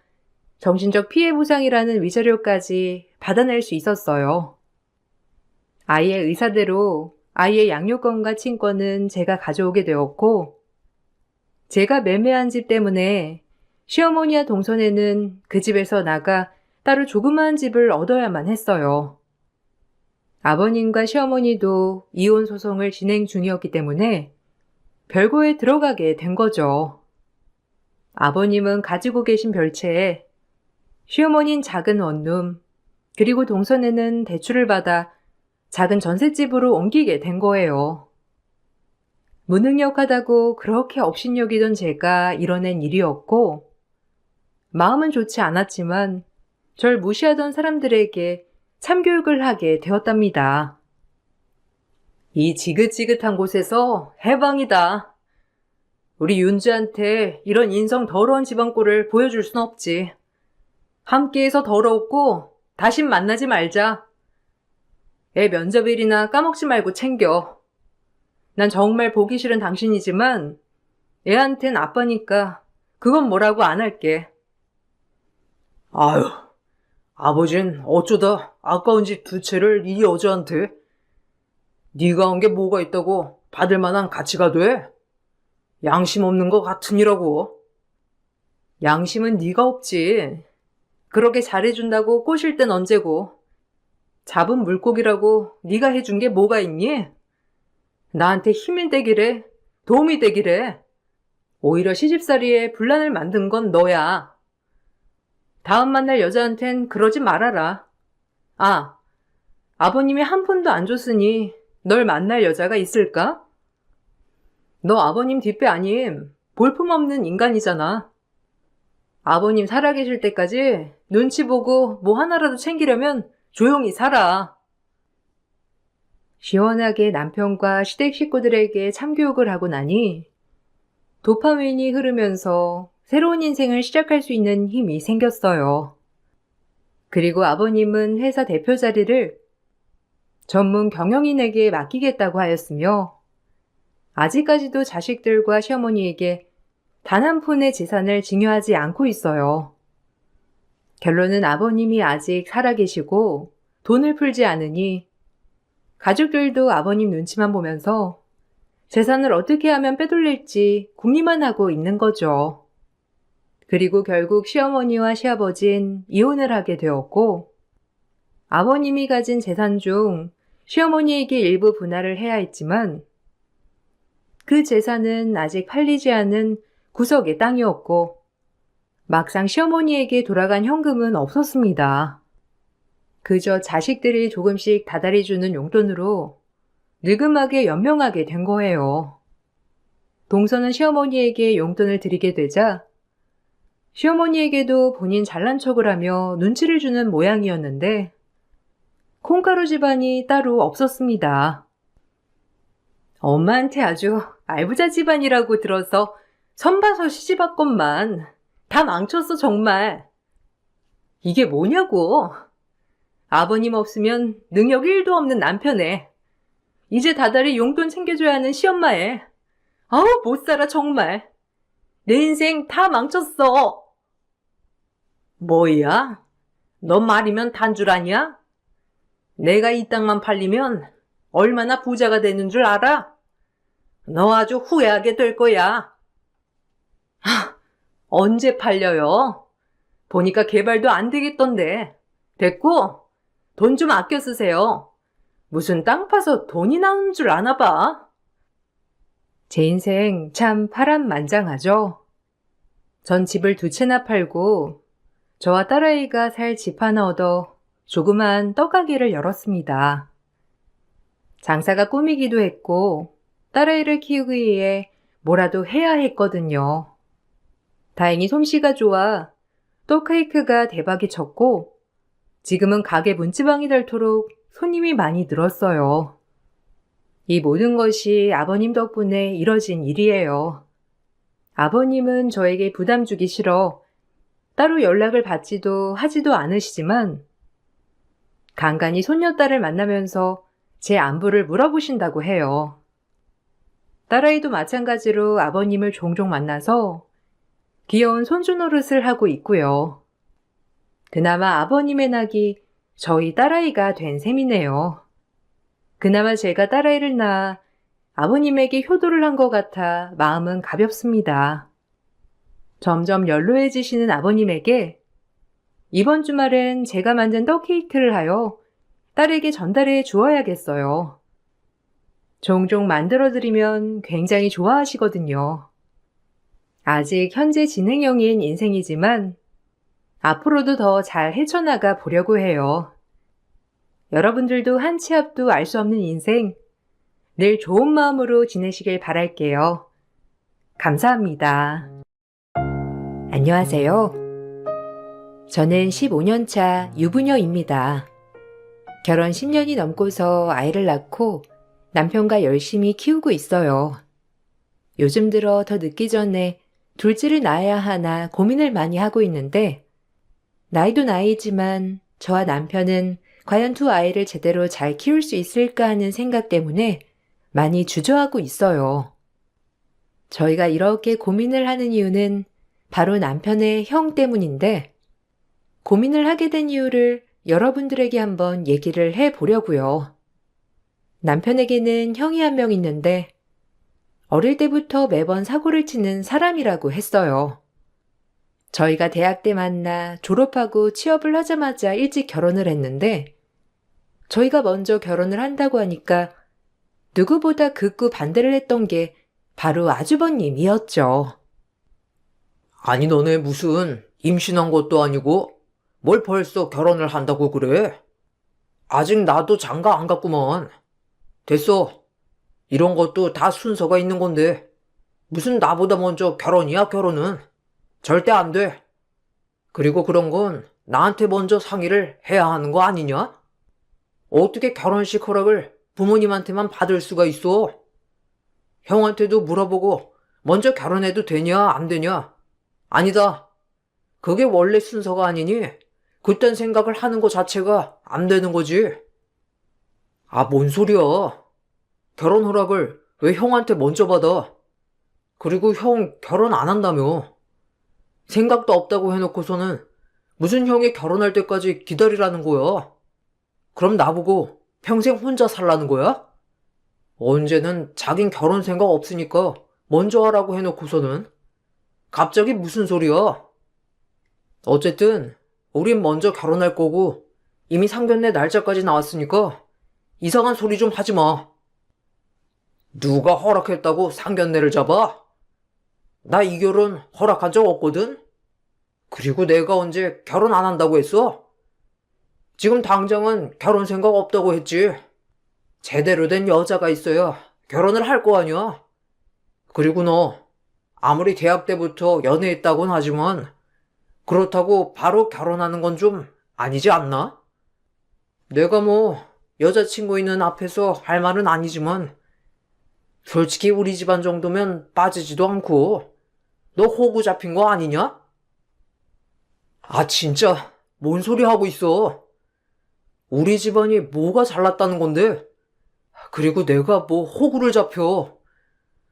정신적 피해 보상이라는 위자료까지 받아낼 수 있었어요. 아이의 의사대로 아이의 양육권과 친권은 제가 가져오게 되었고, 제가 매매한 집 때문에 시어머니와 동선에는 그 집에서 나가 따로 조그마한 집을 얻어야만 했어요. 아버님과 시어머니도 이혼 소송을 진행 중이었기 때문에 별거에 들어가게 된 거죠. 아버님은 가지고 계신 별채에, 시어머니는 작은 원룸, 그리고 동선에는 대출을 받아 작은 전셋집으로 옮기게 된 거예요. 무능력하다고 그렇게 업신여기던 제가 이뤄낸 일이었고, 마음은 좋지 않았지만 절 무시하던 사람들에게 참교육을 하게 되었답니다. 이 지긋지긋한 곳에서 해방이다. 우리 윤지한테 이런 인성 더러운 집안꼴을 보여줄 순 없지. 함께해서 더러웠고 다신 만나지 말자. 애 면접일이나 까먹지 말고 챙겨. 난 정말 보기 싫은 당신이지만 애한텐 아빠니까 그건 뭐라고 안 할게. 아유, 아버진 어쩌다 아까운 집 두 채를 이 여자한테. 네가 한 게 뭐가 있다고 받을 만한 가치가 돼? 양심 없는 것 같으니라고. 양심은 네가 없지. 그렇게 잘해준다고 꼬실 땐 언제고. 잡은 물고기라고 네가 해준 게 뭐가 있니? 나한테 힘이 되기래, 도움이 되기래. 오히려 시집살이에 분란을 만든 건 너야. 다음 만날 여자한텐 그러지 말아라. 아, 아버님이 한 푼도 안 줬으니 널 만날 여자가 있을까? 너 아버님 뒷배 아님 볼품없는 인간이잖아. 아버님 살아계실 때까지 눈치 보고 뭐 하나라도 챙기려면 조용히 살아. 시원하게 남편과 시댁 식구들에게 참교육을 하고 나니 도파민이 흐르면서 새로운 인생을 시작할 수 있는 힘이 생겼어요. 그리고 아버님은 회사 대표 자리를 전문 경영인에게 맡기겠다고 하였으며, 아직까지도 자식들과 시어머니에게 단 한 푼의 재산을 증여하지 않고 있어요. 결론은 아버님이 아직 살아계시고 돈을 풀지 않으니 가족들도 아버님 눈치만 보면서 재산을 어떻게 하면 빼돌릴지 궁리만 하고 있는 거죠. 그리고 결국 시어머니와 시아버진 이혼을 하게 되었고, 아버님이 가진 재산 중 시어머니에게 일부 분할을 해야 했지만, 그 재산은 아직 팔리지 않은 구석의 땅이었고, 막상 시어머니에게 돌아간 현금은 없었습니다. 그저 자식들이 조금씩 다달이 주는 용돈으로 느금하게 연명하게 된 거예요. 동서는 시어머니에게 용돈을 드리게 되자 시어머니에게도 본인 잘난 척을 하며 눈치를 주는 모양이었는데, 콩가루 집안이 따로 없었습니다. 엄마한테 아주 알부자 집안이라고 들어서 선봐서 시집왔건만 다 망쳤어 정말. 이게 뭐냐고. 아버님 없으면 능력 1도 없는 남편에 이제 다달이 용돈 챙겨줘야 하는 시엄마에. 아우, 못 살아, 정말. 내 인생 다 망쳤어. 뭐야? 너 말이면 단줄 아냐? 내가 이 땅만 팔리면 얼마나 부자가 되는 줄 알아? 너 아주 후회하게 될 거야. 언제 팔려요? 보니까 개발도 안 되겠던데. 됐고, 돈 좀 아껴 쓰세요. 무슨 땅 파서 돈이 나오는 줄 아나 봐. 제 인생 참 파란만장하죠. 전 집을 2채나 팔고 저와 딸아이가 살 집 하나 얻어 조그만 떡가게를 열었습니다. 장사가 꿈이기도 했고 딸아이를 키우기 위해 뭐라도 해야 했거든요. 다행히 솜씨가 좋아 떡케이크가 대박이 쳤고 지금은 가게 문지방이 닳도록 손님이 많이 늘었어요. 이 모든 것이 아버님 덕분에 이뤄진 일이에요. 아버님은 저에게 부담 주기 싫어 따로 연락을 받지도 하지도 않으시지만 간간히 손녀딸을 만나면서 제 안부를 물어보신다고 해요. 딸아이도 마찬가지로 아버님을 종종 만나서 귀여운 손주 노릇을 하고 있고요. 그나마 아버님의 낙이 저희 딸아이가 된 셈이네요. 그나마 제가 딸아이를 낳아 아버님에게 효도를 한 것 같아 마음은 가볍습니다. 점점 연로해지시는 아버님에게 이번 주말엔 제가 만든 떡케이크를 하여 딸에게 전달해 주어야겠어요. 종종 만들어드리면 굉장히 좋아하시거든요. 아직 현재 진행형인 인생이지만 앞으로도 더 잘 헤쳐나가 보려고 해요. 여러분들도 한 치 앞도 알 수 없는 인생 늘 좋은 마음으로 지내시길 바랄게요. 감사합니다. 안녕하세요. 저는 15년차 유부녀입니다. 결혼 10년이 넘고서 아이를 낳고 남편과 열심히 키우고 있어요. 요즘 들어 더 늦기 전에 둘째를 낳아야 하나 고민을 많이 하고 있는데 나이도 나이지만 저와 남편은 과연 두 아이를 제대로 잘 키울 수 있을까 하는 생각 때문에 많이 주저하고 있어요. 저희가 이렇게 고민을 하는 이유는 바로 남편의 형 때문인데 고민을 하게 된 이유를 여러분들에게 한번 얘기를 해보려고요. 남편에게는 형이 한 명 있는데 어릴 때부터 매번 사고를 치는 사람이라고 했어요. 저희가 대학 때 만나 졸업하고 취업을 하자마자 일찍 결혼을 했는데 저희가 먼저 결혼을 한다고 하니까 누구보다 극구 반대를 했던 게 바로 아주버님이었죠. 아니, 너네 무슨 임신한 것도 아니고 뭘 벌써 결혼을 한다고 그래? 아직 나도 장가 안 갔구먼. 됐어. 이런 것도 다 순서가 있는 건데 무슨 나보다 먼저 결혼이야, 결혼은. 절대 안 돼. 그리고 그런 건 나한테 먼저 상의를 해야 하는 거 아니냐? 어떻게 결혼식 허락을 부모님한테만 받을 수가 있어? 형한테도 물어보고 먼저 결혼해도 되냐, 안 되냐? 아니다. 그게 원래 순서가 아니니 그딴 생각을 하는 거 자체가 안 되는 거지. 아, 뭔 소리야. 결혼 허락을 왜 형한테 먼저 받아? 그리고 형 결혼 안 한다며. 생각도 없다고 해놓고서는 무슨 형이 결혼할 때까지 기다리라는 거야? 그럼 나보고 평생 혼자 살라는 거야? 언제는 자긴 결혼 생각 없으니까 먼저 하라고 해놓고서는 갑자기 무슨 소리야? 어쨌든 우린 먼저 결혼할 거고 이미 상견례 날짜까지 나왔으니까 이상한 소리 좀 하지 마. 누가 허락했다고 상견례를 잡아? 나 이 결혼 허락한 적 없거든? 그리고 내가 언제 결혼 안 한다고 했어? 지금 당장은 결혼 생각 없다고 했지. 제대로 된 여자가 있어야 결혼을 할 거 아니야. 그리고 너 아무리 대학 때부터 연애했다곤 하지만 그렇다고 바로 결혼하는 건 좀 아니지 않나? 내가 뭐 여자친구 있는 앞에서 할 말은 아니지만 솔직히 우리 집안 정도면 빠지지도 않고 너 호구 잡힌 거 아니냐? 아, 진짜 뭔 소리 하고 있어. 우리 집안이 뭐가 잘났다는 건데? 그리고 내가 뭐 호구를 잡혀.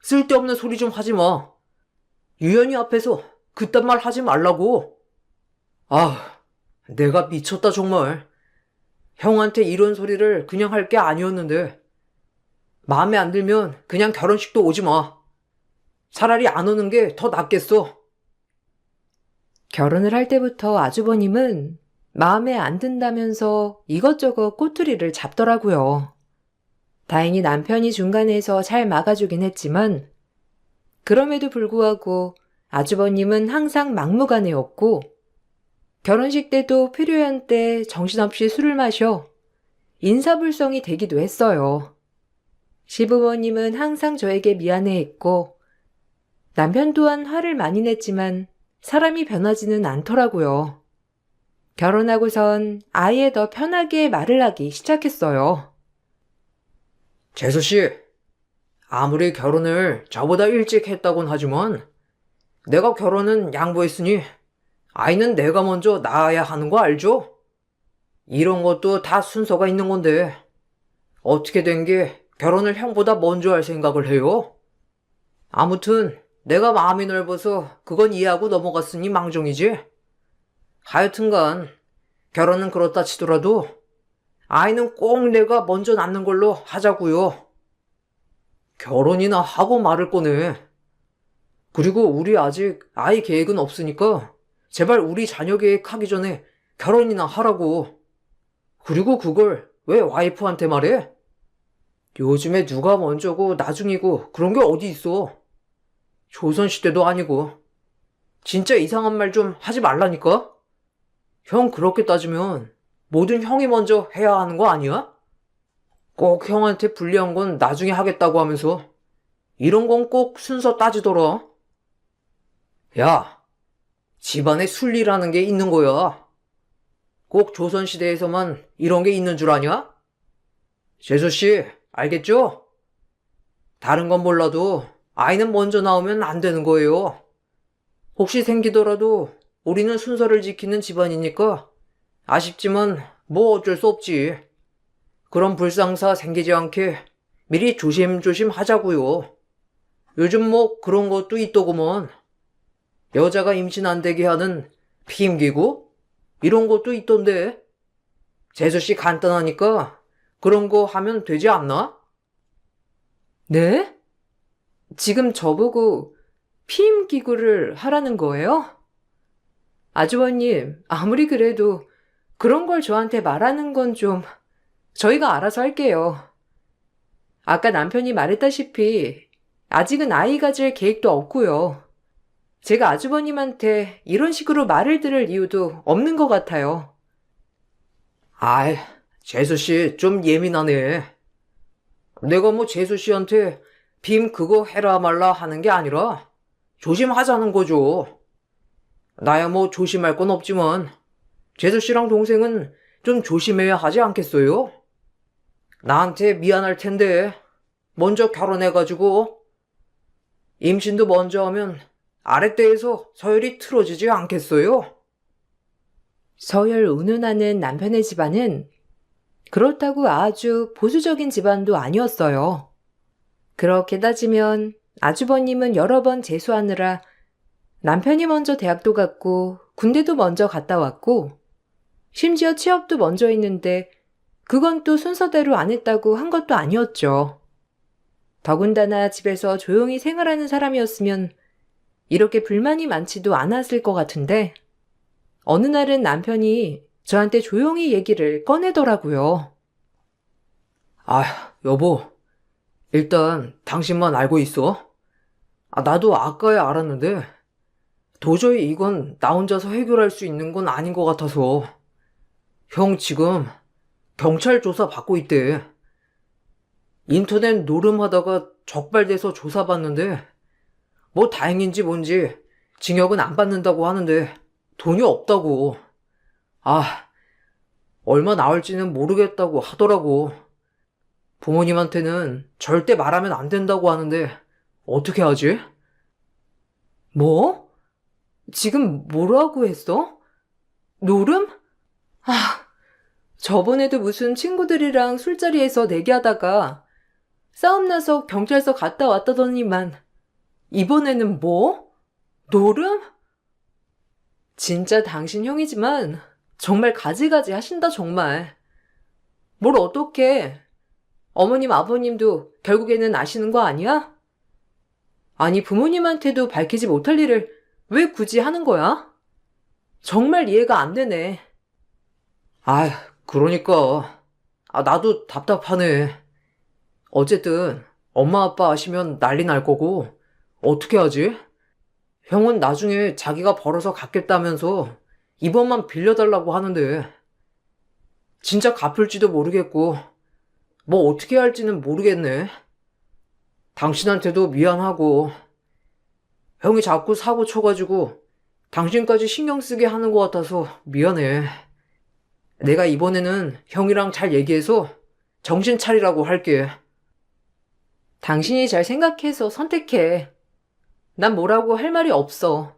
쓸데없는 소리 좀 하지 마. 유연이 앞에서 그딴 말 하지 말라고. 아, 내가 미쳤다 정말. 형한테 이런 소리를 그냥 할 게 아니었는데. 마음에 안 들면 그냥 결혼식도 오지 마. 차라리 안 오는 게 더 낫겠어. 결혼을 할 때부터 아주버님은 마음에 안 든다면서 이것저것 꼬투리를 잡더라고요. 다행히 남편이 중간에서 잘 막아주긴 했지만 그럼에도 불구하고 아주버님은 항상 막무가내였고 결혼식 때도 필요한 때 정신없이 술을 마셔 인사불성이 되기도 했어요. 시부모님은 항상 저에게 미안해했고 남편 또한 화를 많이 냈지만 사람이 변하지는 않더라고요. 결혼하고선 아예 더 편하게 말을 하기 시작했어요. 재수씨, 아무리 결혼을 저보다 일찍 했다곤 하지만 내가 결혼은 양보했으니 아이는 내가 먼저 낳아야 하는 거 알죠? 이런 것도 다 순서가 있는 건데 어떻게 된 게 결혼을 형보다 먼저 할 생각을 해요? 아무튼 내가 마음이 넓어서 그건 이해하고 넘어갔으니 망정이지. 하여튼간 결혼은 그렇다 치더라도 아이는 꼭 내가 먼저 낳는 걸로 하자고요. 결혼이나 하고 말을 거네. 그리고 우리 아직 아이 계획은 없으니까 제발 우리 자녀 계획하기 전에 결혼이나 하라고. 그리고 그걸 왜 와이프한테 말해? 요즘에 누가 먼저고 나중이고 그런 게 어디 있어. 조선시대도 아니고. 진짜 이상한 말 좀 하지 말라니까? 형 그렇게 따지면 뭐든 형이 먼저 해야 하는 거 아니야? 꼭 형한테 불리한 건 나중에 하겠다고 하면서 이런 건 꼭 순서 따지더라. 야, 집안에 순리라는 게 있는 거야. 꼭 조선시대에서만 이런 게 있는 줄 아냐? 재수씨, 알겠죠? 다른 건 몰라도 아이는 먼저 나오면 안 되는 거예요. 혹시 생기더라도 우리는 순서를 지키는 집안이니까 아쉽지만 뭐 어쩔 수 없지. 그런 불상사 생기지 않게 미리 조심조심 하자고요. 요즘 뭐 그런 것도 있더구먼. 여자가 임신 안 되게 하는 피임기구? 이런 것도 있던데. 재수씨 간단하니까 그런 거 하면 되지 않나? 네? 지금 저보고 피임기구를 하라는 거예요? 아주버님, 아무리 그래도 그런 걸 저한테 말하는 건 좀 저희가 알아서 할게요. 아까 남편이 말했다시피 아직은 아이 가질 계획도 없고요. 제가 아주버님한테 이런 식으로 말을 들을 이유도 없는 것 같아요. 아이, 재수씨 좀 예민하네. 내가 뭐 재수씨한테 빔 그거 해라 말라 하는 게 아니라 조심하자는 거죠. 나야 뭐 조심할 건 없지만 재수씨랑 동생은 좀 조심해야 하지 않겠어요? 나한테 미안할 텐데 먼저 결혼해가지고 임신도 먼저 하면 아랫대에서 서열이 틀어지지 않겠어요? 서열 운운하는 남편의 집안은 그렇다고 아주 보수적인 집안도 아니었어요. 그렇게 따지면 아주버님은 여러 번 재수하느라 남편이 먼저 대학도 갔고 군대도 먼저 갔다 왔고 심지어 취업도 먼저 했는데 그건 또 순서대로 안 했다고 한 것도 아니었죠. 더군다나 집에서 조용히 생활하는 사람이었으면 이렇게 불만이 많지도 않았을 것 같은데 어느 날은 남편이 저한테 조용히 얘기를 꺼내더라고요. 아, 여보. 일단 당신만 알고 있어. 나도 아까야 알았는데 도저히 이건 나 혼자서 해결할 수 있는 건 아닌 것 같아서. 형 지금 경찰 조사 받고 있대. 인터넷 노름하다가 적발돼서 조사받는데 뭐 다행인지 뭔지 징역은 안 받는다고 하는데 돈이 없다고. 얼마 나올지는 모르겠다고 하더라고. 부모님한테는 절대 말하면 안 된다고 하는데 어떻게 하지? 뭐? 지금 뭐라고 했어? 노름? 저번에도 무슨 친구들이랑 술자리에서 내기하다가 싸움 나서 경찰서 갔다 왔다더니만 이번에는 뭐? 노름? 진짜 당신 형이지만 정말 가지가지 하신다 정말. 뭘 어떡해. 어머님 아버님도 결국에는 아시는 거 아니야? 아니 부모님한테도 밝히지 못할 일을 왜 굳이 하는 거야? 정말 이해가 안 되네. 아, 그러니까. 나도 답답하네. 어쨌든 엄마 아빠 아시면 난리 날 거고 어떻게 하지? 형은 나중에 자기가 벌어서 갚겠다면서 이번만 빌려달라고 하는데 진짜 갚을지도 모르겠고 뭐 어떻게 할지는 모르겠네. 당신한테도 미안하고 형이 자꾸 사고 쳐가지고 당신까지 신경 쓰게 하는 것 같아서 미안해. 내가 이번에는 형이랑 잘 얘기해서 정신 차리라고 할게. 당신이 잘 생각해서 선택해. 난 뭐라고 할 말이 없어.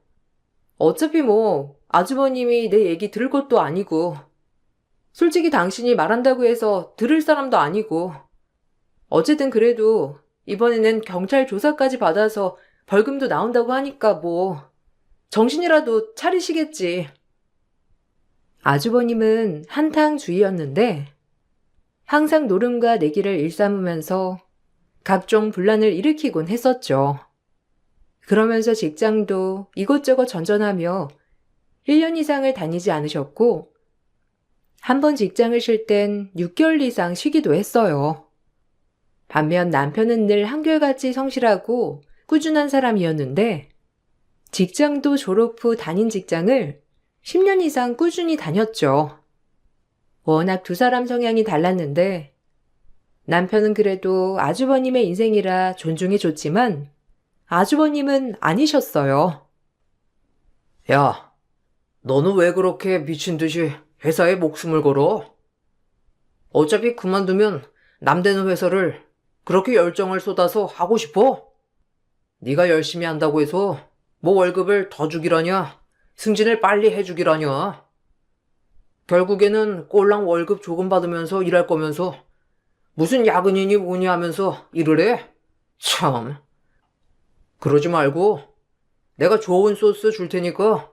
어차피 뭐 아주버님이 내 얘기 들을 것도 아니고 솔직히 당신이 말한다고 해서 들을 사람도 아니고 어쨌든 그래도 이번에는 경찰 조사까지 받아서 벌금도 나온다고 하니까 뭐 정신이라도 차리시겠지. 아주버님은 한탕주의였는데 항상 노름과 내기를 일삼으면서 각종 분란을 일으키곤 했었죠. 그러면서 직장도 이것저것 전전하며 1년 이상을 다니지 않으셨고 한 번 직장을 쉴 땐 6개월 이상 쉬기도 했어요. 반면 남편은 늘 한결같이 성실하고 꾸준한 사람이었는데 직장도 졸업 후 다닌 직장을 10년 이상 꾸준히 다녔죠. 워낙 두 사람 성향이 달랐는데 남편은 그래도 아주버님의 인생이라 존중해줬지만 아주버님은 아니셨어요. 야, 너는 왜 그렇게 미친 듯이 회사에 목숨을 걸어? 어차피 그만두면 남되는 회사를 그렇게 열정을 쏟아서 하고 싶어? 네가 열심히 한다고 해서 뭐 월급을 더 주기라냐? 승진을 빨리 해주기라냐? 결국에는 꼴랑 월급 조금 받으면서 일할 거면서 무슨 야근이니 뭐니 하면서 일을 해? 참. 그러지 말고 내가 좋은 소스 줄 테니까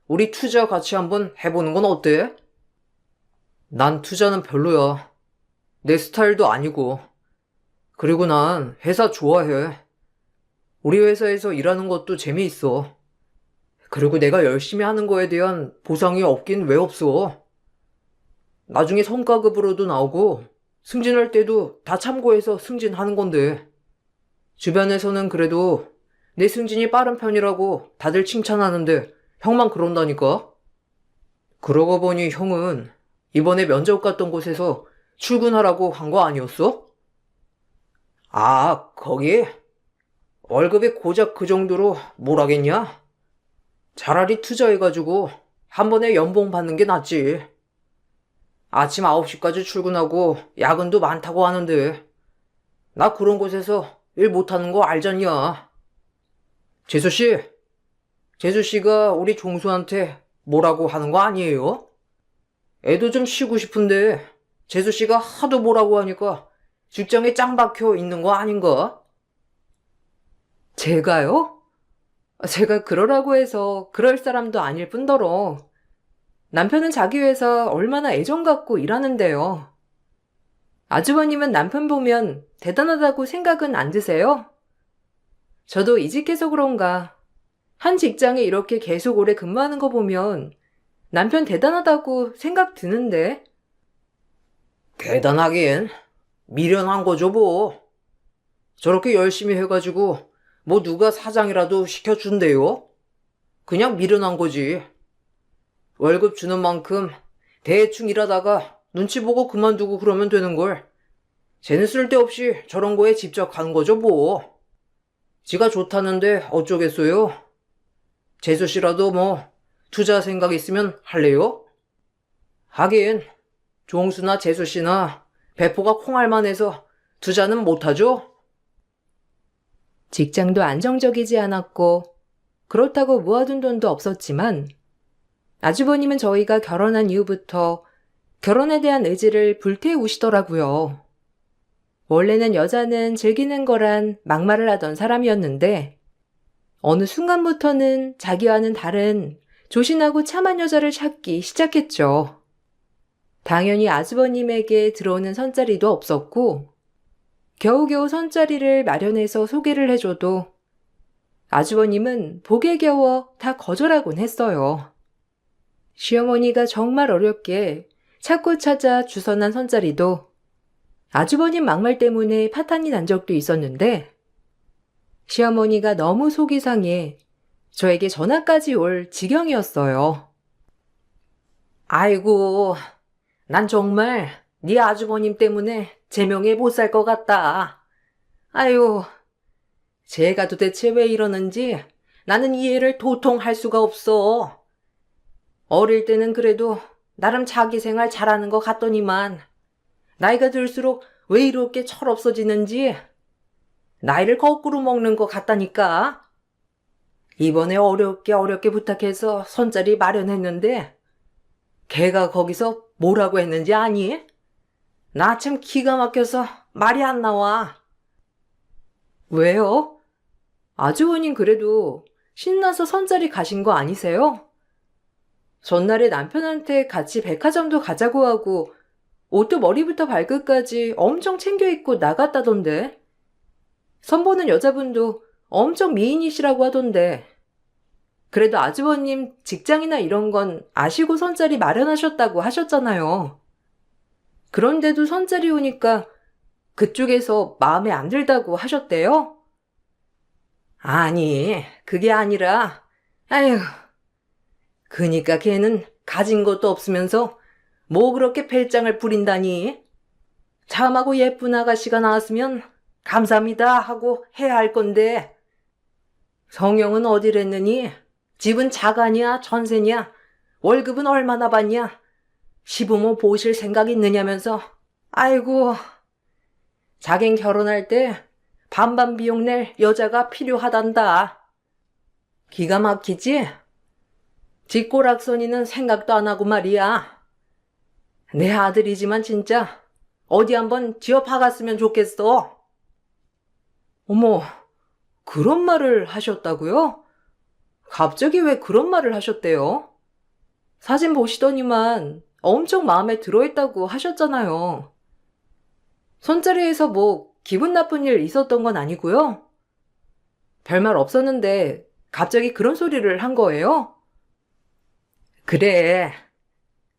우리 투자 같이 한번 해보는 건 어때? 난 투자는 별로야. 내 스타일도 아니고. 그리고 난 회사 좋아해. 우리 회사에서 일하는 것도 재미있어. 그리고 내가 열심히 하는 거에 대한 보상이 없긴 왜 없어. 나중에 성과급으로도 나오고 승진할 때도 다 참고해서 승진하는 건데 주변에서는 그래도 내 승진이 빠른 편이라고 다들 칭찬하는데 형만 그런다니까? 그러고 보니 형은 이번에 면접 갔던 곳에서 출근하라고 한 거 아니었어? 아, 거기? 월급이 고작 그 정도로 뭘 하겠냐? 차라리 투자해가지고 한 번에 연봉 받는 게 낫지. 아침 9시까지 출근하고 야근도 많다고 하는데 나 그런 곳에서 일 못하는 거 알잖냐. 재수씨가 우리 종수한테 뭐라고 하는 거 아니에요? 애도 좀 쉬고 싶은데 재수씨가 하도 뭐라고 하니까 직장에 짱 박혀 있는 거 아닌가? 제가요? 제가 그러라고 해서 그럴 사람도 아닐 뿐더러 남편은 자기 회사 얼마나 애정 갖고 일하는데요. 아주버님은 남편 보면 대단하다고 생각은 안 드세요? 저도 이직해서 그런가 한 직장에 이렇게 계속 오래 근무하는 거 보면 남편 대단하다고 생각 드는데. 대단하긴 미련한 거죠 뭐. 저렇게 열심히 해가지고 뭐 누가 사장이라도 시켜준대요? 그냥 미련한 거지. 월급 주는 만큼 대충 일하다가 눈치 보고 그만두고 그러면 되는 걸. 쟤는 쓸데없이 저런 거에 집착하는 거죠 뭐. 지가 좋다는데 어쩌겠어요? 재수씨라도 뭐 투자 생각 있으면 할래요? 하긴 종수나 재수씨나 배포가 콩알만 해서 투자는 못하죠? 직장도 안정적이지 않았고 그렇다고 모아둔 돈도 없었지만 아주버님은 저희가 결혼한 이후부터 결혼에 대한 의지를 불태우시더라고요. 원래는 여자는 즐기는 거란 막말을 하던 사람이었는데 어느 순간부터는 자기와는 다른 조신하고 참한 여자를 찾기 시작했죠. 당연히 아주버님에게 들어오는 선자리도 없었고 겨우겨우 선자리를 마련해서 소개를 해줘도 아주버님은 복에 겨워 다 거절하곤 했어요. 시어머니가 정말 어렵게 찾고 찾아 주선한 선자리도 아주버님 막말 때문에 파탄이 난 적도 있었는데 시어머니가 너무 속이 상해 저에게 전화까지 올 지경이었어요. 아이고, 난 정말 네 아주버님 때문에 제명에 못 살 것 같다. 아유, 제가 도대체 왜 이러는지 나는 이해를 도통 할 수가 없어. 어릴 때는 그래도 나름 자기 생활 잘하는 것 같더니만 나이가 들수록 왜 이렇게 철없어지는지 나이를 거꾸로 먹는 것 같다니까. 이번에 어렵게 부탁해서 선자리 마련했는데 걔가 거기서 뭐라고 했는지 아니? 나 참 기가 막혀서 말이 안 나와. 왜요? 아주버님 그래도 신나서 선자리 가신 거 아니세요? 전날에 남편한테 같이 백화점도 가자고 하고 옷도 머리부터 발끝까지 엄청 챙겨 입고 나갔다던데. 선보는 여자분도 엄청 미인이시라고 하던데. 그래도 아주버님 직장이나 이런 건 아시고 선자리 마련하셨다고 하셨잖아요. 그런데도 선자리 오니까 그쪽에서 마음에 안 들다고 하셨대요? 아니, 그게 아니라, 아휴, 그니까 걔는 가진 것도 없으면서 뭐 그렇게 배짱을 부린다니. 참하고 예쁜 아가씨가 나왔으면 감사합니다 하고 해야 할 건데 성형은 어디랬느니 집은 자가냐 전세냐 월급은 얼마나 받냐 시부모 보실 생각 있느냐면서 아이고 자긴 결혼할 때 반반 비용 낼 여자가 필요하단다. 기가 막히지? 뒷골악선이는 생각도 안 하고 말이야. 내 아들이지만 진짜 어디 한번 쥐어 박았으면 좋겠어. 어머, 그런 말을 하셨다고요? 갑자기 왜 그런 말을 하셨대요? 사진 보시더니만 엄청 마음에 들어있다고 하셨잖아요. 손자리에서 뭐 기분 나쁜 일 있었던 건 아니고요? 별말 없었는데 갑자기 그런 소리를 한 거예요? 그래,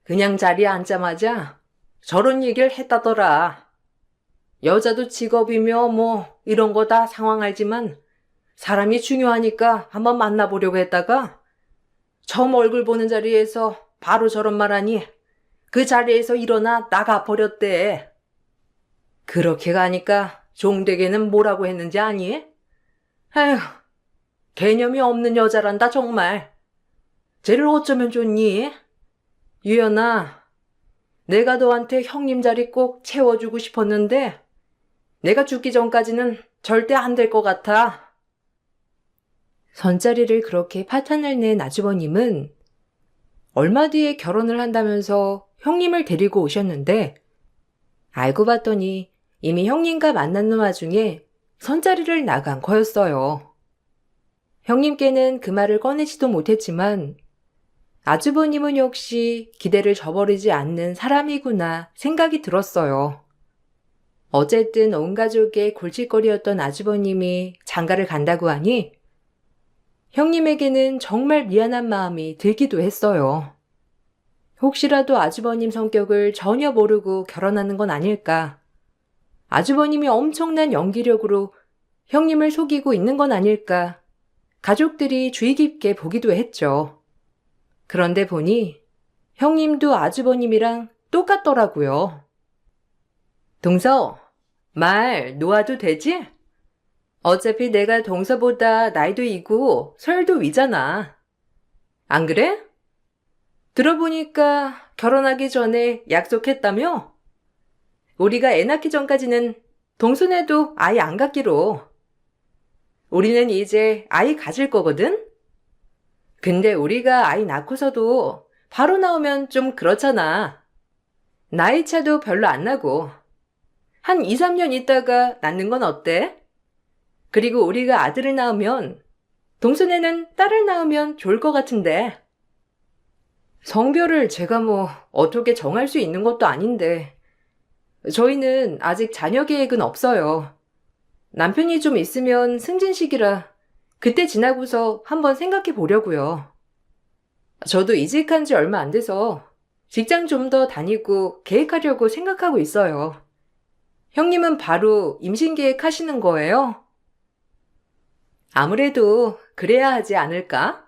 그냥 자리에 앉자마자 저런 얘기를 했다더라. 여자도 직업이며 뭐 이런 거 다 상황 알지만 사람이 중요하니까 한번 만나보려고 했다가 처음 얼굴 보는 자리에서 바로 저런 말하니 그 자리에서 일어나 나가버렸대. 그렇게 가니까 종대개는 뭐라고 했는지 아니? 아휴, 개념이 없는 여자란다 정말. 쟤를 어쩌면 좋니? 유연아, 내가 너한테 형님 자리 꼭 채워주고 싶었는데 내가 죽기 전까지는 절대 안 될 것 같아. 선자리를 그렇게 파탄을 낸 아주버님은 얼마 뒤에 결혼을 한다면서 형님을 데리고 오셨는데 알고 봤더니 이미 형님과 만나는 와중에 선자리를 나간 거였어요. 형님께는 그 말을 꺼내지도 못했지만 아주버님은 역시 기대를 저버리지 않는 사람이구나 생각이 들었어요. 어쨌든 온 가족의 골칫거리였던 아주버님이 장가를 간다고 하니 형님에게는 정말 미안한 마음이 들기도 했어요. 혹시라도 아주버님 성격을 전혀 모르고 결혼하는 건 아닐까. 아주버님이 엄청난 연기력으로 형님을 속이고 있는 건 아닐까. 가족들이 주의 깊게 보기도 했죠. 그런데 보니 형님도 아주버님이랑 똑같더라고요. 동서, 말 놓아도 되지? 어차피 내가 동서보다 나이도 이고 설도 위잖아. 안 그래? 들어보니까 결혼하기 전에 약속했다며? 우리가 애 낳기 전까지는 동서네도 아이 안 갖기로. 우리는 이제 아이 가질 거거든? 근데 우리가 아이 낳고서도 바로 나오면 좀 그렇잖아. 나이 차도 별로 안 나고. 한 2, 3년 있다가 낳는 건 어때? 그리고 우리가 아들을 낳으면 동선에는 딸을 낳으면 좋을 것 같은데. 성별을 제가 뭐 어떻게 정할 수 있는 것도 아닌데 저희는 아직 자녀 계획은 없어요. 남편이 좀 있으면 승진식이라 그때 지나고서 한번 생각해 보려고요. 저도 이직한 지 얼마 안 돼서 직장 좀 더 다니고 계획하려고 생각하고 있어요. 형님은 바로 임신 계획하시는 거예요? 아무래도 그래야 하지 않을까?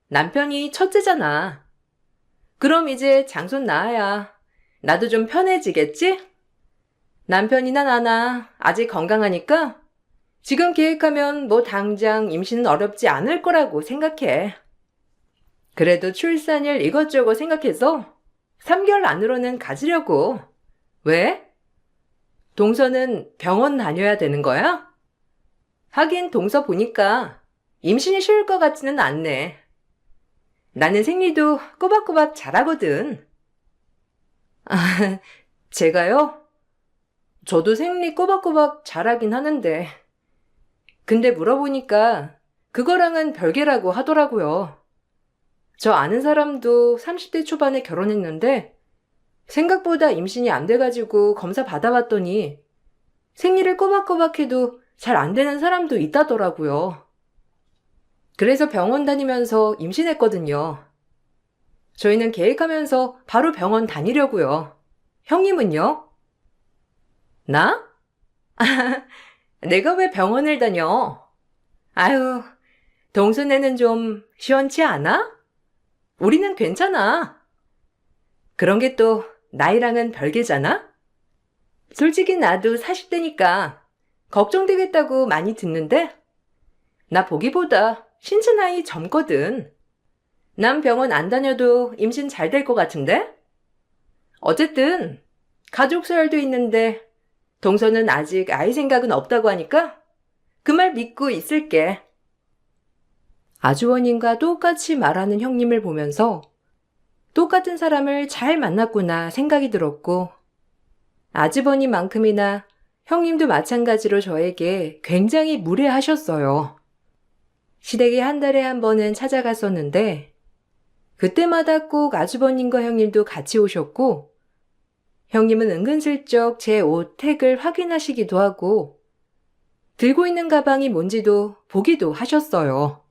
남편이 첫째잖아. 그럼 이제 장손 낳아야 나도 좀 편해지겠지? 남편이나 나나 아직 건강하니까 지금 계획하면 뭐 당장 임신은 어렵지 않을 거라고 생각해. 그래도 출산일 이것저것 생각해서 3개월 안으로는 가지려고. 왜? 동서는 병원 다녀야 되는 거야? 하긴 동서 보니까 임신이 쉬울 것 같지는 않네. 나는 생리도 꼬박꼬박 잘하거든. 아, 제가요? 저도 생리 꼬박꼬박 잘하긴 하는데. 근데 물어보니까 그거랑은 별개라고 하더라고요. 저 아는 사람도 30대 초반에 결혼했는데 생각보다 임신이 안 돼가지고 검사 받아봤더니 생리를 꼬박꼬박 해도 잘 안 되는 사람도 있다더라고요. 그래서 병원 다니면서 임신했거든요. 저희는 계획하면서 바로 병원 다니려고요. 형님은요? 나? 내가 왜 병원을 다녀? 아유, 동순애는 좀 시원치 않아? 우리는 괜찮아. 그런 게 또 나이랑은 별개잖아? 솔직히 나도 40대니까 걱정되겠다고 많이 듣는데 나 보기보다 신체 나이 젊거든. 난 병원 안 다녀도 임신 잘 될 것 같은데? 어쨌든 가족 서열도 있는데 동서는 아직 아이 생각은 없다고 하니까 그 말 믿고 있을게. 아주버님과 똑같이 말하는 형님을 보면서 똑같은 사람을 잘 만났구나 생각이 들었고 아주버님만큼이나 형님도 마찬가지로 저에게 굉장히 무례하셨어요. 시댁에 한 달에 한 번은 찾아갔었는데 그때마다 꼭 아주버님과 형님도 같이 오셨고 형님은 은근슬쩍 제 옷 택을 확인하시기도 하고 들고 있는 가방이 뭔지도 보기도 하셨어요.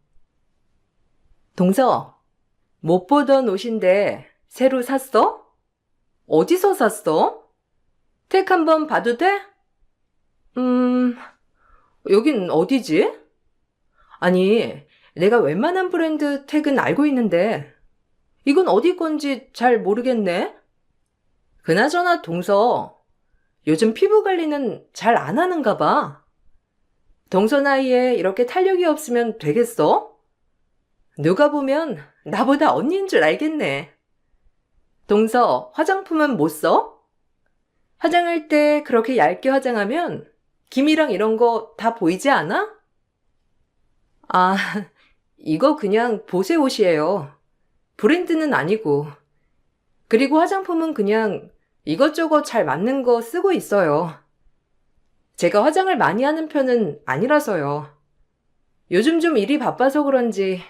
동서, 못 보던 옷인데 새로 샀어? 어디서 샀어? 택 한번 봐도 돼? 여긴 어디지? 아니, 내가 웬만한 브랜드 택은 알고 있는데 이건 어디 건지 잘 모르겠네? 그나저나 동서, 요즘 피부 관리는 잘 안 하는가 봐. 동서 나이에 이렇게 탄력이 없으면 되겠어? 누가 보면 나보다 언니인 줄 알겠네. 동서, 화장품은 못 써? 화장할 때 그렇게 얇게 화장하면 김이랑 이런 거 다 보이지 않아? 아, 이거 그냥 보세 옷이에요. 브랜드는 아니고. 그리고 화장품은 그냥 이것저것 잘 맞는 거 쓰고 있어요. 제가 화장을 많이 하는 편은 아니라서요. 요즘 좀 일이 바빠서 그런지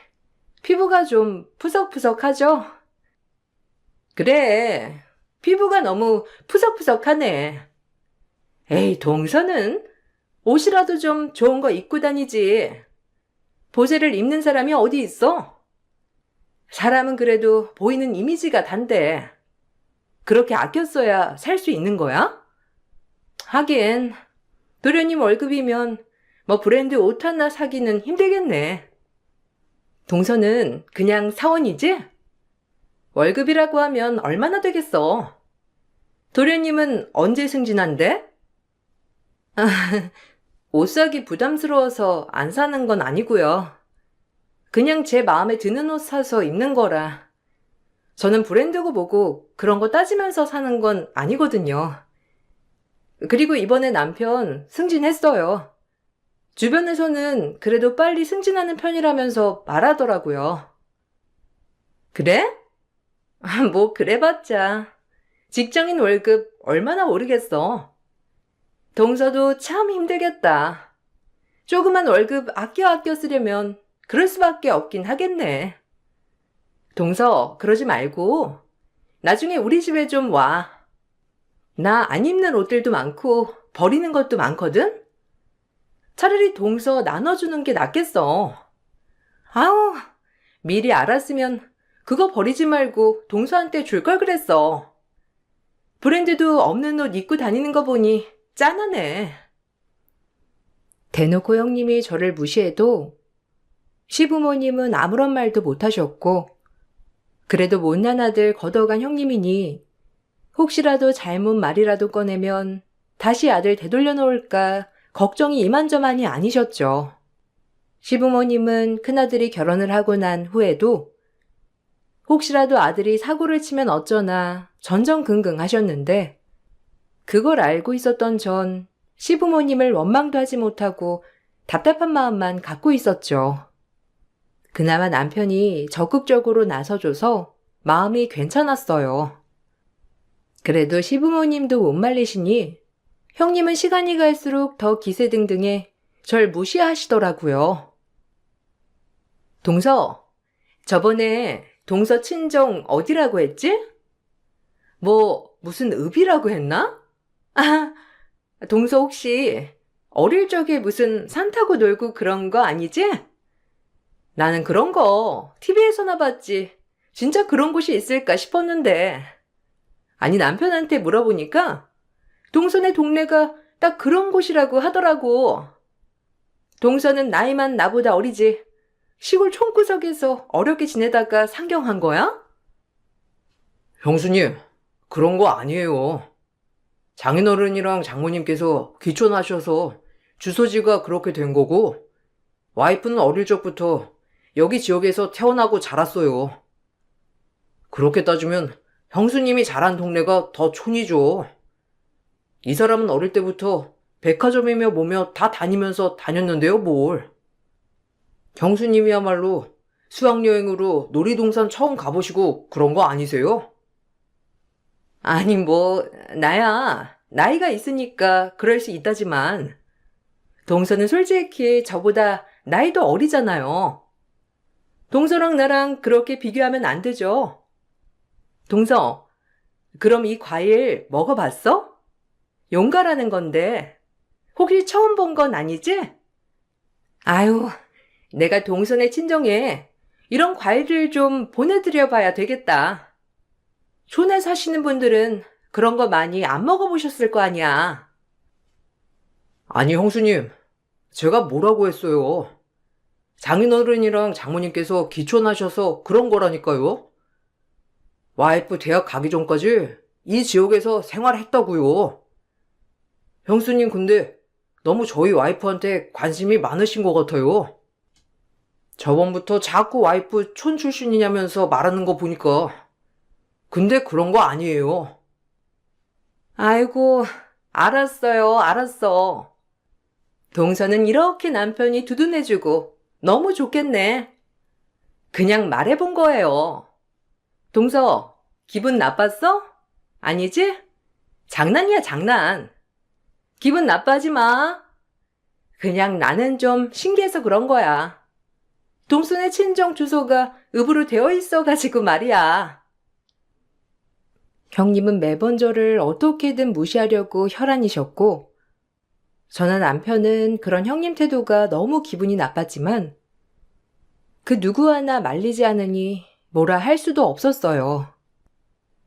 피부가 좀 푸석푸석하죠? 그래, 피부가 너무 푸석푸석하네. 에이, 동서는 옷이라도 좀 좋은 거 입고 다니지. 보세를 입는 사람이 어디 있어? 사람은 그래도 보이는 이미지가 단데 그렇게 아껴 써야 살 수 있는 거야? 하긴 도련님 월급이면 뭐 브랜드 옷 하나 사기는 힘들겠네. 동서는 그냥 사원이지? 월급이라고 하면 얼마나 되겠어? 도련님은 언제 승진한대? 옷 사기 부담스러워서 안 사는 건 아니고요. 그냥 제 마음에 드는 옷 사서 입는 거라. 저는 브랜드고 뭐고 그런 거 따지면서 사는 건 아니거든요. 그리고 이번에 남편 승진했어요. 주변에서는 그래도 빨리 승진하는 편이라면서 말하더라고요. 그래? 뭐 그래봤자 직장인 월급 얼마나 오르겠어. 동서도 참 힘들겠다. 조그만 월급 아껴 쓰려면 그럴 수밖에 없긴 하겠네. 동서, 그러지 말고 나중에 우리 집에 좀 와. 나 안 입는 옷들도 많고 버리는 것도 많거든? 차라리 동서 나눠주는 게 낫겠어. 아우, 미리 알았으면 그거 버리지 말고 동서한테 줄 걸 그랬어. 브랜드도 없는 옷 입고 다니는 거 보니 짠하네. 대놓고 형님이 저를 무시해도 시부모님은 아무런 말도 못하셨고, 그래도 못난 아들 걷어간 형님이니 혹시라도 잘못 말이라도 꺼내면 다시 아들 되돌려 놓을까 걱정이 이만저만이 아니셨죠. 시부모님은 큰아들이 결혼을 하고 난 후에도 혹시라도 아들이 사고를 치면 어쩌나 전전긍긍 하셨는데, 그걸 알고 있었던 전 시부모님을 원망도 하지 못하고 답답한 마음만 갖고 있었죠. 그나마 남편이 적극적으로 나서줘서 마음이 괜찮았어요. 그래도 시부모님도 못 말리시니 형님은 시간이 갈수록 더 기세등등해 절 무시하시더라고요. 동서, 저번에 동서 친정 어디라고 했지? 무슨 읍이라고 했나? 아, 동서 혹시 어릴 적에 무슨 산 타고 놀고 그런 거 아니지? 나는 그런 거 TV에서나 봤지. 진짜 그런 곳이 있을까 싶었는데. 아니, 남편한테 물어보니까 동서네 동네가 딱 그런 곳이라고 하더라고. 동서는 나이만 나보다 어리지. 시골 촌구석에서 어렵게 지내다가 상경한 거야? 형수님, 그런 거 아니에요. 장인어른이랑 장모님께서 귀촌하셔서 주소지가 그렇게 된 거고, 와이프는 어릴 적부터 여기 지역에서 태어나고 자랐어요. 그렇게 따지면 형수님이 자란 동네가 더 촌이죠. 이 사람은 어릴 때부터 백화점이며 뭐며 다 다니면서 다녔는데요, 뭘. 형수님이야말로 수학여행으로 놀이동산 처음 가보시고 그런 거 아니세요? 아니, 나야 나이가 있으니까 그럴 수 있다지만 동서는 솔직히 저보다 나이도 어리잖아요. 동서랑 나랑 그렇게 비교하면 안 되죠. 동서, 그럼 이 과일 먹어봤어? 용가라는 건데 혹시 처음 본 건 아니지? 아유, 내가 동서네 친정에 이런 과일을 좀 보내드려 봐야 되겠다. 촌에 사시는 분들은 그런 거 많이 안 먹어보셨을 거 아니야. 아니, 형수님, 제가 뭐라고 했어요? 장인어른이랑 장모님께서 귀촌하셔서 그런 거라니까요. 와이프 대학 가기 전까지 이 지역에서 생활했다고요. 형수님 근데 너무 저희 와이프한테 관심이 많으신 것 같아요. 저번부터 자꾸 와이프 촌 출신이냐면서 말하는 거 보니까. 근데 그런 거 아니에요. 아이고, 알았어. 동서는 이렇게 남편이 두둔해주고 너무 좋겠네. 그냥 말해본 거예요. 동서, 기분 나빴어? 아니지? 장난이야, 장난. 기분 나빠하지 마. 그냥 나는 좀 신기해서 그런 거야. 동서네 친정 주소가 읍으로 되어 있어가지고 말이야. 형님은 매번 저를 어떻게든 무시하려고 혈안이셨고, 저나 남편은 그런 형님 태도가 너무 기분이 나빴지만, 그 누구 하나 말리지 않으니 뭐라 할 수도 없었어요.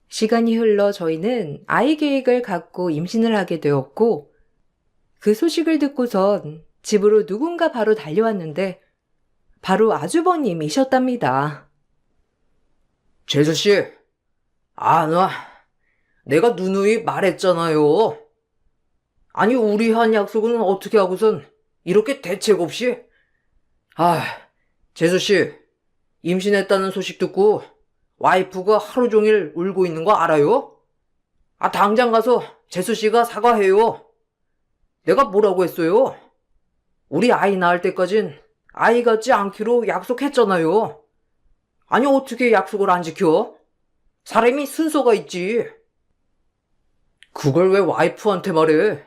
시간이 흘러 저희는 아이 계획을 갖고 임신을 하게 되었고, 그 소식을 듣고선 집으로 누군가 바로 달려왔는데, 바로 아주버님이셨답니다. 재수씨, 내가 누누이 말했잖아요. 아니, 우리 한 약속은 어떻게 하고선 이렇게 대책 없이? 재수씨, 임신했다는 소식 듣고 와이프가 하루 종일 울고 있는 거 알아요? 당장 가서 재수씨가 사과해요. 내가 뭐라고 했어요? 우리 아이 낳을 때까진 아이 같지 않기로 약속했잖아요. 아니, 어떻게 약속을 안 지켜? 사람이 순서가 있지. 그걸 왜 와이프한테 말해?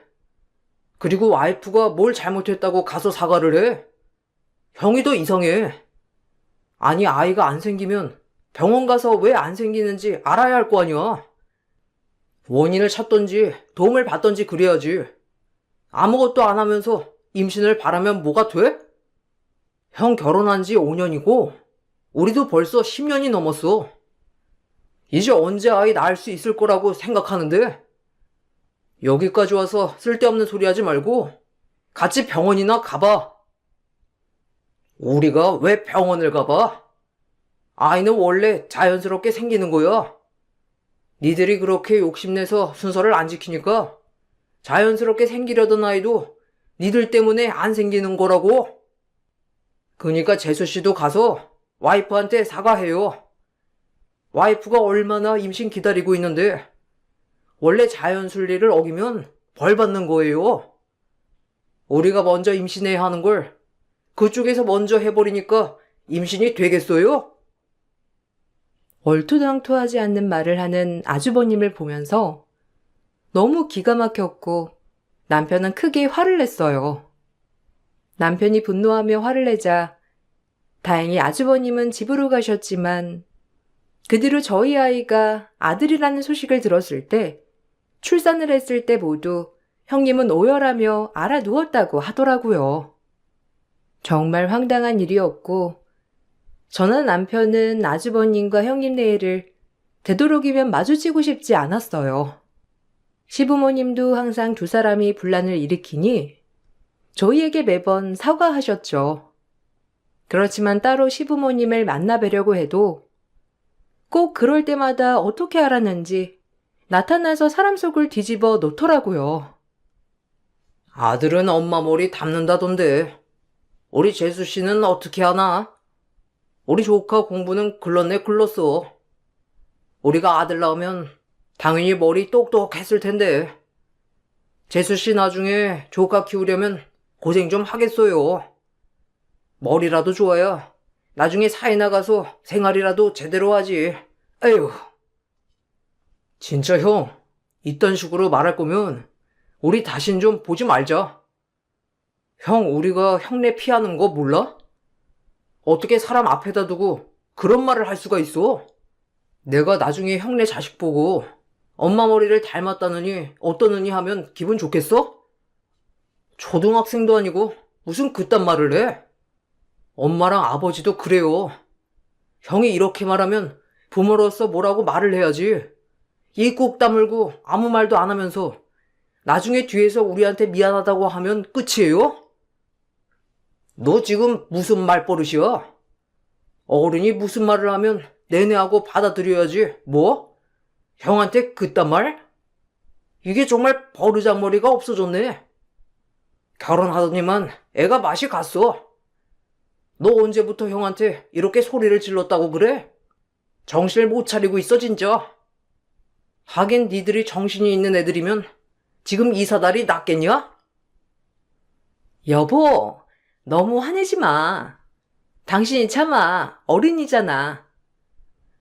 그리고 와이프가 뭘 잘못했다고 가서 사과를 해? 형이 더 이상해. 아니, 아이가 안 생기면 병원 가서 왜 안 생기는지 알아야 할 거 아니야. 원인을 찾던지 도움을 받던지 그래야지. 아무것도 안 하면서 임신을 바라면 뭐가 돼? 형 결혼한 지 5년이고 우리도 벌써 10년이 넘었어. 이제 언제 아이 낳을 수 있을 거라고 생각하는데? 여기까지 와서 쓸데없는 소리 하지 말고 같이 병원이나 가봐. 우리가 왜 병원을 가봐? 아이는 원래 자연스럽게 생기는 거야. 니들이 그렇게 욕심내서 순서를 안 지키니까 자연스럽게 생기려던 아이도 니들 때문에 안 생기는 거라고. 그러니까 재수 씨도 가서 와이프한테 사과해요. 와이프가 얼마나 임신 기다리고 있는데 원래 자연 순리를 어기면 벌 받는 거예요. 우리가 먼저 임신해야 하는 걸 그쪽에서 먼저 해버리니까 임신이 되겠어요? 얼토당토하지 않는 말을 하는 아주버님을 보면서 너무 기가 막혔고 남편은 크게 화를 냈어요. 남편이 분노하며 화를 내자 다행히 아주버님은 집으로 가셨지만 그 뒤로 저희 아이가 아들이라는 소식을 들었을 때 출산을 했을 때 모두 형님은 오열하며 알아누웠다고 하더라고요. 정말 황당한 일이었고 저나 남편은 아주버님과 형님 내외를 되도록이면 마주치고 싶지 않았어요. 시부모님도 항상 두 사람이 분란을 일으키니 저희에게 매번 사과하셨죠. 그렇지만 따로 시부모님을 만나뵈려고 해도 꼭 그럴 때마다 어떻게 알았는지 나타나서 사람 속을 뒤집어 놓더라고요. 아들은 엄마 머리 담는다던데 우리 재수 씨는 어떻게 하나? 우리 조카 공부는 글렀네 글렀어. 우리가 아들 낳으면 당연히 머리 똑똑했을 텐데. 재수 씨 나중에 조카 키우려면 고생 좀 하겠어요. 머리라도 좋아야 나중에 사회 나가서 생활이라도 제대로 하지. 에휴. 진짜 형, 이딴 식으로 말할 거면 우리 다신 좀 보지 말자. 형, 우리가 형네 피하는 거 몰라? 어떻게 사람 앞에다 두고 그런 말을 할 수가 있어? 내가 나중에 형네 자식 보고 엄마 머리를 닮았다느니 어떠느니 하면 기분 좋겠어? 초등학생도 아니고 무슨 그딴 말을 해? 엄마랑 아버지도 그래요. 형이 이렇게 말하면 부모로서 뭐라고 말을 해야지. 입 꾹 다물고 아무 말도 안 하면서 나중에 뒤에서 우리한테 미안하다고 하면 끝이에요? 너 지금 무슨 말버릇이야? 어른이 무슨 말을 하면 내내하고 받아들여야지. 뭐? 형한테 그딴 말? 이게 정말 버르장머리가 없어졌네. 결혼하더니만 애가 맛이 갔어. 너 언제부터 형한테 이렇게 소리를 질렀다고 그래? 정신을 못 차리고 있어 진짜. 하긴 니들이 정신이 있는 애들이면 지금 이 사달이 낫겠냐? 여보, 너무 화내지 마. 당신이 차마 어린이잖아.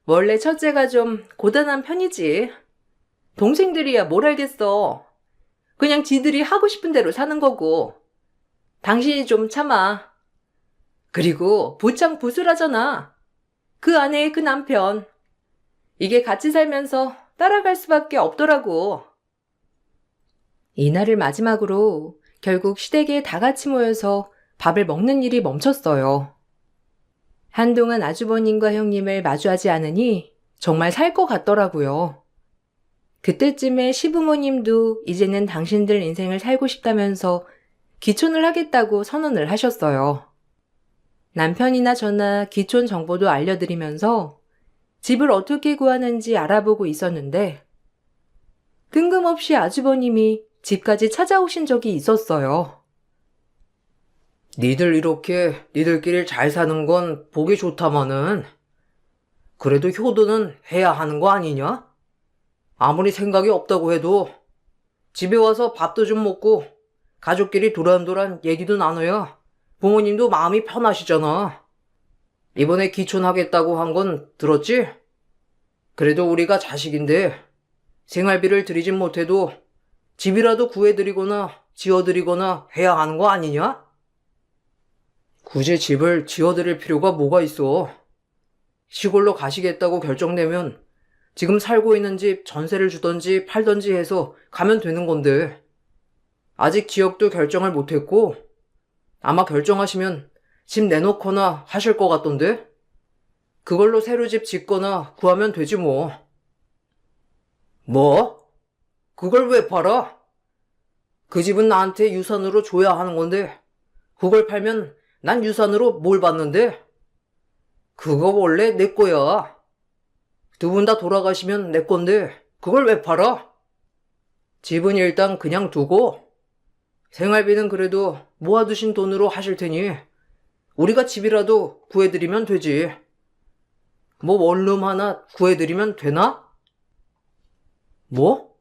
원래 첫째가 좀 고단한 편이지. 동생들이야 뭘 알겠어. 그냥 지들이 하고 싶은 대로 사는 거고. 당신이 좀 참아. 그리고 부창 부술하잖아. 그 아내의 그 남편. 이게 같이 살면서 따라갈 수밖에 없더라고. 이날을 마지막으로 결국 시댁에 다 같이 모여서 밥을 먹는 일이 멈췄어요. 한동안 아주버님과 형님을 마주하지 않으니 정말 살 것 같더라고요. 그때쯤에 시부모님도 이제는 당신들 인생을 살고 싶다면서 기촌을 하겠다고 선언을 하셨어요. 남편이나 저나 기촌 정보도 알려드리면서 집을 어떻게 구하는지 알아보고 있었는데 뜬금없이 아주버님이 집까지 찾아오신 적이 있었어요. 니들 이렇게 니들끼리 잘 사는 건 보기 좋다마는 그래도 효도는 해야 하는 거 아니냐? 아무리 생각이 없다고 해도 집에 와서 밥도 좀 먹고 가족끼리 도란도란 얘기도 나눠야 부모님도 마음이 편하시잖아. 이번에 기촌하겠다고 한 건 들었지? 그래도 우리가 자식인데 생활비를 드리진 못해도 집이라도 구해드리거나 지어드리거나 해야 하는 거 아니냐? 굳이 집을 지어드릴 필요가 뭐가 있어? 시골로 가시겠다고 결정되면 지금 살고 있는 집 전세를 주던지 팔던지 해서 가면 되는 건데. 아직 지역도 결정을 못했고 아마 결정하시면 집 내놓거나 하실 것 같던데? 그걸로 새로 집 짓거나 구하면 되지 뭐. 뭐? 그걸 왜 팔아? 그 집은 나한테 유산으로 줘야 하는 건데 그걸 팔면 난 유산으로 뭘 받는데? 그거 원래 내 거야. 두 분 다 돌아가시면 내 건데 그걸 왜 팔아? 집은 일단 그냥 두고 생활비는 그래도 모아두신 돈으로 하실 테니 우리가 집이라도 구해드리면 되지. 뭐 원룸 하나 구해드리면 되나? 뭐?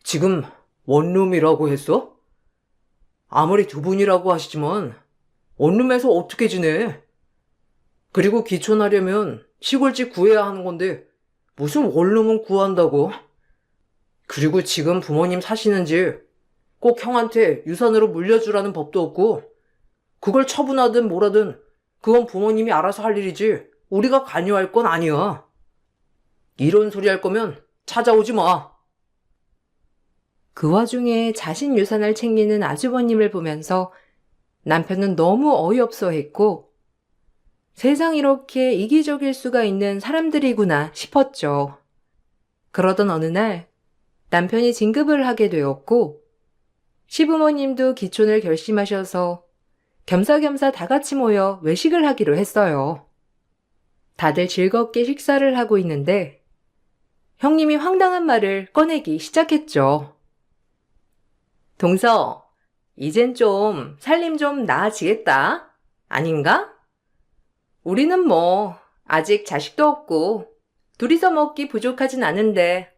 지금 원룸이라고 했어? 아무리 두 분이라고 하시지만 원룸에서 어떻게 지내? 그리고 기촌하려면 시골집 구해야 하는 건데 무슨 원룸은 구한다고? 그리고 지금 부모님 사시는 집 꼭 형한테 유산으로 물려주라는 법도 없고 그걸 처분하든 뭐라든 그건 부모님이 알아서 할 일이지 우리가 관여할 건 아니야. 이런 소리 할 거면 찾아오지 마. 그 와중에 자신 유산을 챙기는 아주버님을 보면서 남편은 너무 어이없어 했고, 세상 이렇게 이기적일 수가 있는 사람들이구나 싶었죠. 그러던 어느 날 남편이 진급을 하게 되었고, 시부모님도 기촌을 결심하셔서 겸사겸사 다 같이 모여 외식을 하기로 했어요. 다들 즐겁게 식사를 하고 있는데 형님이 황당한 말을 꺼내기 시작했죠. 동서, 이젠 좀 살림 좀 나아지겠다. 아닌가? 우리는 뭐 아직 자식도 없고 둘이서 먹기 부족하진 않은데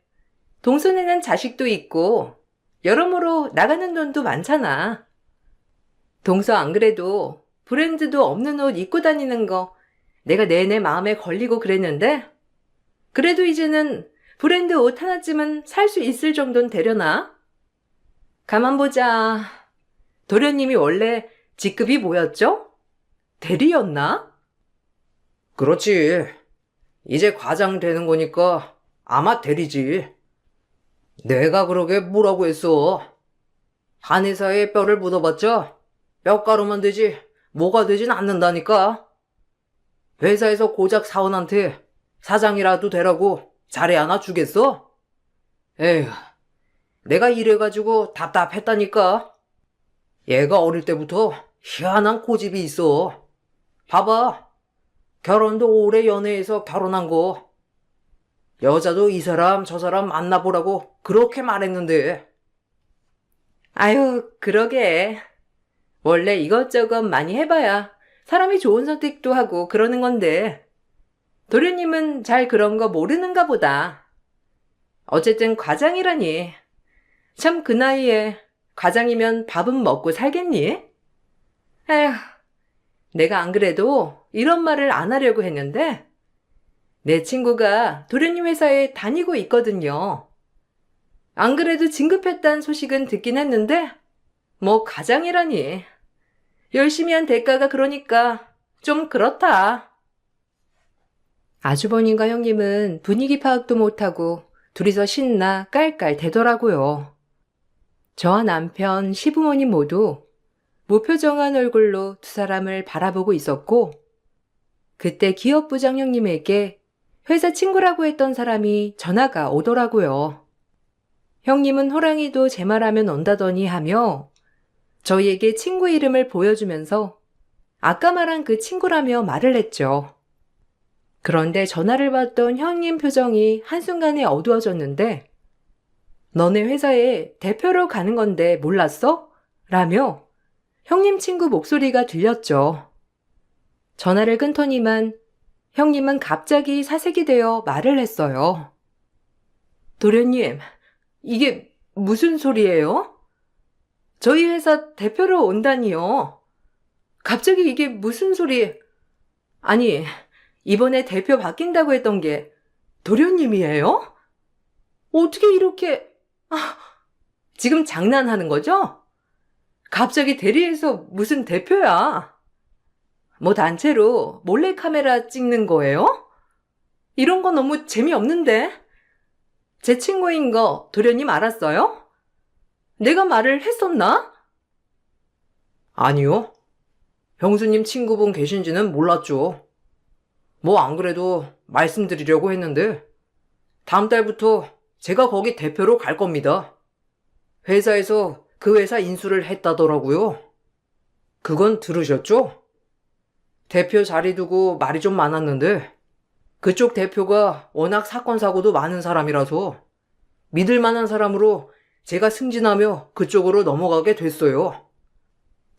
동선에는 자식도 있고 여러모로 나가는 돈도 많잖아. 동서 안 그래도 브랜드도 없는 옷 입고 다니는 거 내가 내내 마음에 걸리고 그랬는데 그래도 이제는 브랜드 옷 하나쯤은 살 수 있을 정도는 되려나? 가만 보자. 도련님이 원래 직급이 뭐였죠? 대리였나? 그렇지. 이제 과장 되는 거니까 아마 대리지. 내가 그러게 뭐라고 했어. 한 회사에 뼈를 묻어봤자 뼈가루만 되지 뭐가 되진 않는다니까. 회사에서 고작 사원한테 사장이라도 되라고 자리 하나 주겠어? 에휴, 내가 이래가지고 답답했다니까. 얘가 어릴 때부터 희한한 고집이 있어. 봐봐. 결혼도 오래 연애해서 결혼한 거. 여자도 이 사람 저 사람 만나보라고 그렇게 말했는데. 아유, 그러게. 원래 이것저것 많이 해봐야 사람이 좋은 선택도 하고 그러는 건데 도련님은 잘 그런 거 모르는가 보다. 어쨌든 과장이라니. 참 그 나이에 과장이면 밥은 먹고 살겠니? 에휴, 내가 안 그래도 이런 말을 안 하려고 했는데 내 친구가 도련님 회사에 다니고 있거든요. 안 그래도 진급했다는 소식은 듣긴 했는데 뭐 과장이라니. 열심히 한 대가가 그러니까 좀 그렇다. 아주버님과 형님은 분위기 파악도 못하고 둘이서 신나 깔깔 대더라고요. 저와 남편, 시부모님 모두 무표정한 얼굴로 두 사람을 바라보고 있었고 그때 기업부장 형님에게 회사 친구라고 했던 사람이 전화가 오더라고요. 형님은 호랑이도 제 말하면 온다더니 하며 저희에게 친구 이름을 보여주면서 아까 말한 그 친구라며 말을 했죠. 그런데 전화를 받던 형님 표정이 한순간에 어두워졌는데 너네 회사에 대표로 가는 건데 몰랐어? 라며 형님 친구 목소리가 들렸죠. 전화를 끊더니만 형님은 갑자기 사색이 되어 말을 했어요. 도련님, 이게 무슨 소리예요? 저희 회사 대표로 온다니요. 갑자기 이게 무슨 소리... 아니, 이번에 대표 바뀐다고 했던 게 도련님이에요? 어떻게 이렇게... 지금 장난하는 거죠? 갑자기 대리에서 무슨 대표야? 뭐 단체로 몰래카메라 찍는 거예요? 이런 거 너무 재미없는데? 제 친구인 거 도련님 알았어요? 내가 말을 했었나? 아니요. 형수님 친구분 계신지는 몰랐죠. 뭐 안 그래도 말씀드리려고 했는데 다음 달부터 제가 거기 대표로 갈 겁니다. 회사에서 그 회사 인수를 했다더라고요. 그건 들으셨죠? 대표 자리 두고 말이 좀 많았는데 그쪽 대표가 워낙 사건 사고도 많은 사람이라서 믿을 만한 사람으로 제가 승진하며 그쪽으로 넘어가게 됐어요.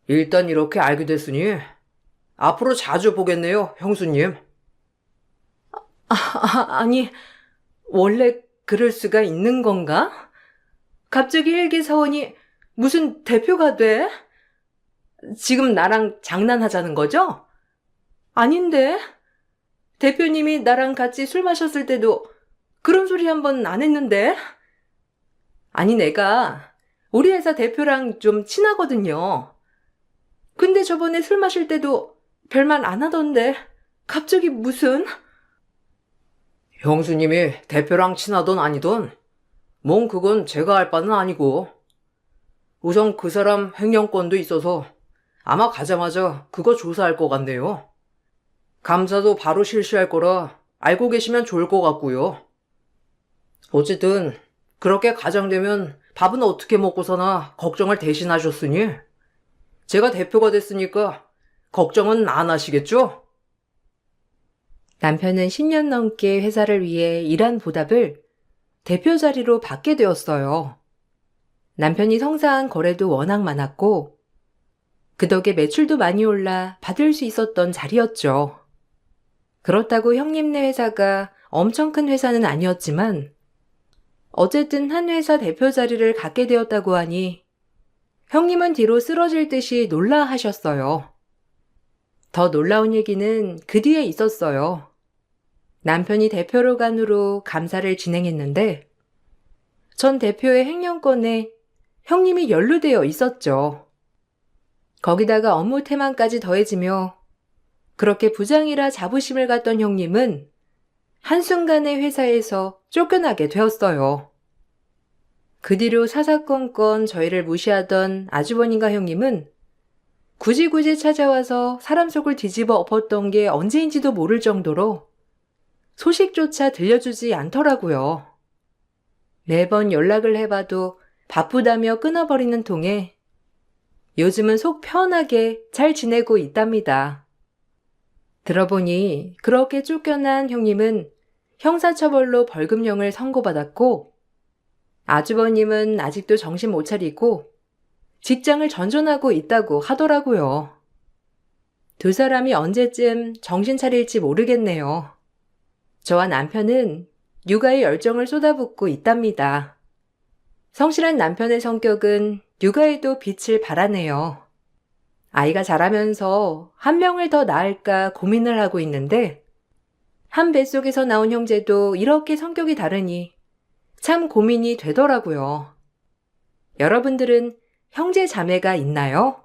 일단 이렇게 알게 됐으니 앞으로 자주 보겠네요, 형수님. 아니, 원래 그럴 수가 있는 건가? 갑자기 일개 사원이 무슨 대표가 돼? 지금 나랑 장난하자는 거죠? 아닌데? 대표님이 나랑 같이 술 마셨을 때도 그런 소리 한 번 안 했는데? 아니, 내가 우리 회사 대표랑 좀 친하거든요. 근데 저번에 술 마실 때도 별말 안 하던데 갑자기 무슨? 형수님이 대표랑 친하던 아니던 뭔 그건 제가 할 바는 아니고 우선 그 사람 횡령권도 있어서 아마 가자마자 그거 조사할 것 같네요. 감사도 바로 실시할 거라 알고 계시면 좋을 것 같고요. 어쨌든 그렇게 가장되면 밥은 어떻게 먹고 사나 걱정을 대신하셨으니 제가 대표가 됐으니까 걱정은 안 하시겠죠? 남편은 10년 넘게 회사를 위해 일한 보답을 대표 자리로 받게 되었어요. 남편이 성사한 거래도 워낙 많았고 그 덕에 매출도 많이 올라 받을 수 있었던 자리였죠. 그렇다고 형님네 회사가 엄청 큰 회사는 아니었지만 어쨌든 한 회사 대표 자리를 갖게 되었다고 하니 형님은 뒤로 쓰러질 듯이 놀라하셨어요. 더 놀라운 얘기는 그 뒤에 있었어요. 남편이 대표로 간 후로 감사를 진행했는데 전 대표의 횡령건에 형님이 연루되어 있었죠. 거기다가 업무 태만까지 더해지며 그렇게 부장이라 자부심을 갖던 형님은 한순간에 회사에서 쫓겨나게 되었어요. 그 뒤로 사사건건 저희를 무시하던 아주버님과 형님은 굳이 찾아와서 사람 속을 뒤집어 엎었던 게 언제인지도 모를 정도로 소식조차 들려주지 않더라고요. 매번 연락을 해봐도 바쁘다며 끊어버리는 통에 요즘은 속 편하게 잘 지내고 있답니다. 들어보니 그렇게 쫓겨난 형님은 형사처벌로 벌금형을 선고받았고 아주버님은 아직도 정신 못 차리고 직장을 전전하고 있다고 하더라고요. 두 사람이 언제쯤 정신 차릴지 모르겠네요. 저와 남편은 육아에 열정을 쏟아붓고 있답니다. 성실한 남편의 성격은 육아에도 빛을 발하네요. 아이가 자라면서 한 명을 더 낳을까 고민을 하고 있는데 한 뱃속에서 나온 형제도 이렇게 성격이 다르니 참 고민이 되더라고요. 여러분들은 형제 자매가 있나요?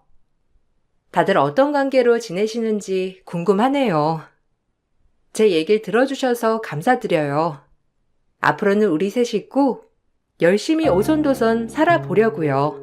다들 어떤 관계로 지내시는지 궁금하네요. 제 얘기를 들어주셔서 감사드려요. 앞으로는 우리 세 식구 열심히 오손도손 살아보려고요.